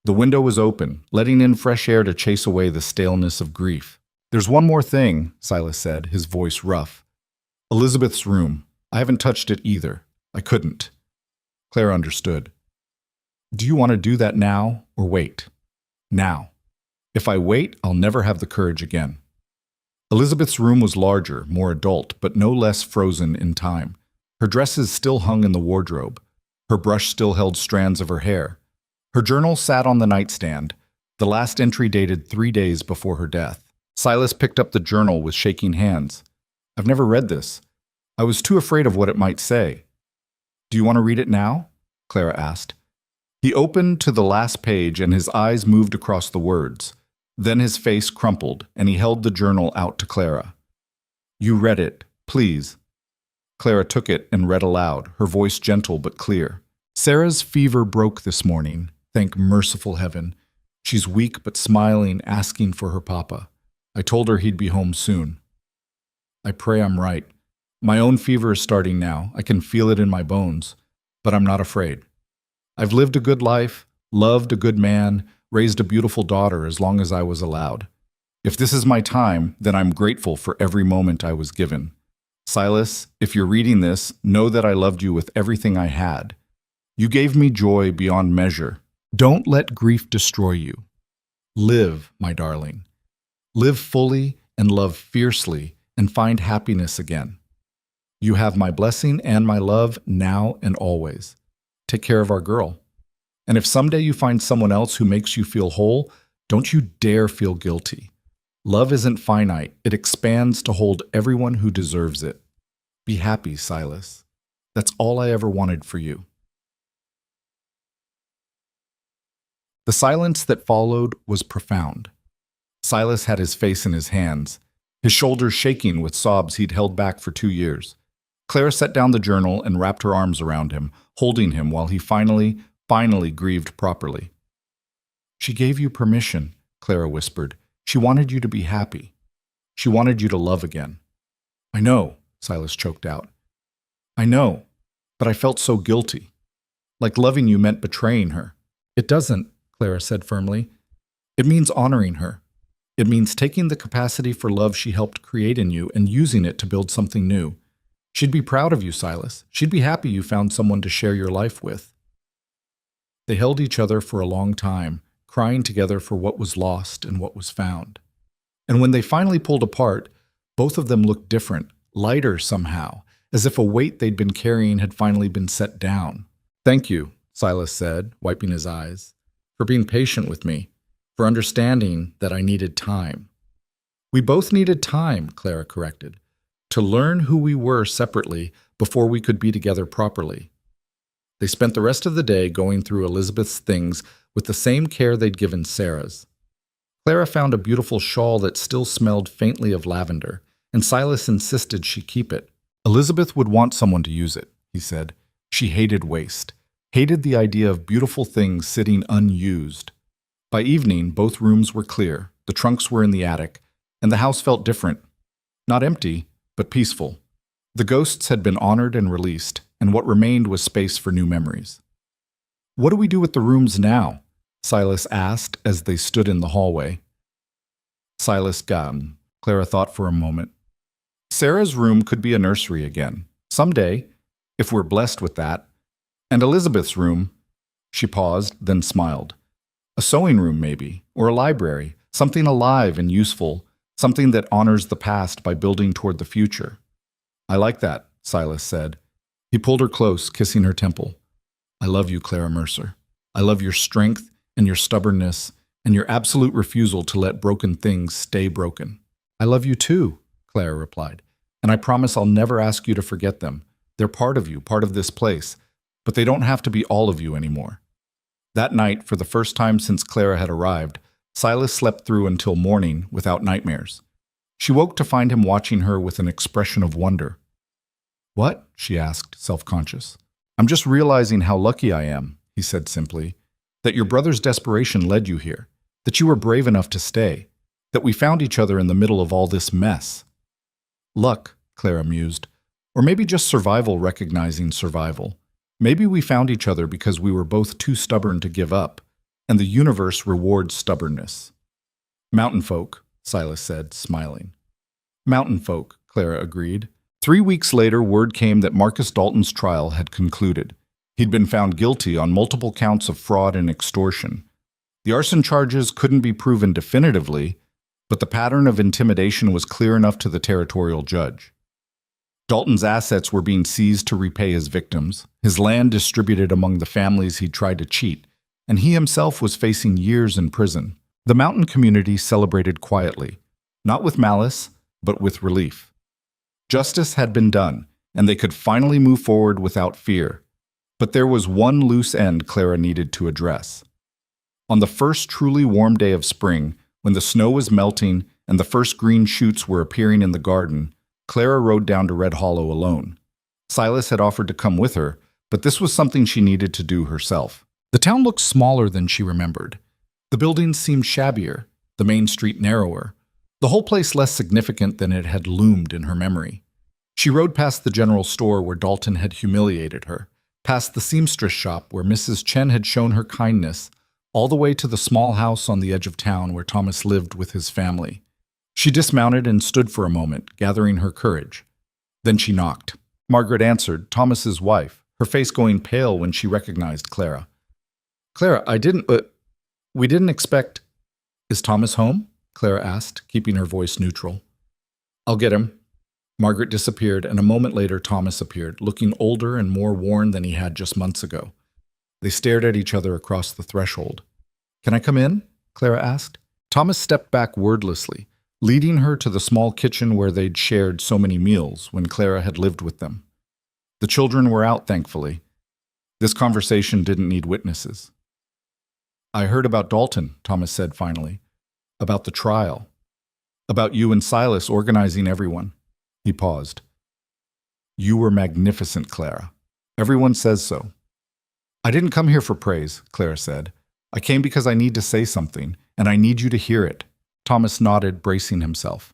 The window was open, letting in fresh air to chase away the staleness of grief. "There's one more thing," Silas said, his voice rough. "Elizabeth's room. I haven't touched it either. I couldn't." Clara understood. Do you want to do that now or wait? Now. If I wait, I'll never have the courage again. Elizabeth's room was larger, more adult, but no less frozen in time. Her dresses still hung in the wardrobe. Her brush still held strands of her hair. Her journal sat on the nightstand, the last entry dated 3 days before her death. Silas picked up the journal with shaking hands. I've never read this. I was too afraid of what it might say. Do you want to read it now? Clara asked. He opened to the last page and his eyes moved across the words. Then his face crumpled and he held the journal out to Clara. You read it, please. Clara took it and read aloud, her voice gentle but clear. Sarah's fever broke this morning, thank merciful heaven. She's weak but smiling, asking for her papa. I told her he'd be home soon. I pray I'm right. My own fever is starting now. I can feel it in my bones, but I'm not afraid. I've lived a good life, loved a good man, raised a beautiful daughter as long as I was allowed. If this is my time, then I'm grateful for every moment I was given. Silas, if you're reading this, know that I loved you with everything I had. You gave me joy beyond measure. Don't let grief destroy you. Live, my darling. Live fully and love fiercely and find happiness again. You have my blessing and my love now and always. Take care of our girl. And if someday you find someone else who makes you feel whole, don't you dare feel guilty. Love isn't finite. It expands to hold everyone who deserves it. Be happy, Silas. That's all I ever wanted for you. The silence that followed was profound. Silas had his face in his hands, his shoulders shaking with sobs he'd held back for 2 years. Clara set down the journal and wrapped her arms around him, holding him while he finally grieved properly. She gave you permission, Clara whispered. She wanted you to be happy. She wanted you to love again. I know, Silas choked out. I know, but I felt so guilty. Like loving you meant betraying her. It doesn't, Clara said firmly. It means honoring her. It means taking the capacity for love she helped create in you and using it to build something new. She'd be proud of you, Silas. She'd be happy you found someone to share your life with. They held each other for a long time, crying together for what was lost and what was found. And when they finally pulled apart, both of them looked different, lighter somehow, as if a weight they'd been carrying had finally been set down. Thank you, Silas said, wiping his eyes, for being patient with me, for understanding that I needed time. We both needed time, Clara corrected, to learn who we were separately before we could be together properly. They spent the rest of the day going through Elizabeth's things with the same care they'd given Sarah's. Clara found a beautiful shawl that still smelled faintly of lavender, and Silas insisted she keep it. Elizabeth would want someone to use it, he said. She hated waste, hated the idea of beautiful things sitting unused. By evening, both rooms were clear, the trunks were in the attic, and the house felt different. Not empty, but peaceful. The ghosts had been honored and released, and what remained was space for new memories. What do we do with the rooms now? Silas asked as they stood in the hallway. Silas gone. Clara thought for a moment. Sarah's room could be a nursery again, someday, if we're blessed with that. And Elizabeth's room, she paused, then smiled. A sewing room, maybe, or a library, something alive and useful, something that honors the past by building toward the future. I like that, Silas said. He pulled her close, kissing her temple. I love you, Clara Mercer. I love your strength and your stubbornness and your absolute refusal to let broken things stay broken. I love you too, Clara replied, and I promise I'll never ask you to forget them. They're part of you, part of this place, but they don't have to be all of you anymore. That night, for the first time since Clara had arrived, Silas slept through until morning without nightmares. She woke to find him watching her with an expression of wonder. What? She asked, self-conscious. I'm just realizing how lucky I am, he said simply, that your brother's desperation led you here, that you were brave enough to stay, that we found each other in the middle of all this mess. Luck, Clara mused, or maybe just survival recognizing survival. Maybe we found each other because we were both too stubborn to give up, and the universe rewards stubbornness. Mountain folk, Silas said, smiling. Mountain folk, Clara agreed. 3 weeks later, word came that Marcus Dalton's trial had concluded. He'd been found guilty on multiple counts of fraud and extortion. The arson charges couldn't be proven definitively, but the pattern of intimidation was clear enough to the territorial judge. Dalton's assets were being seized to repay his victims, his land distributed among the families he'd tried to cheat, and he himself was facing years in prison. The mountain community celebrated quietly, not with malice, but with relief. Justice had been done, and they could finally move forward without fear. But there was one loose end Clara needed to address. On the first truly warm day of spring, when the snow was melting and the first green shoots were appearing in the garden, Clara rode down to Red Hollow alone. Silas had offered to come with her, but this was something she needed to do herself. The town looked smaller than she remembered. The buildings seemed shabbier, the main street narrower, the whole place less significant than it had loomed in her memory. She rode past the general store where Dalton had humiliated her, past the seamstress shop where Mrs. Chen had shown her kindness, all the way to the small house on the edge of town where Thomas lived with his family. She dismounted and stood for a moment, gathering her courage. Then she knocked. Margaret answered, Thomas's wife, her face going pale when she recognized Clara. Clara, we didn't expect... Is Thomas home? Clara asked, keeping her voice neutral. I'll get him. Margaret disappeared, and a moment later Thomas appeared, looking older and more worn than he had just months ago. They stared at each other across the threshold. Can I come in? Clara asked. Thomas stepped back wordlessly, leading her to the small kitchen where they'd shared so many meals when Clara had lived with them. The children were out, thankfully. This conversation didn't need witnesses. I heard about Dalton, Thomas said finally. About the trial. About you and Silas organizing everyone. He paused. You were magnificent, Clara. Everyone says so. I didn't come here for praise, Clara said. I came because I need to say something, and I need you to hear it. Thomas nodded, bracing himself.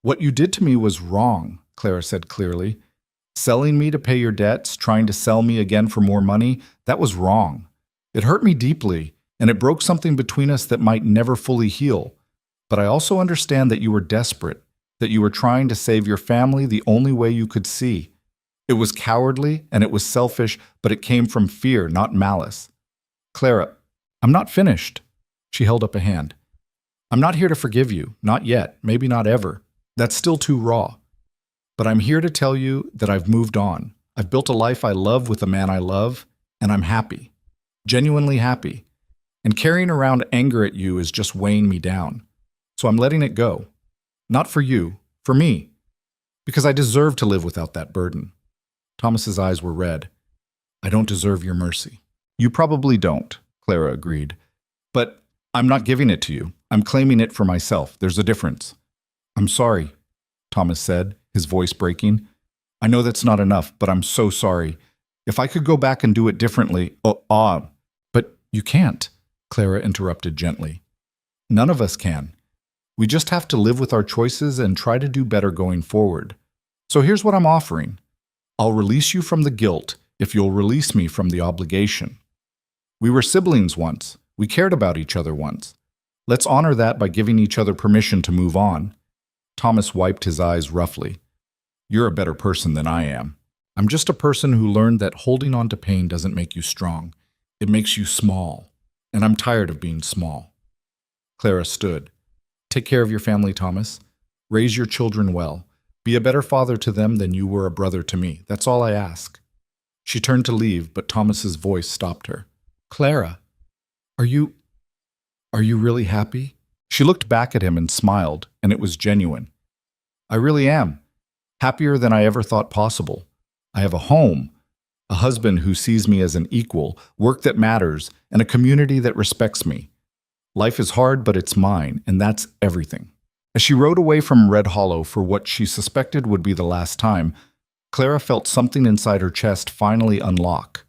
What you did to me was wrong, Clara said clearly. Selling me to pay your debts, trying to sell me again for more money, that was wrong. It hurt me deeply, and it broke something between us that might never fully heal. But I also understand that you were desperate, that you were trying to save your family the only way you could see. It was cowardly and it was selfish, but it came from fear, not malice. Clara, I'm not finished. She held up a hand. I'm not here to forgive you, not yet, maybe not ever. That's still too raw. But I'm here to tell you that I've moved on. I've built a life I love with a man I love, and I'm happy. Genuinely happy. And carrying around anger at you is just weighing me down. So I'm letting it go. Not for you, for me. Because I deserve to live without that burden. Thomas's eyes were red. I don't deserve your mercy. You probably don't, Clara agreed. But I'm not giving it to you. I'm claiming it for myself. There's a difference. I'm sorry, Thomas said, his voice breaking. I know that's not enough, but I'm so sorry. If I could go back and do it differently, but you can't, Clara interrupted gently. None of us can. We just have to live with our choices and try to do better going forward. So here's what I'm offering. I'll release you from the guilt if you'll release me from the obligation. We were siblings once. We cared about each other once. Let's honor that by giving each other permission to move on. Thomas wiped his eyes roughly. You're a better person than I am. I'm just a person who learned that holding on to pain doesn't make you strong. It makes you small. And I'm tired of being small. Clara stood. Take care of your family, Thomas. Raise your children well. Be a better father to them than you were a brother to me. That's all I ask. She turned to leave, but Thomas's voice stopped her. Clara, are you really happy? She looked back at him and smiled, and it was genuine. I really am. Happier than I ever thought possible. I have a home, a husband who sees me as an equal, work that matters, and a community that respects me. Life is hard, but it's mine, and that's everything. As she rode away from Red Hollow for what she suspected would be the last time, Clara felt something inside her chest finally unlock.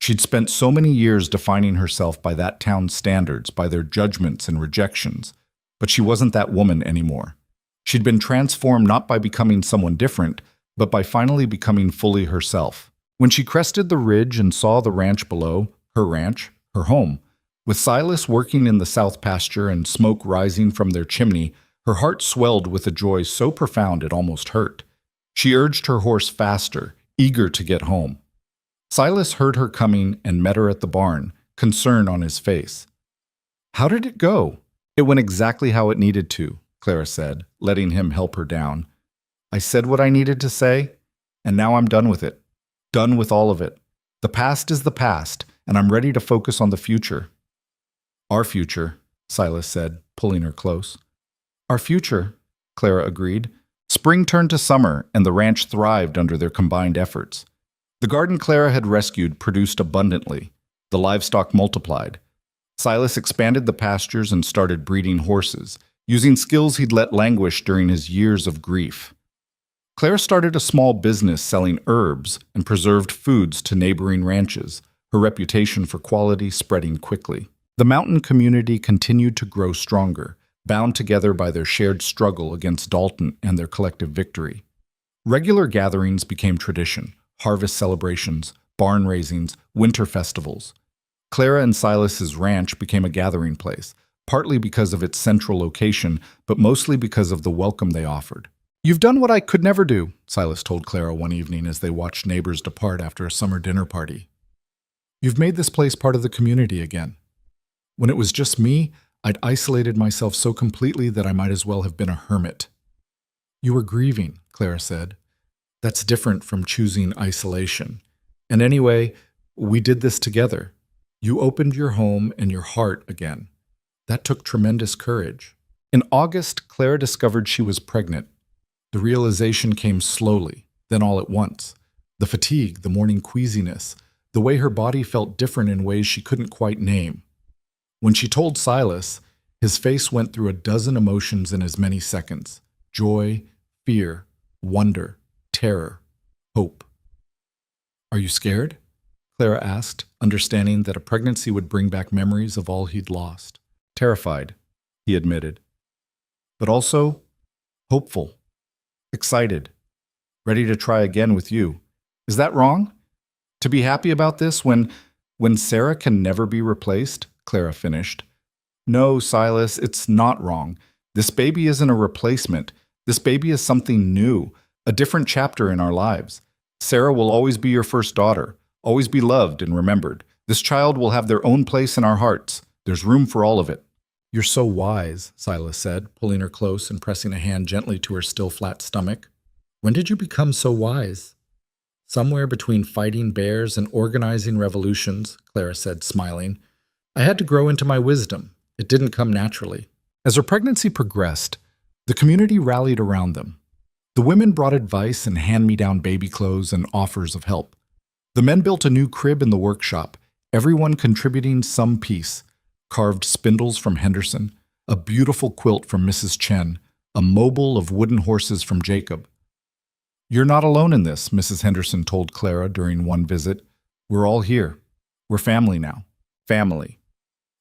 She'd spent so many years defining herself by that town's standards, by their judgments and rejections, but she wasn't that woman anymore. She'd been transformed not by becoming someone different, but by finally becoming fully herself. When she crested the ridge and saw the ranch below, her home, with Silas working in the south pasture and smoke rising from their chimney, her heart swelled with a joy so profound it almost hurt. She urged her horse faster, eager to get home. Silas heard her coming and met her at the barn, concern on his face. How did it go? It went exactly how it needed to, Clara said, letting him help her down. I said what I needed to say, and now I'm done with it. Done with all of it. The past is the past, and I'm ready to focus on the future. Our future, Silas said, pulling her close. Our future, Clara agreed. Spring turned to summer, and the ranch thrived under their combined efforts. The garden Clara had rescued produced abundantly. The livestock multiplied. Silas expanded the pastures and started breeding horses, using skills he'd let languish during his years of grief. Clara started a small business selling herbs and preserved foods to neighboring ranches, her reputation for quality spreading quickly. The mountain community continued to grow stronger, bound together by their shared struggle against Dalton and their collective victory. Regular gatherings became tradition, harvest celebrations, barn raisings, winter festivals. Clara and Silas's ranch became a gathering place, partly because of its central location, but mostly because of the welcome they offered. You've done what I could never do, Silas told Clara one evening as they watched neighbors depart after a summer dinner party. You've made this place part of the community again. When it was just me, I'd isolated myself so completely that I might as well have been a hermit. You were grieving, Clara said. That's different from choosing isolation. And anyway, we did this together. You opened your home and your heart again. That took tremendous courage. In August, Clara discovered she was pregnant. The realization came slowly, then all at once. The fatigue, the morning queasiness, the way her body felt different in ways she couldn't quite name. When she told Silas, his face went through a dozen emotions in as many seconds: joy, fear, wonder, terror, hope. Are you scared? Clara asked, understanding that a pregnancy would bring back memories of all he'd lost. Terrified, he admitted. But also hopeful, excited, ready to try again with you. Is that wrong? To be happy about this when Sarah can never be replaced? Clara finished. No, Silas, it's not wrong. This baby isn't a replacement. This baby is something new, a different chapter in our lives. Sarah will always be your first daughter, always be loved and remembered. This child will have their own place in our hearts. There's room for all of it. You're so wise, Silas said, pulling her close and pressing a hand gently to her still flat stomach. When did you become so wise? Somewhere between fighting bears and organizing revolutions, Clara said, smiling. I had to grow into my wisdom. It didn't come naturally. As her pregnancy progressed, the community rallied around them. The women brought advice and hand-me-down baby clothes and offers of help. The men built a new crib in the workshop, everyone contributing some piece. Carved spindles from Henderson, a beautiful quilt from Mrs. Chen, a mobile of wooden horses from Jacob. You're not alone in this, Mrs. Henderson told Clara during one visit. We're all here. We're family now. Family.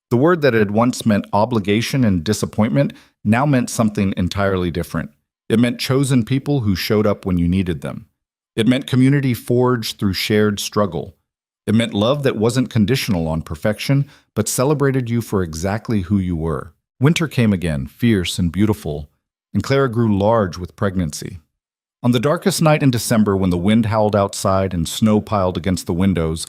The word that had once meant obligation and disappointment now meant something entirely different. It meant chosen people who showed up when you needed them. It meant community forged through shared struggle. It meant love that wasn't conditional on perfection, but celebrated you for exactly who you were. Winter came again, fierce and beautiful, and Clara grew large with pregnancy. On the darkest night in December, when the wind howled outside and snow piled against the windows,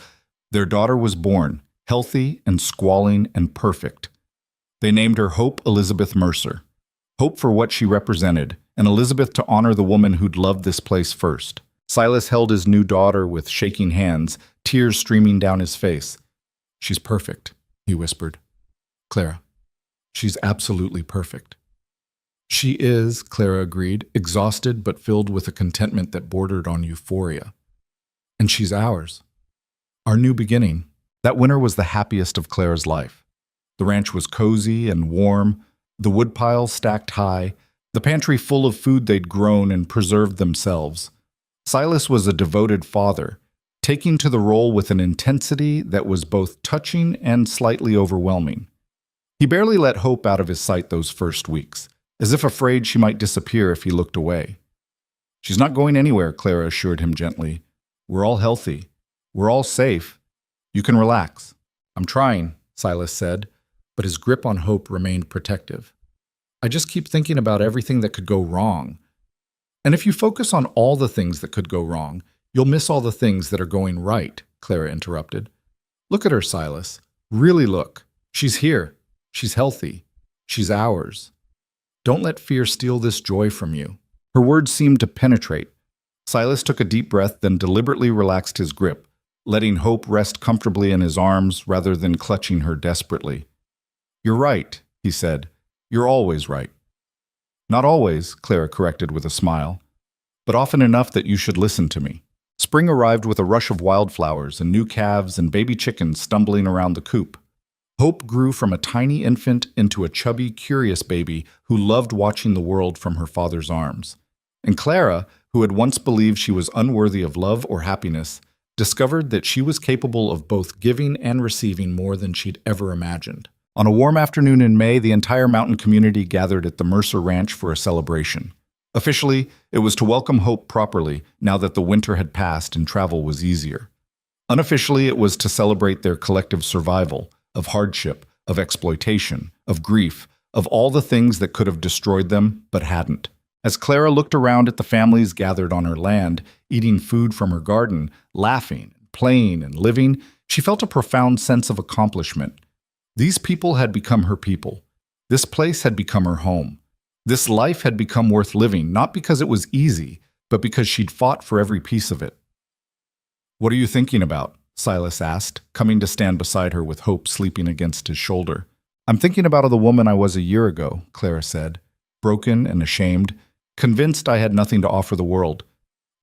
their daughter was born, healthy and squalling and perfect. They named her Hope Elizabeth Mercer. Hope for what she represented, and Elizabeth to honor the woman who'd loved this place first. Silas held his new daughter with shaking hands, tears streaming down his face. She's perfect, he whispered. Clara, she's absolutely perfect. She is, Clara agreed, exhausted but filled with a contentment that bordered on euphoria. And she's ours. Our new beginning. That winter was the happiest of Clara's life. The ranch was cozy and warm, the woodpile stacked high, the pantry full of food they'd grown and preserved themselves. Silas was a devoted father, taking to the role with an intensity that was both touching and slightly overwhelming. He barely let Hope out of his sight those first weeks, as if afraid she might disappear if he looked away. She's not going anywhere, Clara assured him gently. We're all healthy. We're all safe. You can relax. I'm trying, Silas said, but his grip on Hope remained protective. I just keep thinking about everything that could go wrong. And if you focus on all the things that could go wrong, you'll miss all the things that are going right, Clara interrupted. Look at her, Silas. Really look. She's here. She's healthy. She's ours. Don't let fear steal this joy from you. Her words seemed to penetrate. Silas took a deep breath, then deliberately relaxed his grip, letting hope rest comfortably in his arms rather than clutching her desperately. You're right, he said. You're always right. Not always, Clara corrected with a smile, but often enough that you should listen to me. Spring arrived with a rush of wildflowers and new calves and baby chickens stumbling around the coop. Hope grew from a tiny infant into a chubby, curious baby who loved watching the world from her father's arms. And Clara, who had once believed she was unworthy of love or happiness, discovered that she was capable of both giving and receiving more than she'd ever imagined. On a warm afternoon in May, the entire mountain community gathered at the Mercer Ranch for a celebration. Officially, it was to welcome Hope properly now that the winter had passed and travel was easier. Unofficially, it was to celebrate their collective survival, of hardship, of exploitation, of grief, of all the things that could have destroyed them but hadn't. As Clara looked around at the families gathered on her land, eating food from her garden, laughing, playing, and living, she felt a profound sense of accomplishment. These people had become her people. This place had become her home. This life had become worth living, not because it was easy, but because she'd fought for every piece of it. What are you thinking about? Silas asked, coming to stand beside her with Hope sleeping against his shoulder. I'm thinking about the woman I was a year ago, Clara said, broken and ashamed, convinced I had nothing to offer the world.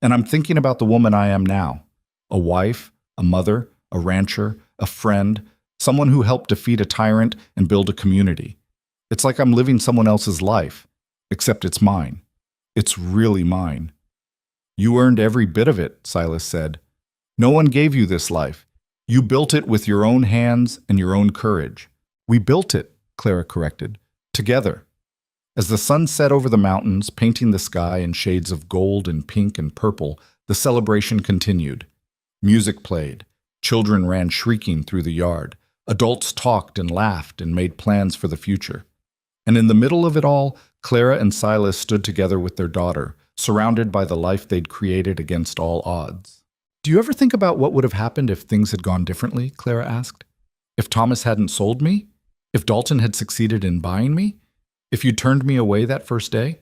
And I'm thinking about the woman I am now, a wife, a mother, a rancher, a friend, someone who helped defeat a tyrant and build a community. It's like I'm living someone else's life, except it's mine. It's really mine. You earned every bit of it, Silas said. No one gave you this life. You built it with your own hands and your own courage. We built it, Clara corrected, together. As the sun set over the mountains, painting the sky in shades of gold and pink and purple, the celebration continued. Music played. Children ran shrieking through the yard. Adults talked and laughed and made plans for the future. And in the middle of it all, Clara and Silas stood together with their daughter, surrounded by the life they'd created against all odds. Do you ever think about what would have happened if things had gone differently? Clara asked. If Thomas hadn't sold me? If Dalton had succeeded in buying me? If you turned me away that first day?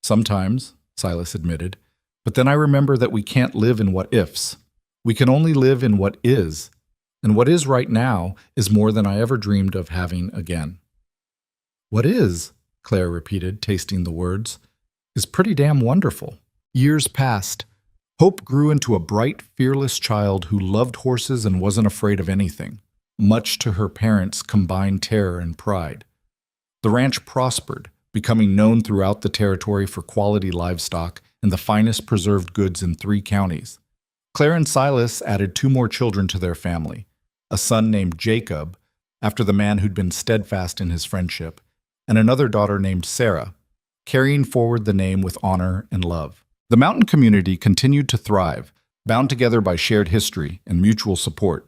Sometimes, Silas admitted, but then I remember that we can't live in what ifs. We can only live in what is, and what is right now is more than I ever dreamed of having again. What is, Claire repeated, tasting the words, is pretty damn wonderful. Years passed. Hope grew into a bright, fearless child who loved horses and wasn't afraid of anything, much to her parents' combined terror and pride. The ranch prospered, becoming known throughout the territory for quality livestock and the finest preserved goods in 3 counties. Claire and Silas added 2 more children to their family, a son named Jacob, after the man who'd been steadfast in his friendship, and another daughter named Sarah, carrying forward the name with honor and love. The mountain community continued to thrive, bound together by shared history and mutual support.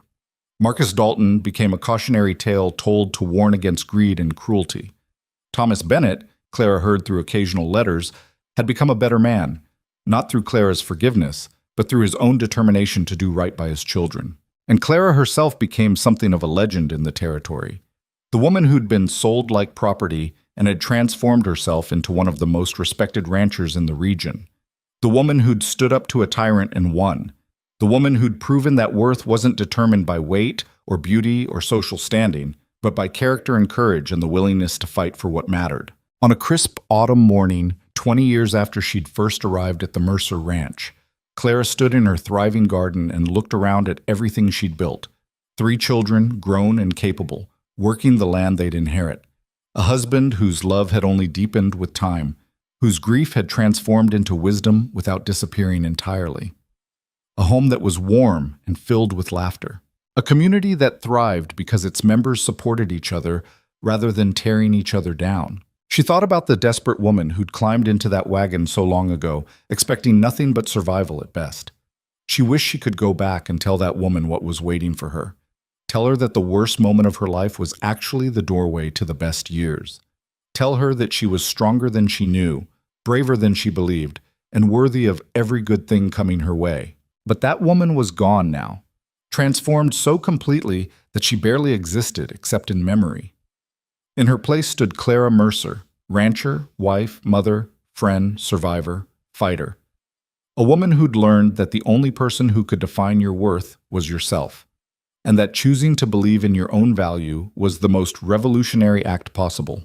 Marcus Dalton became a cautionary tale told to warn against greed and cruelty. Thomas Bennett, Clara heard through occasional letters, had become a better man, not through Clara's forgiveness, but through his own determination to do right by his children. And Clara herself became something of a legend in the territory. The woman who'd been sold like property and had transformed herself into one of the most respected ranchers in the region. The woman who'd stood up to a tyrant and won. The woman who'd proven that worth wasn't determined by weight or beauty or social standing, but by character and courage and the willingness to fight for what mattered. On a crisp autumn morning, 20 years after she'd first arrived at the Mercer Ranch, Clara stood in her thriving garden and looked around at everything she'd built. 3 children, grown and capable, working the land they'd inherit. A husband whose love had only deepened with time, whose grief had transformed into wisdom without disappearing entirely. A home that was warm and filled with laughter. A community that thrived because its members supported each other rather than tearing each other down. She thought about the desperate woman who'd climbed into that wagon so long ago, expecting nothing but survival at best. She wished she could go back and tell that woman what was waiting for her. Tell her that the worst moment of her life was actually the doorway to the best years. Tell her that she was stronger than she knew, braver than she believed, and worthy of every good thing coming her way. But that woman was gone now. transformed so completely that she barely existed except in memory. In her place stood Clara Mercer, rancher, wife, mother, friend, survivor, fighter. A woman who'd learned that the only person who could define your worth was yourself, and that choosing to believe in your own value was the most revolutionary act possible.